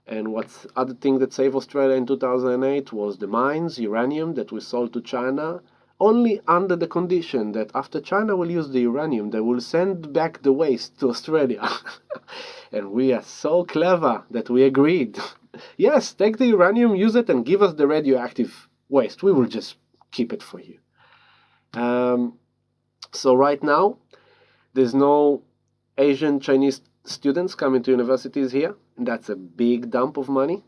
And what's other thing that saved Australia in 2008 was the mines, uranium that we sold to China, only under the condition that after China will use the uranium, they will send back the waste to Australia. And we are so clever that we agreed. Yes, take the uranium, use it, and give us the radioactive waste. We will just keep it for you. So right now, there's no Asian Chinese students coming to universities here. That's a big dump of money.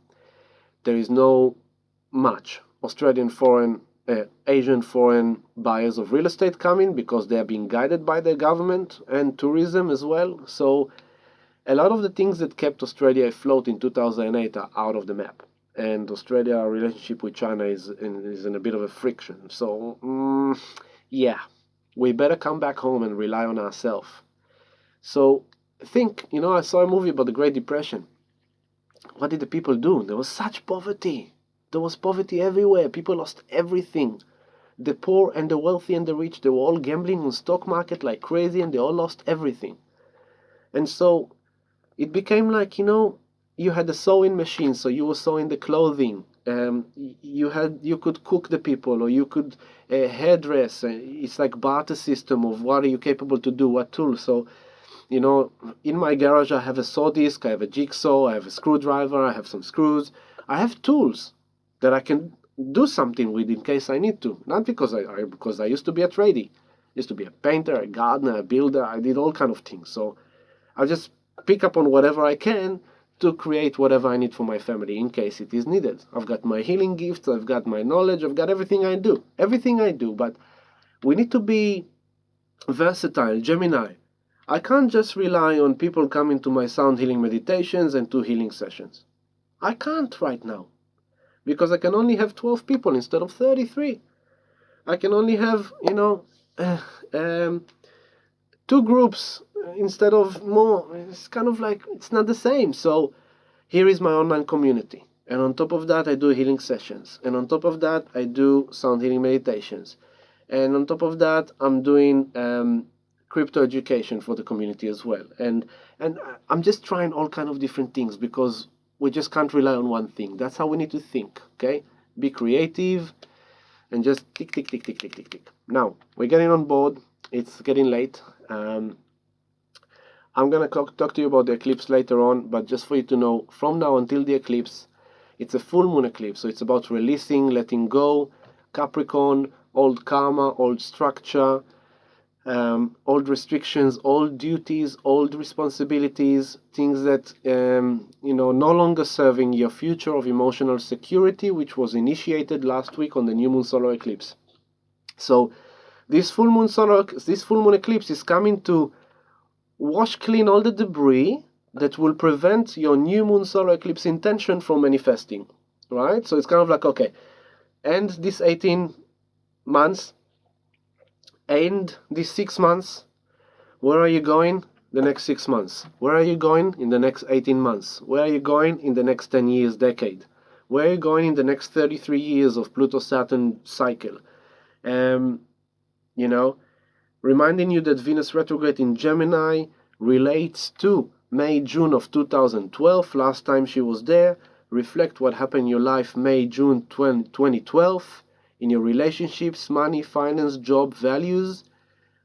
There is no much Asian foreign buyers of real estate coming, because they are being guided by the government, and tourism as well. So a lot of the things that kept Australia afloat in 2008 are out of the map. And Australia's relationship with China is in a bit of a friction. So, yeah, we better come back home and rely on ourselves. So think, I saw a movie about the Great Depression. What did the people do? There was such poverty. There was poverty everywhere. People lost everything. The poor and the wealthy and the rich, they were all gambling on stock market like crazy, and they all lost everything. And so it became like, you had a sewing machine, so you were sewing the clothing. You could cook the people, or you could hairdress. It's like barter system of what are you capable to do, what tools. So, in my garage I have a saw disc, I have a jigsaw, I have a screwdriver, I have some screws. I have tools that I can do something with in case I need to. Not because I used to be a tradie. I used to be a painter, a gardener, a builder. I did all kind of things. So I just pick up on whatever I can to create whatever I need for my family in case it is needed. I've got my healing gifts, I've got my knowledge, I've got everything I do. Everything I do, but we need to be versatile, Gemini. I can't just rely on people coming to my sound healing meditations and 2 healing sessions. I can't right now, because I can only have 12 people instead of 33. I can only have, 2 groups instead of more. It's kind of like, it's not the same. So here is my online community. And on top of that, I do healing sessions. And on top of that, I do sound healing meditations. And on top of that, I'm doing crypto education for the community as well. And I'm just trying all kind of different things, because we just can't rely on one thing. That's how we need to think, okay? Be creative and just tick, tick, tick, tick, tick, tick, tick. Now, we're getting on board. It's getting late. I'm going to talk to you about the eclipse later on, but just for you to know, from now until the eclipse, it's a full moon eclipse. So it's about releasing, letting go, Capricorn, old karma, old structure, old restrictions, old duties, old responsibilities, things that no longer serving your future of emotional security, which was initiated last week on the new moon solar eclipse. So this full moon eclipse is coming to wash clean all the debris that will prevent your new moon solar eclipse intention from manifesting, right? So it's kind of like, okay, end this 18 months, end these 6 months. Where are you going the next 6 months? Where are you going in the next 18 months? Where are you going in the next 10 years, decade? Where are you going in the next 33 years of Pluto-Saturn cycle? you know, reminding you that Venus retrograde in Gemini relates to May, June of 2012, last time she was there. Reflect what happened in your life May, June 2012, in your relationships, money, finance, job, values.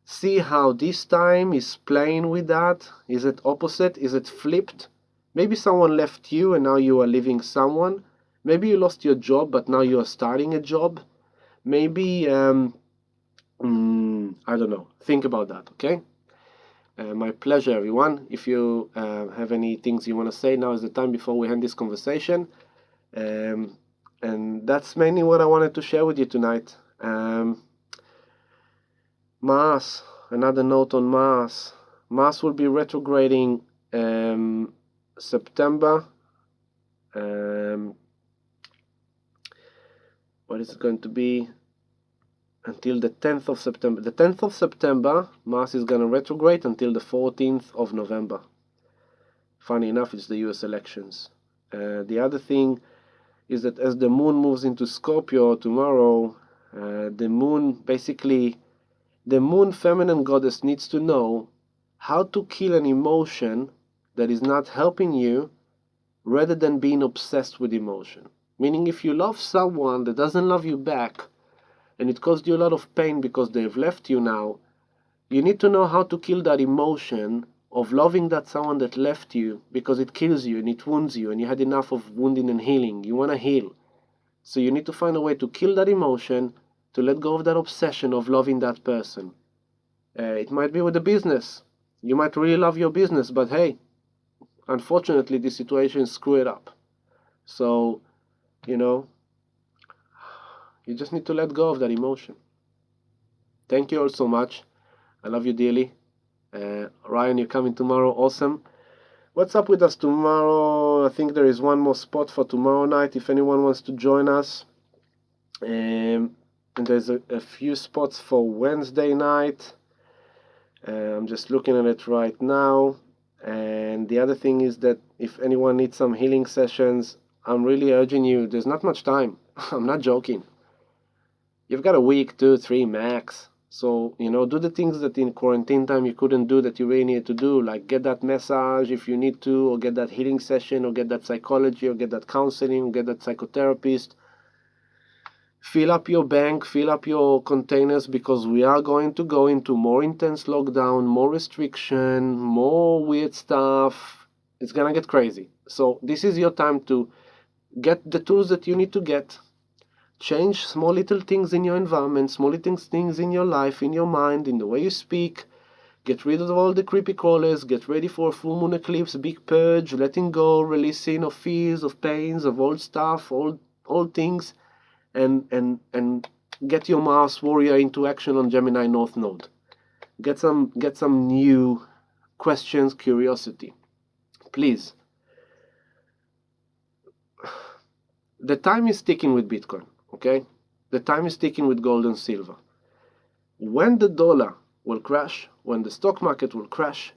See how this time is playing with that. Is it opposite? Is it flipped? Maybe someone left you and now you are leaving someone. Maybe you lost your job but now you are starting a job. Maybe, I don't know. Think about that, okay? My pleasure, everyone. If you have any things you want to say, now is the time before we end this conversation. And that's mainly what I wanted to share with you tonight. Mars, another note on Mars. Mars will be retrograding September. What is it going to be? Until the 10th of September. The 10th of September, Mars is going to retrograde until the 14th of November. Funny enough, it's the US elections. The other thing is that as the moon moves into Scorpio tomorrow, the moon feminine goddess needs to know how to kill an emotion that is not helping you rather than being obsessed with emotion. Meaning if you love someone that doesn't love you back, and it caused you a lot of pain because they've left you now, you need to know how to kill that emotion of loving that someone that left you, because it kills you and it wounds you and you had enough of wounding and healing. You want to heal. So you need to find a way to kill that emotion, to let go of that obsession of loving that person. It might be with the business. You might really love your business, but hey, unfortunately this situation screwed it up. So, you just need to let go of that emotion. Thank you all so much. I love you dearly. Ryan, you're coming tomorrow. Awesome. What's up with us tomorrow? I think there is one more spot for tomorrow night if anyone wants to join us. And there's a few spots for Wednesday night. I'm just looking at it right now. And the other thing is that if anyone needs some healing sessions, I'm really urging you. There's not much time. I'm not joking. You've got a week, 2, 3 max. So, do the things that in quarantine time you couldn't do that you really need to do, like get that massage if you need to, or get that healing session, or get that psychology, or get that counseling, or get that psychotherapist. Fill up your bank, fill up your containers, because we are going to go into more intense lockdown, more restriction, more weird stuff. It's gonna get crazy. So this is your time to get the tools that you need to get. Change small little things in your environment, small little things in your life, in your mind, in the way you speak. Get rid of all the creepy crawlers. Get ready for a full moon eclipse, big purge, letting go, releasing of fears, of pains, of old stuff, old things, and get your Mars warrior into action on Gemini North Node. Get some new questions, curiosity. Please. The time is ticking with Bitcoin. Okay? The time is ticking with gold and silver. When the dollar will crash, when the stock market will crash,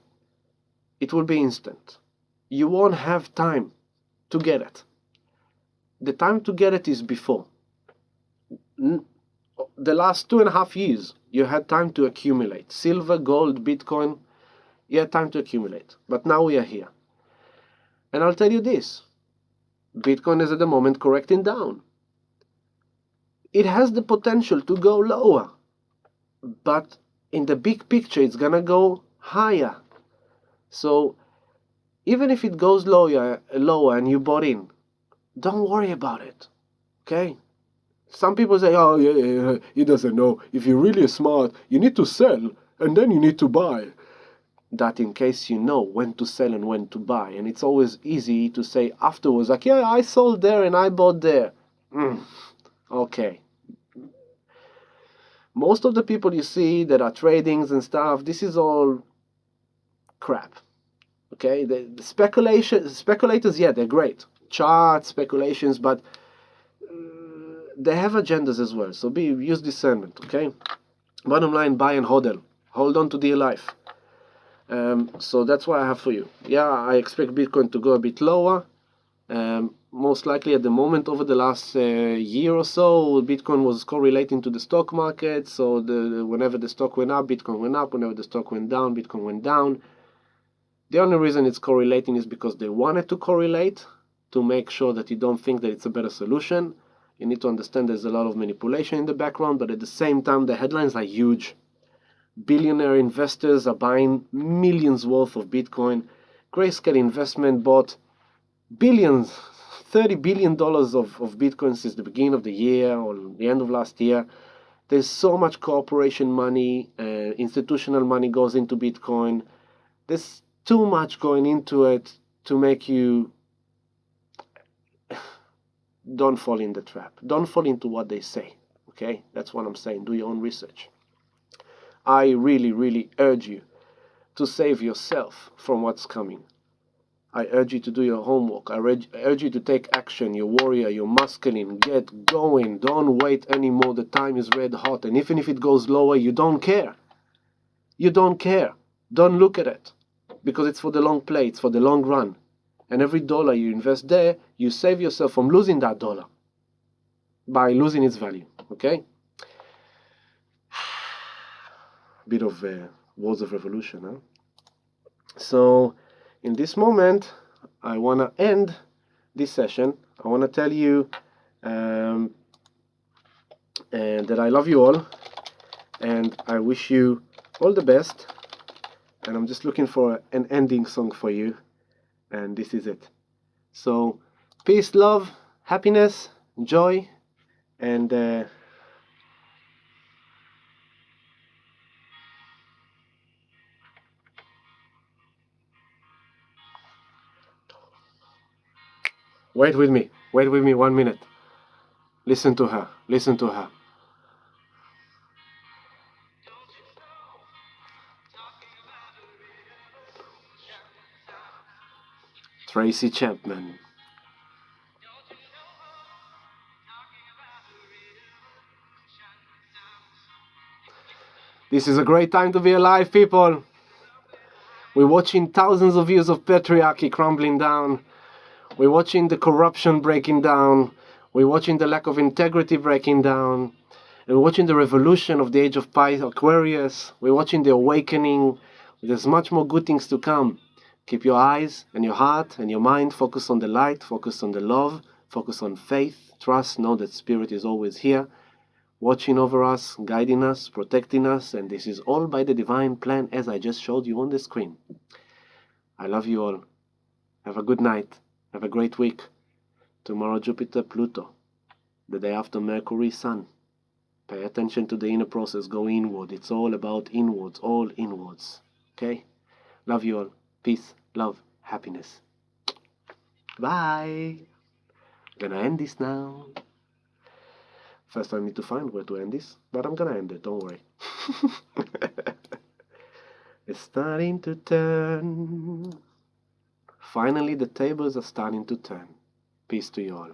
it will be instant. You won't have time to get it. The time to get it is before. The last 2.5 years, you had time to accumulate. Silver, gold, Bitcoin, you had time to accumulate. But now we are here. And I'll tell you this. Bitcoin is at the moment correcting down. It has the potential to go lower, but in the big picture, it's gonna go higher. So even if it goes lower and you bought in, don't worry about it, okay? Some people say, oh, yeah, he doesn't know. If you're really smart, you need to sell, and then you need to buy. That in case you know when to sell and when to buy. And it's always easy to say afterwards, like, yeah, I sold there and I bought there. Okay. Most of the people you see that are tradings and stuff, this is all crap. Okay, the speculators, yeah, they're great. Charts, speculations, but they have agendas as well. So use discernment, okay? Bottom line, buy and hodl. Hold on to dear life. So that's what I have for you. Yeah, I expect Bitcoin to go a bit lower. most likely at the moment over the last year or so, Bitcoin was correlating to the stock market. So whenever the stock went up, Bitcoin went up. Whenever the stock went down, Bitcoin went down. The only reason it's correlating is because they wanted to correlate to make sure that you don't think that it's a better solution. You need to understand there's a lot of manipulation in the background, but at the same time, the headlines are huge. Billionaire investors are buying millions worth of Bitcoin. Grayscale Investment bought billions, $30 billion of Bitcoin since the beginning of the year or the end of last year. There's so much corporation money, institutional money goes into Bitcoin. There's too much going into it to make you don't fall in the trap. Don't fall into what they say, okay? That's what I'm saying. Do your own research. I really, really urge you to save yourself from what's coming. I urge you to do your homework. I urge you to take action. You're warrior, you're masculine. Get going. Don't wait anymore. The time is red hot. And even if it goes lower, you don't care. You don't care. Don't look at it. Because it's for the long play. It's for the long run. And every dollar you invest there, you save yourself from losing that dollar by losing its value. Okay? Bit of words of revolution, huh? So in this moment, I want to end this session. I want to tell you and that I love you all, and I wish you all the best. And I'm just looking for an ending song for you, and this is it. So peace, love, happiness, joy, and wait with me 1 minute. Listen to her. Tracy Chapman. This is a great time to be alive, people. We're watching thousands of years of patriarchy crumbling down. We're watching the corruption breaking down. We're watching the lack of integrity breaking down. And we're watching the revolution of the age of Aquarius. We're watching the awakening. There's much more good things to come. Keep your eyes and your heart and your mind focused on the light, focus on the love, focus on faith, trust, know that Spirit is always here, watching over us, guiding us, protecting us, and this is all by the divine plan as I just showed you on the screen. I love you all. Have a good night. Have a great week. Tomorrow, Jupiter, Pluto. The day after, Mercury, Sun. Pay attention to the inner process. Go inward. It's all about inwards. All inwards. Okay? Love you all. Peace, love, happiness. Bye. Gonna end this now. First, I need to find where to end this, but I'm gonna end it. Don't worry. It's starting to turn. Finally, the tables are starting to turn. Peace to you all.